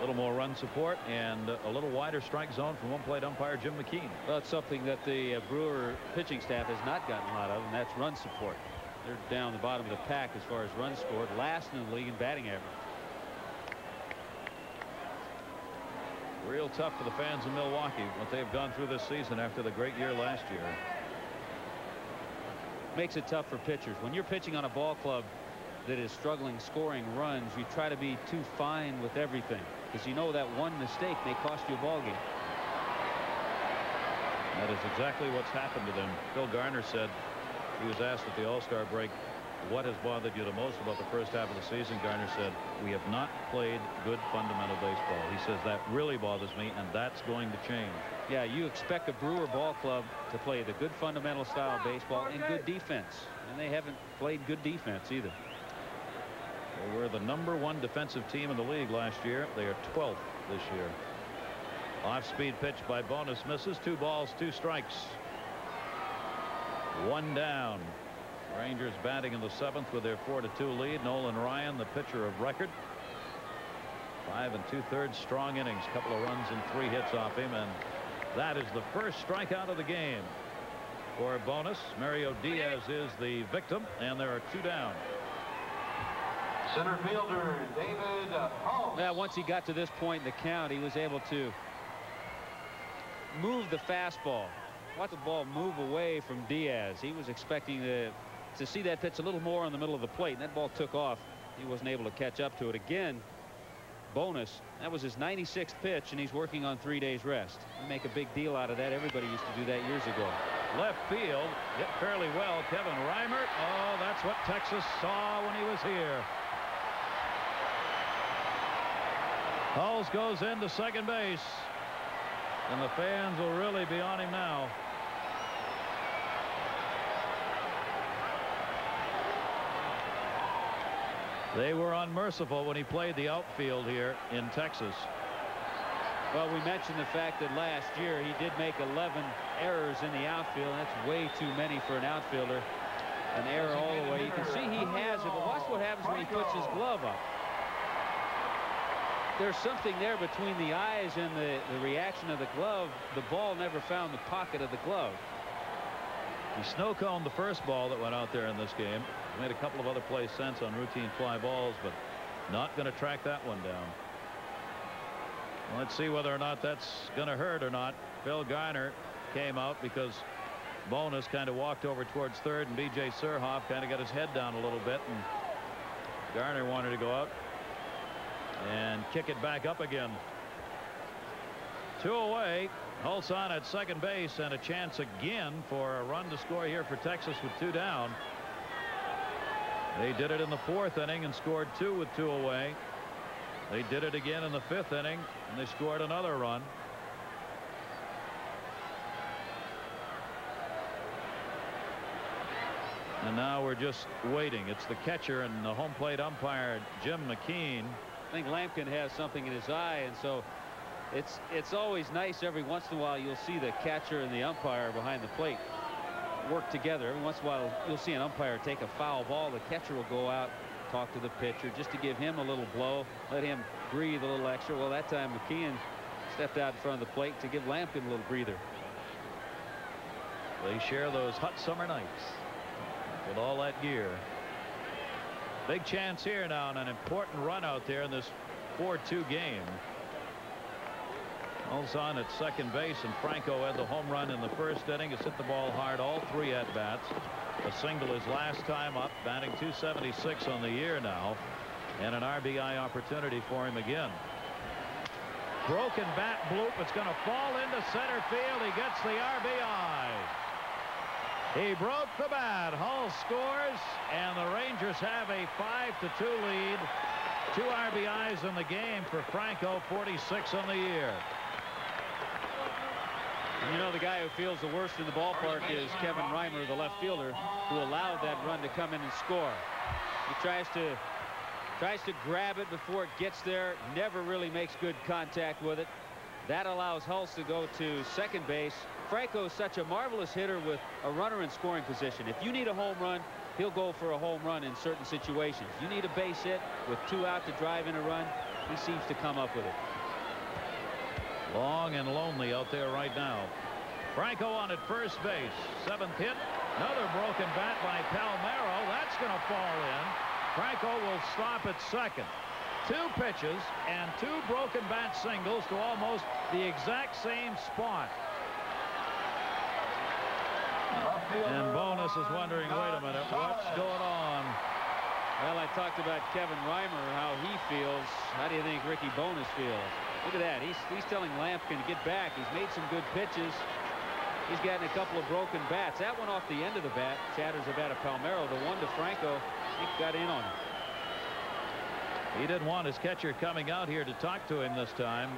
little more run support and a little wider strike zone from home plate umpire Jim McKean. Well, it's something that the Brewer pitching staff has not gotten a lot of, and that's run support. They're down the bottom of the pack as far as runs scored, last in the league in batting average. Real tough for the fans in Milwaukee, what they've gone through this season after the great year last year. Makes it tough for pitchers. When you're pitching on a ball club that is struggling scoring runs, you try to be too fine with everything, because you know that one mistake may cost you a ball game. That is exactly what's happened to them. Phil Garner said, he was asked at the All-Star break, what has bothered you the most about the first half of the season? Garner said, we have not played good fundamental baseball. He says that really bothers me, and that's going to change. Yeah, you expect a Brewer ball club to play the good fundamental style of baseball and good defense, and they haven't played good defense either. They were the #1 defensive team in the league last year. They are 12th this year. Off-speed pitch by Bonus, misses. 2 balls, 2 strikes. 1 down. Rangers batting in the 7th with their 4-2 lead. Nolan Ryan, the pitcher of record. 5 2/3 strong innings. Couple of runs and 3 hits off him, and that is the first strikeout of the game for Bonus. Mario Diaz is the victim, and there are 2 down. Center fielder David Holmes. Now, once he got to this point in the count, he was able to move the fastball. Watch the ball move away from Diaz. He was expecting to see that pitch a little more on the middle of the plate, and that ball took off. He wasn't able to catch up to it. Again, Bonus, that was his 96th pitch, and he's working on 3 days rest. You make a big deal out of that. Everybody used to do that years ago. Left field, hit fairly well. Kevin Reimert. Oh, that's what Texas saw when he was here. Hulls goes into second base, and the fans will really be on him now. They were unmerciful when he played the outfield here in Texas. Well, we mentioned the fact that last year he did make 11 errors in the outfield. That's way too many for an outfielder. An error all the way. You can see he has it, but watch what happens when he puts his glove up. There's something there between the eyes and the reaction of the glove. The ball never found the pocket of the glove. He snow-coned the first ball that went out there in this game. Made a couple of other plays since on routine fly balls, but not going to track that one down. Well, let's see whether or not that's going to hurt or not. Phil Garner came out because Bonus kind of walked over towards third, and B.J. Surhoff kind of got his head down a little bit, and Garner wanted to go out and kick it back up again. 2 away. Holtz on at second base, and a chance again for a run to score here for Texas with 2 down. They did it in the 4th inning and scored 2 with 2 away. They did it again in the 5th inning, and they scored another run. And now we're just waiting. It's the catcher and the home plate umpire, Jim McKean. I think Lampkin has something in his eye, and so it's always nice every once in a while you'll see the catcher and the umpire behind the plate work together. Every once in a while you'll see an umpire take a foul ball. The catcher will go out, talk to the pitcher just to give him a little blow, let him breathe a little extra. Well, that time McKean stepped out in front of the plate to give Lampkin a little breather. They share those hot summer nights with all that gear. Big chance here now, and an important run out there in this 4-2 game. Holtz on at second base, and Franco had the home run in the 1st inning. Has hit the ball hard all 3 at-bats. A single his last time up, batting .276 on the year now, and an RBI opportunity for him again. Broken bat bloop. It's going to fall into center field. He gets the RBI. He broke the bat. Hull scores, and the Rangers have a 5-2 lead. 2 RBIs in the game for Franco, 46 on the year. You know, the guy who feels the worst in the ballpark is Kevin Reimer, the left fielder, who allowed that run to come in and score. He tries to Tries to grab it before it gets there. Never really makes good contact with it. That allows Hulse to go to second base. Franco is such a marvelous hitter with a runner in scoring position. If you need a home run, he'll go for a home run in certain situations. You need a base hit with 2 out to drive in a run. He seems to come up with it. Long and lonely out there right now. Franco on at first base. 7th hit. Another broken bat by Palmeiro. That's going to fall in. Franco will stop at second. 2 pitches and 2 broken bat singles to almost the exact same spot. And Bonus is wondering, wait a minute, what's going on? Well, I talked about Kevin Reimer, how he feels. How do you think Ricky Bonus feels? Look at that. He's telling Lampkin to get back. He's made some good pitches. He's gotten a couple of broken bats. That one off the end of the bat shatters the bat of Palmeiro. The one to Franco, he got in on him. He didn't want his catcher coming out here to talk to him this time.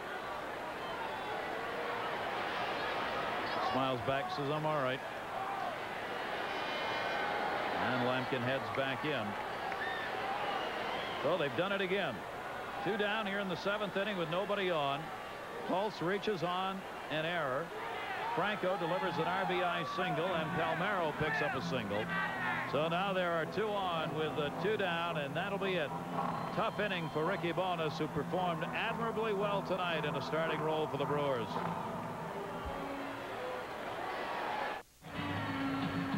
Smiles back, says, I'm all right. And Lampkin heads back in. So they've done it again. 2 down here in the 7th inning with nobody on. Hulse reaches on an error. Franco delivers an RBI single, and Palmeiro picks up a single. So now there are 2 on with 2 down, and that'll be it. Tough inning for Ricky Bonus, who performed admirably well tonight in a starting role for the Brewers.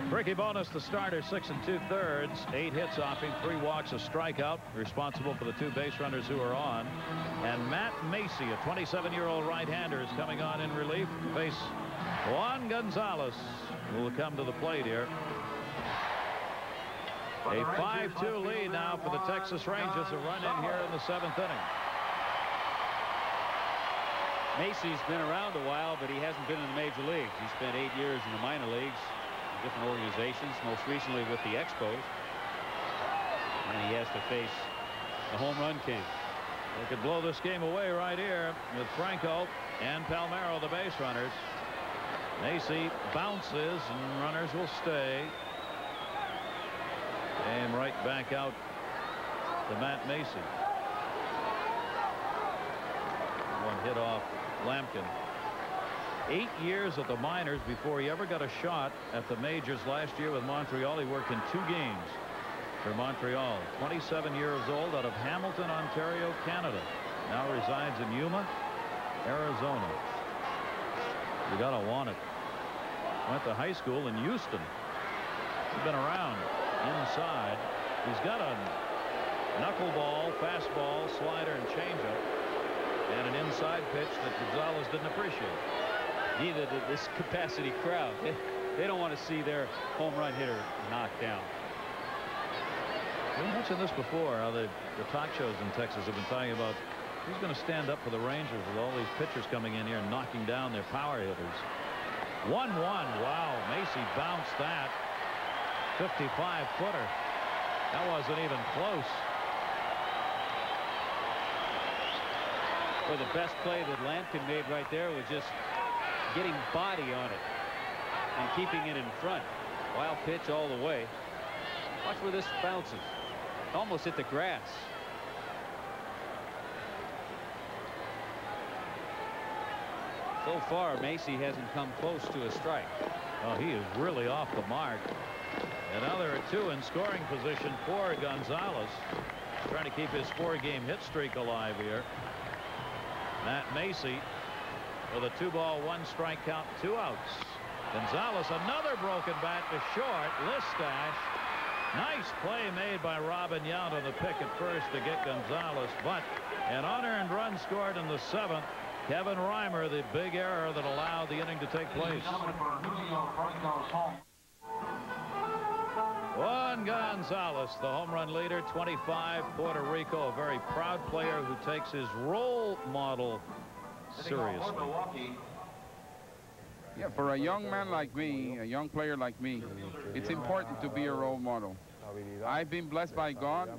Ricky Bonus, the starter, 6 2/3, 8 hits off him, 3 walks, a strikeout, responsible for the 2 base runners who are on. And Matt Macy, a 27-year-old right-hander, is coming on in relief to face Juan Gonzalez, who will come to the plate here. A 5-2 lead now for the Texas Rangers, a run in here in the 7th inning. Macy's been around a while, but he hasn't been in the major leagues. He spent 8 years in the minor leagues, different organizations, most recently with the Expos. And he has to face the home run king. They could blow this game away right here with Franco and Palmeiro, the base runners. Macy bounces and runners will stay. And right back out to Matt Macy. One hit off Lampkin. 8 years at the minors before he ever got a shot at the majors. Last year with Montreal, he worked in 2 games for Montreal. 27 years old, out of Hamilton, Ontario, Canada. Now resides in Yuma, Arizona. You gotta want it. Went to high school in Houston. He's been around inside. He's got a knuckleball, fastball, slider, and changeup, and an inside pitch that Gonzalez didn't appreciate. Neither did this capacity crowd. They don't want to see their home run hitter knocked down. We mentioned this before, how the talk shows in Texas have been talking about who's going to stand up for the Rangers with all these pitchers coming in here and knocking down their power hitters. 1-1. Wow, Macy bounced that. 55-footer. That wasn't even close. Well, the best play that Lampkin made right there was just getting body on it and keeping it in front. Wild pitch all the way. Watch where this bounces. Almost hit the grass. So far, Macy hasn't come close to a strike. Oh, he is really off the mark. And now there are 2 in scoring position for Gonzalez, trying to keep his 4-game hit streak alive here. Matt Macy with a 2-ball, 1-strike count, 2 outs. Gonzalez, another broken bat to short. Listash. Nice play made by Robin Yount on the pick at first to get Gonzalez, but an unearned run scored in the 7th. Kevin Reimer, the big error that allowed the inning to take place. Juan Gonzalez, the home run leader, 25, Puerto Rico, a very proud player who takes his role model seriously. Yeah, for a young man like me, a young player like me, it's important to be a role model. I've been blessed by God,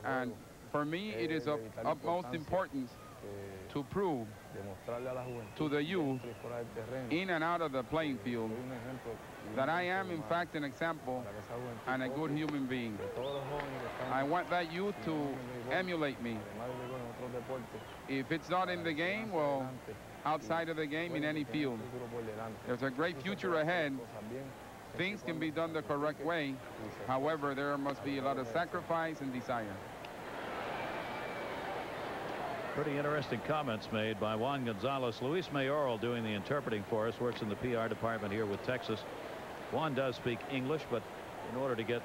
and for me it is of utmost importance to prove to the youth in and out of the playing field that I am, in fact, an example and a good human being. I want that youth to emulate me. If it's not in the game, well, outside of the game, in any field. There's a great future ahead. Things can be done the correct way. However, there must be a lot of sacrifice and desire. Pretty interesting comments made by Juan Gonzalez. Luis Mayoral doing the interpreting for us, works in the PR department here with Texas. Juan does speak English, but in order to get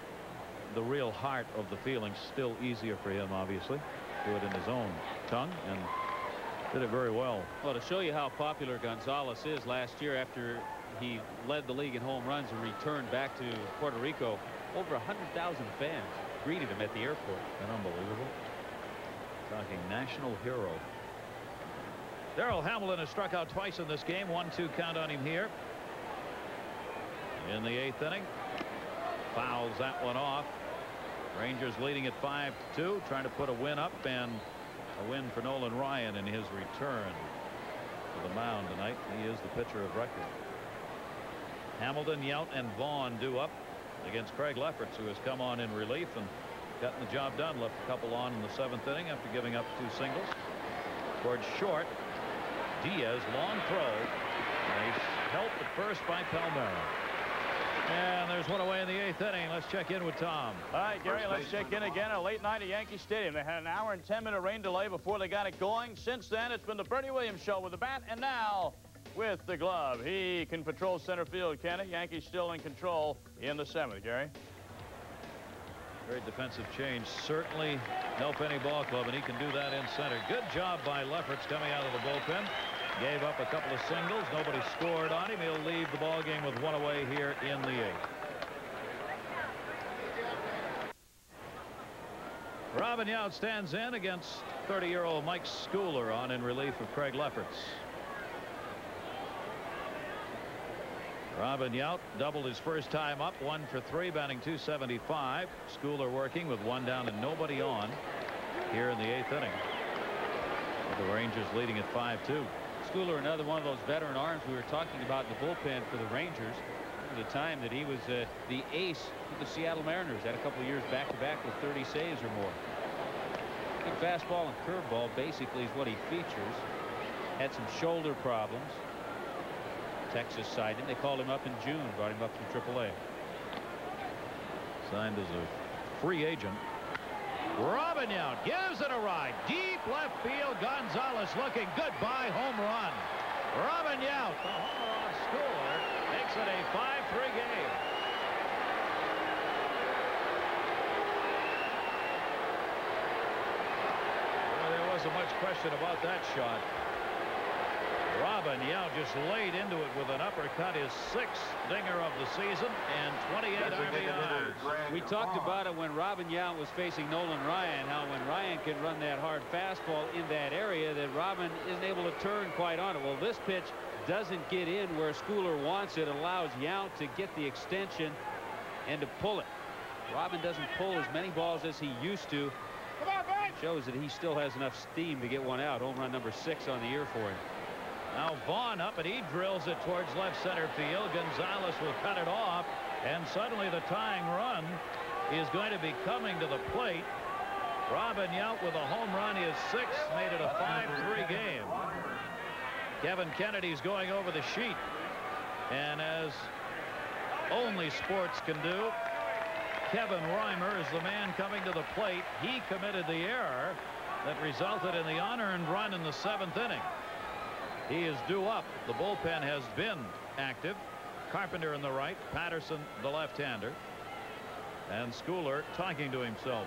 the real heart of the feelings, still easier for him, obviously. Do it in his own tongue, and did it very well. Well, to show you how popular Gonzalez is, last year after he led the league in home runs and returned back to Puerto Rico, over 100,000 fans greeted him at the airport. And unbelievable. Talking national hero. Darrell Hamilton has struck out twice in this game. 1-2 count on him here. In the 8th inning. Fouls that one off. Rangers leading at 5-2, trying to put a win up, and a win for Nolan Ryan in his return to the mound tonight. He is the pitcher of record. Hamilton, Yount, and Vaughn due up against Craig Lefferts, who has come on in relief and gotten the job done. Left a couple on in the 7th inning after giving up 2 singles. Towards short. Diaz, long throw. Nice help at first by Palmeiro. And there's one away in the 8th inning. Let's check in with Tom. All right, Gary, let's check in again. A late night at Yankee Stadium. They had an hour and 10-minute rain delay before they got it going. Since then, it's been the Bernie Williams show with the bat, and now with the glove. He can patrol center field, can he? Yankees still in control in the 7th, Gary. Very defensive change. Certainly help any ball club, and he can do that in center. Good job by Lefferts coming out of the bullpen. Gave up a couple of singles. Nobody scored on him. He'll leave the ball game with 1 away here in the 8th. Robin Yount stands in against 30-year-old Mike Schooler on in relief of Craig Lefferts. Robin Yount doubled his first time up, 1 for 3, batting .275. Schooler working with 1 down and nobody on here in the 8th inning. The Rangers leading at 5-2. Schooler, another one of those veteran arms we were talking about in the bullpen for the Rangers. At the time that he was the ace for the Seattle Mariners. Had a couple of years back-to-back with 30 saves or more. Good fastball and curveball basically is what he features. Had some shoulder problems. Texas signed him. They called him up in June, brought him up from AAA. Signed as a free agent. Robin Yount gives it a ride. Deep left field. Gonzalez looking. Goodbye home run. Robin Yount, the homer on Schooler, makes it a 5-3 game. Well, there wasn't much question about that shot. Robin Yount just laid into it with an uppercut, his 6th dinger of the season, and 28 RBIs. We talked about it when Robin Yount was facing Nolan Ryan, how when Ryan can run that hard fastball in that area, that Robin isn't able to turn quite on it. Well, this pitch doesn't get in where Schooler wants it, allows Yount to get the extension and to pull it. Robin doesn't pull as many balls as he used to. Shows that he still has enough steam to get one out. Home run number 6 on the year for him. Now Vaughn up, and he drills it towards left center field. Gonzalez will cut it off, and suddenly the tying run is going to be coming to the plate. Robin Yount with a home run, his 6th, made it a 5-3 game. Kevin Kennedy's going over the sheet, and as only sports can do, Kevin Reimer is the man coming to the plate. He committed the error that resulted in the unearned run in the 7th inning. He is due up. The bullpen has been active. Carpenter in the right, Patterson the left-hander, and Schooler talking to himself.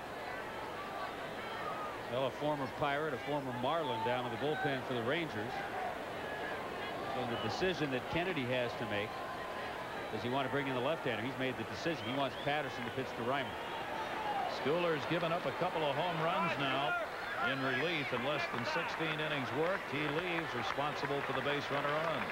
Well, a former Pirate, a former Marlin down in the bullpen for the Rangers. So the decision that Kennedy has to make, does he want to bring in the left-hander? He's made the decision. He wants Patterson to pitch to Reimer. Schooler's given up a couple of home runs now in relief in less than 16 innings worked. He leaves responsible for the base runner on.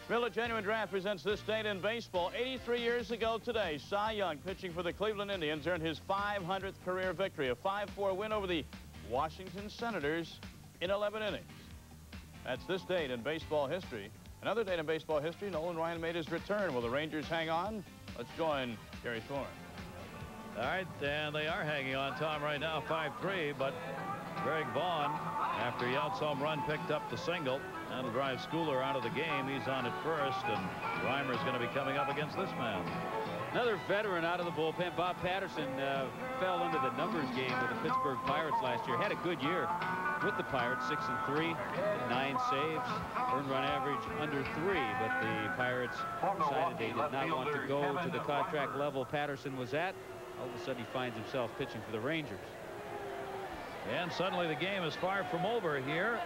Miller Genuine Draft presents this date in baseball. 83 years ago today, Cy Young, pitching for the Cleveland Indians, earned his 500th career victory, a 5-4 win over the Washington Senators in 11 innings. That's this date in baseball history. Another date in baseball history, Nolan Ryan made his return. Will the Rangers hang on? Let's join Gary Thorne. All right, and they are hanging on, Tom, right now, 5-3, but Greg Vaughn, after Yout's home run, picked up the single. That'll drive Schooler out of the game. He's on at first, and Reimer's going to be coming up against this man. Another veteran out of the bullpen. Bob Patterson fell into the numbers game with the Pittsburgh Pirates last year. Had a good year with the Pirates, 6-3, 9 saves, earned run average under 3. But the Pirates decided they did not want to go to the contract level Patterson was at. All of a sudden, he finds himself pitching for the Rangers. And suddenly the game is far from over here.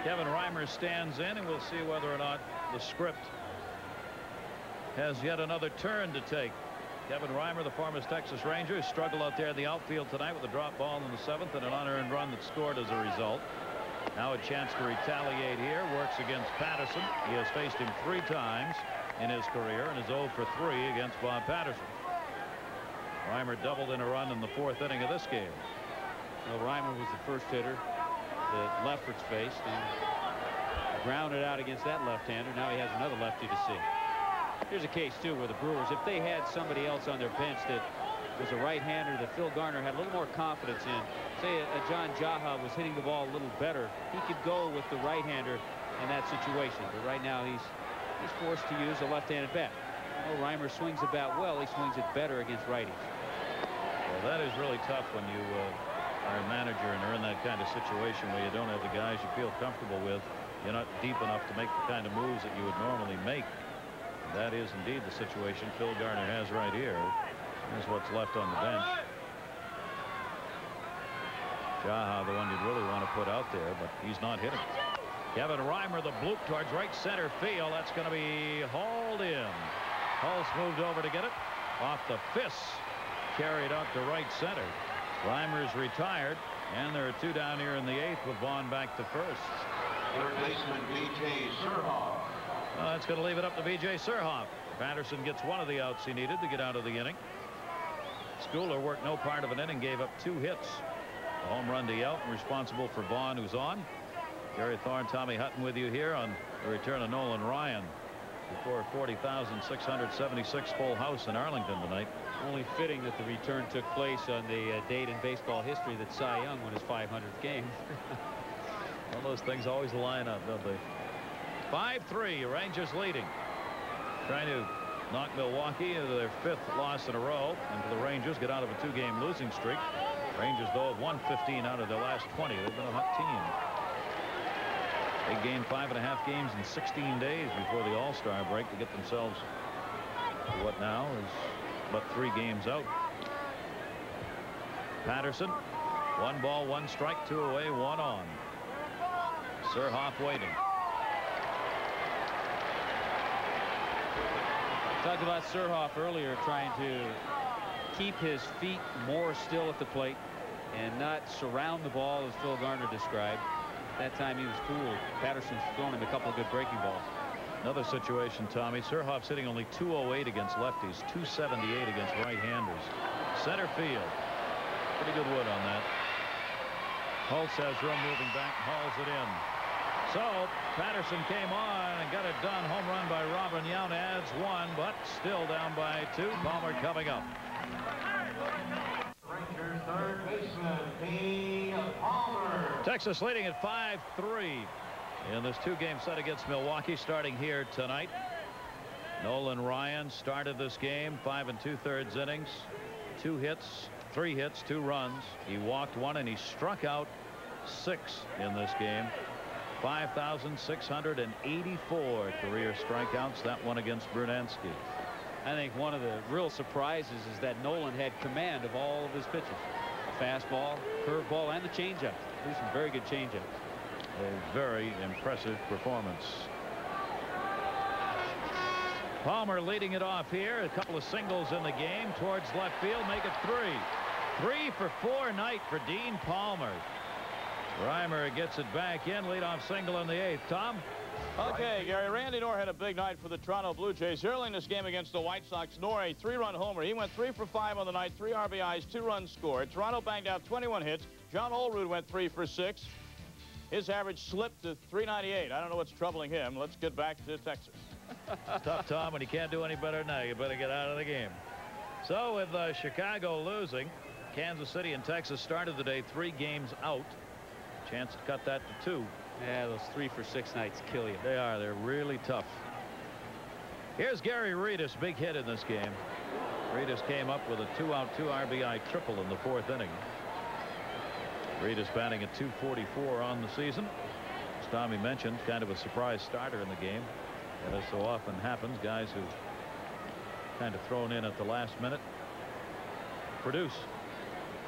Kevin Reimer stands in, and we'll see whether or not the script has yet another turn to take. Kevin Reimer, the former Texas Ranger, struggled out there in the outfield tonight with a drop ball in the 7th and an unearned run that scored as a result. Now a chance to retaliate here. Works against Patterson. He has faced him 3 times in his career and is 0 for 3 against Bob Patterson. Reimer doubled in a run in the 4th inning of this game. Well, Reimer was the first hitter that Lefferts faced and grounded out against that left-hander. Now he has another lefty to see. Here's a case, too, where the Brewers, if they had somebody else on their bench that was a right-hander that Phil Garner had a little more confidence in, say a John Jaha was hitting the ball a little better, he could go with the right-hander in that situation. But right now he's forced to use a left-handed bat. Well, Reimer swings the bat well. He swings it better against righties. Well, that is really tough when you are a manager and are in that kind of situation where you don't have the guys you feel comfortable with. You're not deep enough to make the kind of moves that you would normally make. And that is indeed the situation Phil Garner has right here. Here's what's left on the bench. Jaha, the one you'd really want to put out there, but he's not hitting. Kevin Reimer, the bloop towards right center field. That's going to be hauled in. Hulse moved over to get it. Off the fists. Carried out to right center. Reimer's retired, and there are 2 down here in the 8th with Vaughn back to first. Third baseman B.J. Surhoff. Well, that's going to leave it up to B.J. Surhoff. Patterson gets one of the outs he needed to get out of the inning. Schooler worked no part of an inning, gave up 2 hits. A home run to Yelton, responsible for Vaughn, who's on. Gary Thorne, Tommy Hutton with you here on the return of Nolan Ryan before a 40,676 full house in Arlington tonight. Only fitting that the return took place on the date in baseball history that Cy Young won his 500th game. All those things always line up, don't they? 5-3, Rangers leading. Trying to knock Milwaukee into their 5th loss in a row, and for the Rangers get out of a 2-game losing streak. Rangers, though, have won 15 out of their last 20. They've been a hot team. They gained 5.5 games in 16 days before the All-Star break to get themselves to what now is but 3 games out. Patterson, 1 ball, 1 strike, 2 away, 1 on. Surhoff waiting. Talked about Surhoff earlier, trying to keep his feet more still at the plate and not surround the ball as Phil Garner described. That time he was fooled. Patterson's thrown him a couple of good breaking balls. Another situation, Tommy. Surhoff's hitting only .208 against lefties, .278 against right-handers. Center field. Pretty good wood on that. Hulse has room moving back, hauls it in. So Patterson came on and got it done. Home run by Robin Yount adds 1, but still down by 2. Palmer coming up. Rangers third baseman P. Palmer. Texas leading at 5-3 in this 2-game set against Milwaukee, starting here tonight. Nolan Ryan started this game 5 2/3 innings, 2 hits, 3 hits, 2 runs. He walked 1 and he struck out 6 in this game. 5,684 career strikeouts. That one against Brunansky. I think one of the real surprises is that Nolan had command of all of his pitches. A fastball, curveball, and the changeup. These some very good changeups. A very impressive performance. Palmer leading it off here. A couple of singles in the game towards left field. Make it 3. 3 for 4 night for Dean Palmer. Reimer gets it back in. Leadoff single in the 8th. Tom? Okay, Gary, Randy Knorr had a big night for the Toronto Blue Jays. Early in this game against the White Sox, Knorr, a 3-run homer. He went 3 for 5 on the night, 3 RBIs, 2 runs scored. Toronto banged out 21 hits. John Olerud went 3 for 6. His average slipped to 398. I don't know what's troubling him. Let's get back to Texas. It's tough, Tom, when you can't do any better now. You better get out of the game. So with Chicago losing, Kansas City and Texas started the day 3 games out. Chance to cut that to 2. Yeah, those 3 for 6 nights kill you. They are. They're really tough. Here's Gary Reedus, big hit in this game. Reedus came up with a 2-out, 2 RBI triple in the 4th inning. Reedus batting at .244 on the season. As Tommy mentioned, kind of a surprise starter in the game. And as so often happens, guys who kind of thrown in at the last minute produce.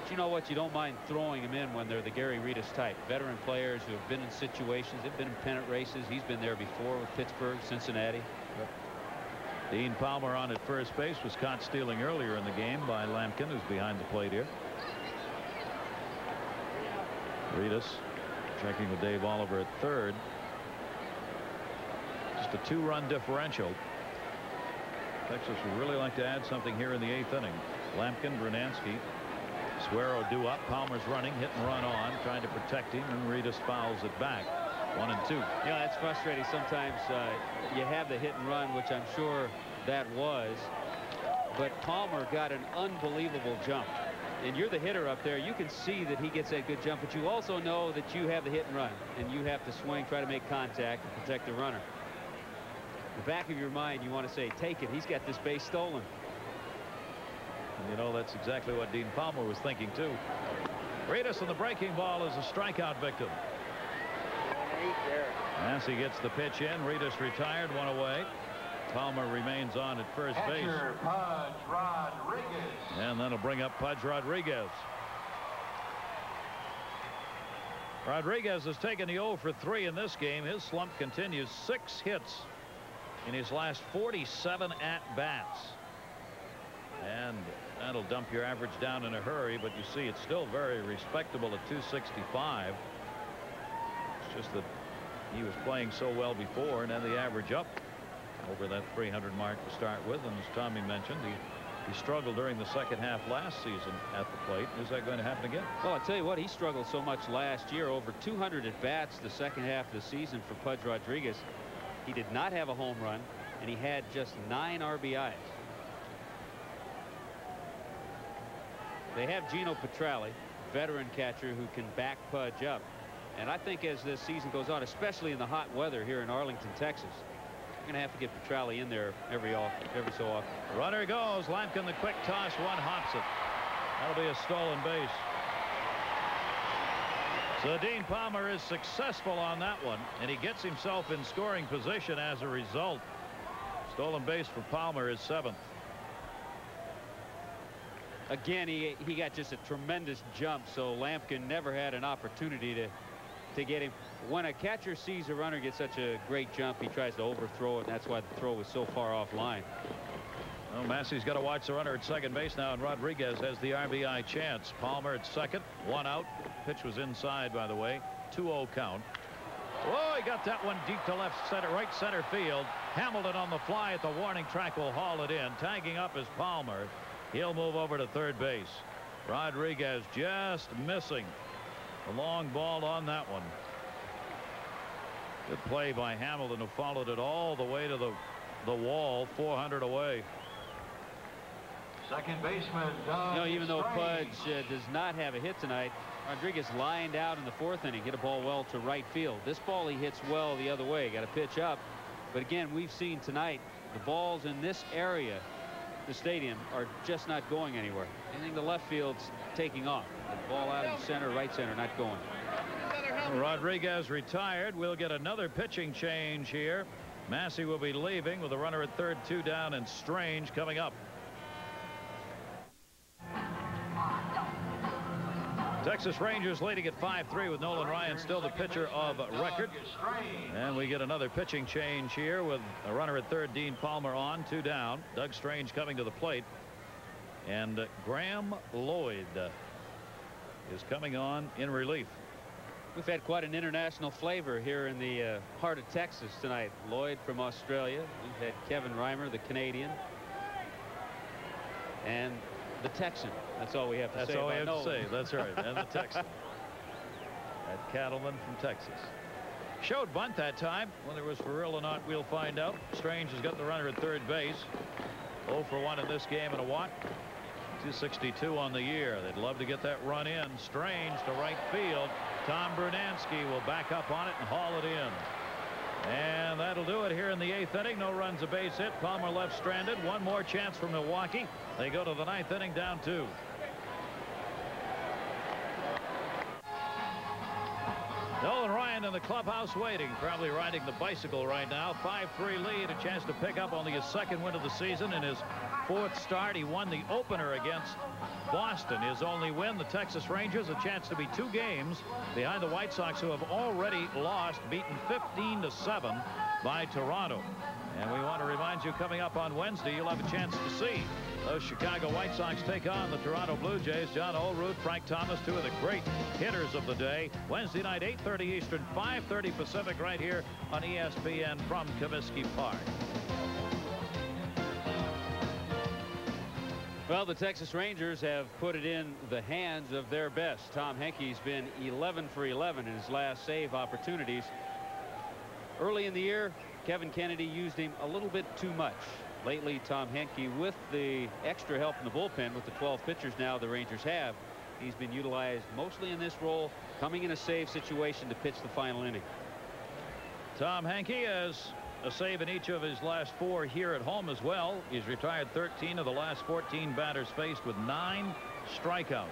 But you know what? You don't mind throwing them in when they're the Gary Reedus type. Veteran players who have been in situations. They've been in pennant races. He's been there before with Pittsburgh, Cincinnati. Yep. Dean Palmer on at first base was caught stealing earlier in the game by Lampkin, who's behind the plate here. Reedus checking with Dave Oliver at third. Just a 2-run differential. Texas would really like to add something here in the 8th inning. Lampkin, Brunansky, Suero due up. Palmer's running, hit and run on, trying to protect him, and Reedus fouls it back. 1-2. Yeah, that's frustrating. Sometimes you have the hit and run, which I'm sure that was, but Palmer got an unbelievable jump. And you're the hitter up there. You can see that he gets that good jump, but you also know that you have the hit and run, and you have to swing, try to make contact, and protect the runner. In the back of your mind, you want to say, take it. He's got this base stolen. And you know, that's exactly what Dean Palmer was thinking, too. Reedus on the breaking ball is a strikeout victim. Massey gets the pitch in. Reedus retired, 1 away. Palmer remains on at first base. Pudge Rodriguez. And that'll bring up Pudge Rodriguez. Rodriguez has taken the 0 for 3 in this game. His slump continues. 6 hits in his last 47 at-bats. And that'll dump your average down in a hurry, but you see it's still very respectable at 265. It's just that he was playing so well before, and then the average up over that 300 mark to start with. And as Tommy mentioned, he struggled during the second half last season at the plate. Is that going to happen again? Well, I tell you what, he struggled so much last year. Over 200 at bats the second half of the season for Pudge Rodriguez. He did not have a home run, and he had just 9 RBIs. They have Gino Petralli, veteran catcher who can back Pudge up. And I think as this season goes on, especially in the hot weather here in Arlington, Texas, you're going to have to get Petralli in there every so often. Runner goes. Lampkin the quick toss. One hops it. That'll be a stolen base. So Dean Palmer is successful on that one, and he gets himself in scoring position as a result. Stolen base for Palmer is 7th. Again, he got just a tremendous jump, so Lampkin never had an opportunity to get him. When a catcher sees a runner get such a great jump, he tries to overthrow it, and that's why the throw was so far off line. Well, Massey's got to watch the runner at second base now, and Rodriguez has the RBI chance. Palmer at second, 1 out. Pitch was inside, by the way. 2-0 count. Oh, he got that one deep to right center field. Hamilton on the fly at the warning track will haul it in. Tagging up is Palmer. He'll move over to third base. Rodriguez just missing the long ball on that one. Good play by Hamilton, who followed it all the way to the wall, 400 away. Second baseman, Doug. You know, even though Strange. Pudge does not have a hit tonight, Rodriguez lined out in the 4th inning, hit a ball well to right field. This ball he hits well the other way. Got to pitch up. But again, we've seen tonight the balls in this area, the stadium, are just not going anywhere. Anything to left field's taking off. The ball out in center, right center, not going. Rodriguez retired. We'll get another pitching change here. Massey will be leaving with a runner at third, 2 down, and Strange coming up. Texas Rangers leading at 5-3 with Nolan Ryan still the pitcher of record. And we get another pitching change here with a runner at third, Dean Palmer on, 2 down. Doug Strange coming to the plate. And Graham Lloyd is coming on in relief. We've had quite an international flavor here in the heart of Texas tonight. Lloyd from Australia. We've had Kevin Reimer, the Canadian. And the Texan. That's all we have to say. That's all we have Nolan. to say. That's right. And the Texan. That cattleman from Texas. Showed bunt that time. Whether it was for real or not, we'll find out. Strange has got the runner at third base. 0 for 1 in this game and a walk. 262 on the year. They'd love to get that run in. Strange to right field. Tom Brunansky will back up on it and haul it in. And that'll do it here in the 8th inning. No runs, a base hit. Palmer left stranded. One more chance for Milwaukee. They go to the 9th inning down 2. Nolan Ryan in the clubhouse waiting, probably riding the bicycle right now. 5-3 lead, a chance to pick up only his 2nd win of the season. In his 4th start, he won the opener against Boston. His only win, the Texas Rangers, a chance to be 2 games behind the White Sox, who have already lost, beaten 15-7 by Toronto. And we want to remind you, coming up on Wednesday, you'll have a chance to see those Chicago White Sox take on the Toronto Blue Jays. John Olerud, Frank Thomas, 2 of the great hitters of the day. Wednesday night, 8:30 Eastern, 5:30 Pacific, right here on ESPN from Comiskey Park. Well, the Texas Rangers have put it in the hands of their best. Tom Henke's been 11 for 11 in his last save opportunities. Early in the year, Kevin Kennedy used him a little bit too much. Lately, Tom Henke, with the extra help in the bullpen with the 12 pitchers now the Rangers have, he's been utilized mostly in this role, coming in a save situation to pitch the final inning. Tom Henke has a save in each of his last 4 here at home as well. He's retired 13 of the last 14 batters faced with 9 strikeouts.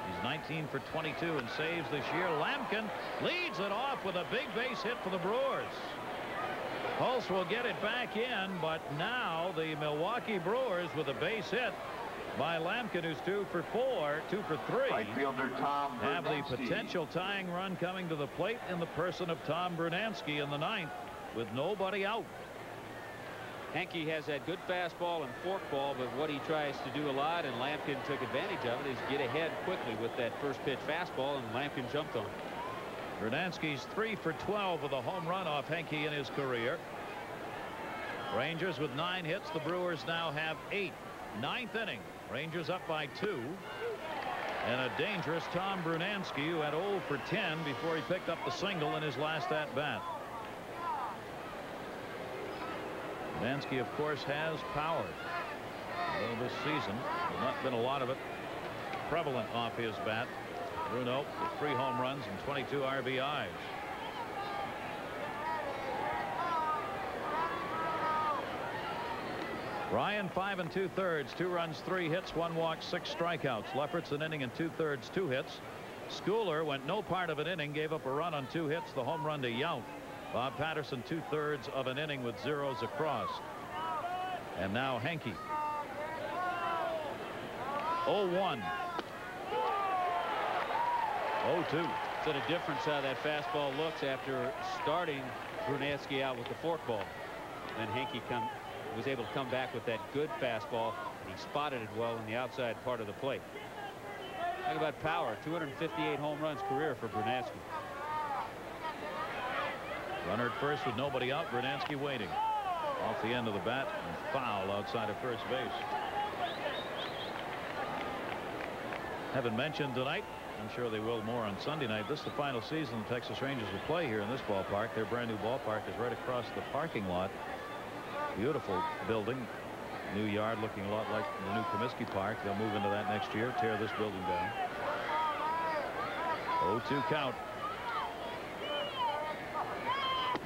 He's 19 for 22 in saves this year. Lampkin leads it off with a big base hit for the Brewers. Pulse will get it back in, but now the Milwaukee Brewers with a base hit by Lampkin, who's 2 for 4, 2 for 3. Right fielder Tom have the Brunansky. potential tying run coming to the plate in the person of Tom Brunansky in the 9th with nobody out. Henke has that good fastball and forkball, but what he tries to do a lot, and Lampkin took advantage of it, is get ahead quickly with that first pitch fastball, and Lampkin jumped on it. Brunansky's 3 for 12 with a home run off Henke in his career. Rangers with 9 hits. The Brewers now have 8. 9th inning. Rangers up by 2. And a dangerous Tom Brunansky, who had 0 for 10 before he picked up the single in his last at-bat. Brunansky, of course, has power. Although this season, there's not been a lot of it prevalent off his bat. Bruno with 3 home runs and 22 RBIs. Ryan 5 2/3, 2 runs, 3 hits, 1 walk, 6 strikeouts. Lefferts an inning and 2/3, 2 hits. Schooler went no part of an inning, gave up a run on 2 hits, the home run to Yount. Bob Patterson 2/3 of an inning with zeros across. And now Henke. 0-1. 0-2. So the difference how that fastball looks after starting Brunansky out with the forkball. Then Henke was able to come back with that good fastball, and he spotted it well in the outside part of the plate. Talk about power. 258 home runs career for Brunansky. Runner at first with nobody out. Brunansky waiting. Off the end of the bat and foul outside of first base. Haven't mentioned tonight. I'm sure they will more on Sunday night. This is the final season the Texas Rangers will play here in this ballpark. Their brand new ballpark is right across the parking lot. Beautiful building. New yard looking a lot like the new Comiskey Park. They'll move into that next year. Tear this building down. 0-2 count.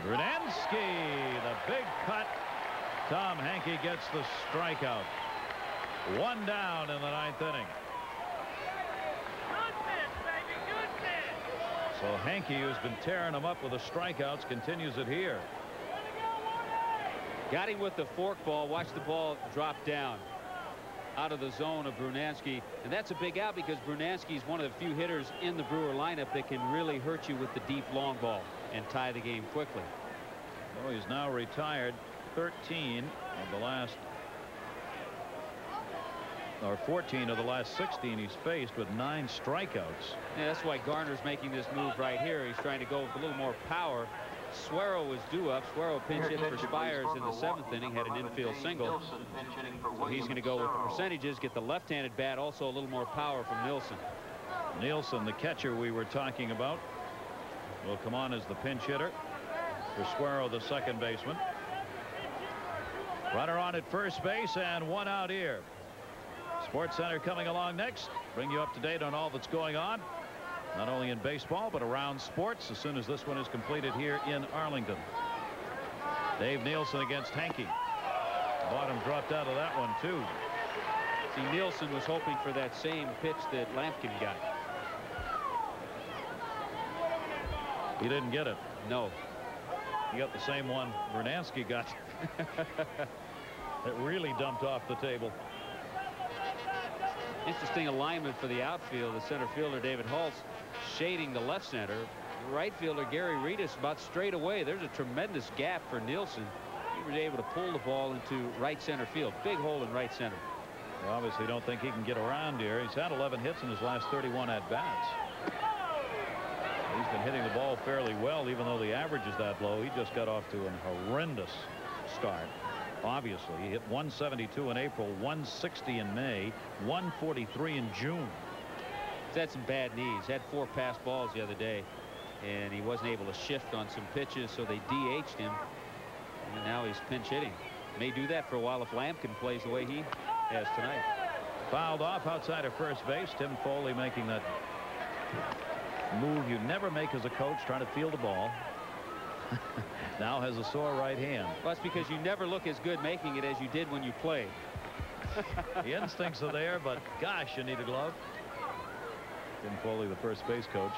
Brunansky, the big cut. Tom Henke gets the strikeout. 1 down in the 9th inning. So Henke, who's been tearing them up with the strikeouts, continues it here. Got him with the forkball. Watch the ball drop down out of the zone of Brunansky. And that's a big out because Brunansky is one of the few hitters in the Brewer lineup that can really hurt you with the deep long ball and tie the game quickly. Well, he's now retired 13 of the last or 14 of the last 16 he's faced with 9 strikeouts. Yeah, that's why Garner's making this move right here. He's trying to go with a little more power. Suero was due up. Suero pinch hit for Spires in the 7th inning, had an infield single. So he's going to go with the percentages, get the left-handed bat, also a little more power from Nielsen. Nielsen, the catcher we were talking about, will come on as the pinch hitter for Suero, the second baseman. Runner on at first base and 1 out here. Sports Center coming along next. Bring you up to date on all that's going on, not only in baseball but around sports, as soon as this one is completed here in Arlington. Dave Nielsen against Hankey. Bottom dropped out of that one too. See, Nielsen was hoping for that same pitch that Lampkin got. He didn't get it. No. He got the same one Vernansky got. It really dumped off the table. Interesting alignment for the outfield. The center fielder David Haltz shading the left center. The right fielder Gary Reedus about straight away. There's a tremendous gap for Nielsen. He was able to pull the ball into right center field. Big hole in right center. They obviously don't think he can get around here. He's had 11 hits in his last 31 at-bats. He's been hitting the ball fairly well, even though the average is that low. He just got off to a horrendous start. Obviously, he hit 172 in April, 160 in May, 143 in June. He's had some bad knees. Had 4 passed balls the other day, and he wasn't able to shift on some pitches, so they DH'd him. And now he's pinch hitting. May do that for a while if Lampkin plays the way he has tonight. Fouled off outside of first base. Tim Foley making that move you never make as a coach, trying to field the ball. Now has a sore right hand. Well, that's because you never look as good making it as you did when you played. The instincts are there, but gosh, you need a glove. Tim Foley, the first base coach.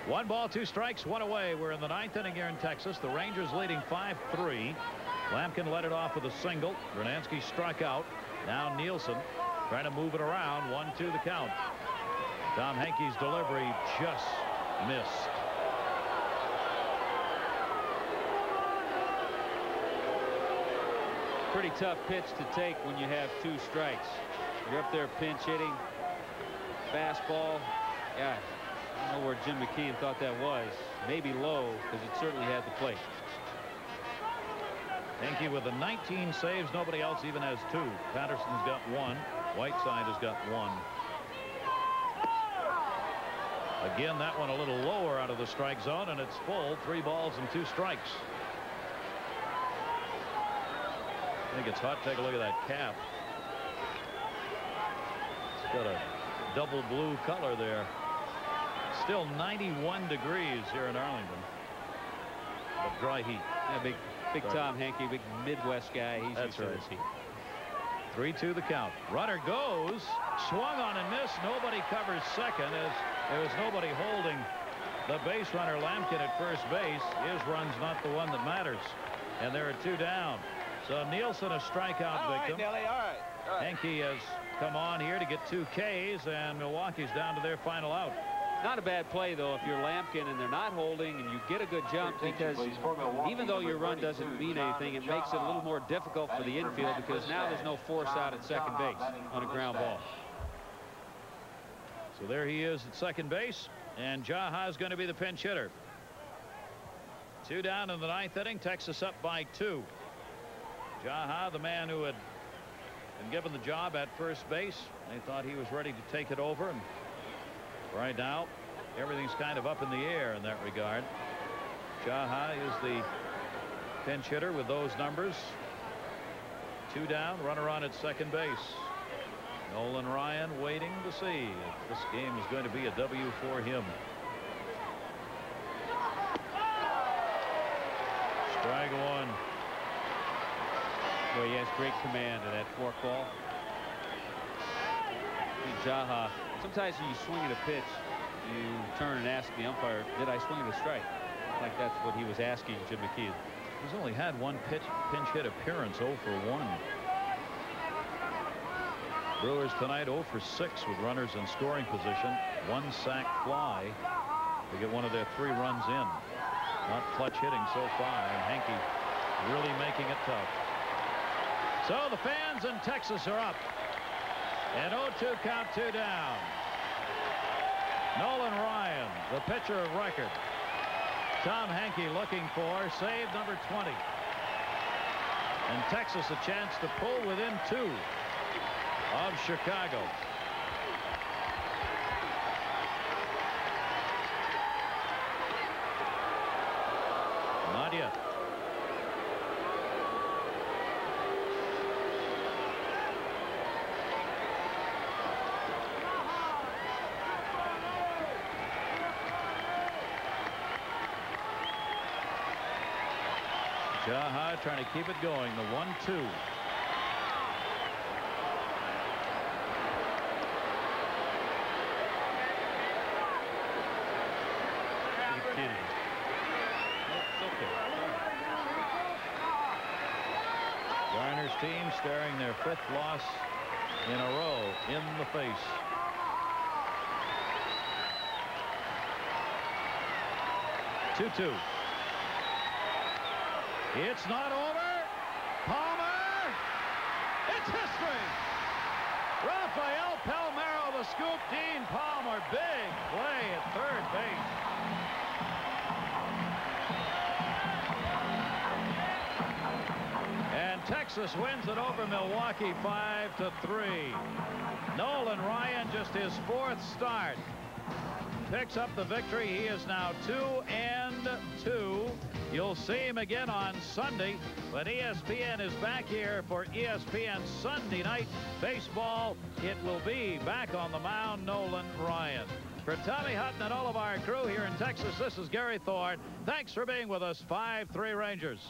1 ball, 2 strikes, 1 away. We're in the 9th inning here in Texas. The Rangers leading 5-3. Lampkin led it off with a single. Vernansky struck out. Now Nielsen trying to move it around. 1-2 the count. Tom Hankey's delivery just missed. Pretty tough pitch to take when you have 2 strikes. You're up there pinch hitting. Fastball. Yeah, I don't know where Jim McKeon thought that was. Maybe low, because it certainly had the plate. Hankey with the 19 saves. Nobody else even has 2. Patterson's got 1. Whiteside has got 1. Again, that one a little lower out of the strike zone, and it's full. 3 balls and 2 strikes. I think it's hot. Take a look at that cap. It's got a double blue color there. Still 91 degrees here in Arlington. But dry heat. Yeah, big Tom Hankey, big Midwest guy. He's used to this heat. 3-2 the count. Runner goes. Swung on and missed. Nobody covers second as there was nobody holding the base runner Lampkin at first base. His run's not the one that matters. And there are 2 down. So Nielsen a strikeout victim. Nelly, all right. Hankey has come on here to get 2 Ks, and Milwaukee's down to their final out. Not a bad play, though, if you're Lampkin and they're not holding and you get a good jump, because even though your run doesn't mean anything, it makes it a little more difficult for the infield, because now there's no force out at second base on a ground ball. So there he is at second base, and Jaha is going to be the pinch hitter. 2 down in the 9th inning. Texas up by 2. Jaha, the man who had been given the job at first base. They thought he was ready to take it over, and right now everything's kind of up in the air in that regard. Jaha is the pinch hitter with those numbers. 2 down, runner on at second base. Nolan Ryan waiting to see if this game is going to be a W for him. Strike 1. Boy, he has great command of that fork ball. Jaha, sometimes when you swing at a pitch, you turn and ask the umpire, did I swing at a strike? I think that's what he was asking Jim McKeon. He's only had 1 pinch hit appearance, 0 for 1. Brewers tonight 0 for 6 with runners in scoring position. 1 sac fly to get one of their 3 runs in. Not clutch hitting so far, and Hankey really making it tough. So the fans in Texas are up. An 0-2 count, 2 down. Nolan Ryan, the pitcher of record. Tom Henke looking for save number 20. And Texas a chance to pull within 2 of Chicago. Not yet. Jaha trying to keep it going. The 1-2. Garner's team staring their 5th loss in a row in the face. Two. It's not over. Palmer. It's history. Rafael Palmeiro the scoop. Dean Palmer. Big play at third base. And Texas wins it over Milwaukee 5-3. Nolan Ryan, just his 4th start, picks up the victory. He is now 2-2. You'll see him again on Sunday, but ESPN is back here for ESPN Sunday Night Baseball. It will be back on the mound, Nolan Ryan. For Tommy Hutton and all of our crew here in Texas, this is Gary Thorne. Thanks for being with us. 5-3 Rangers.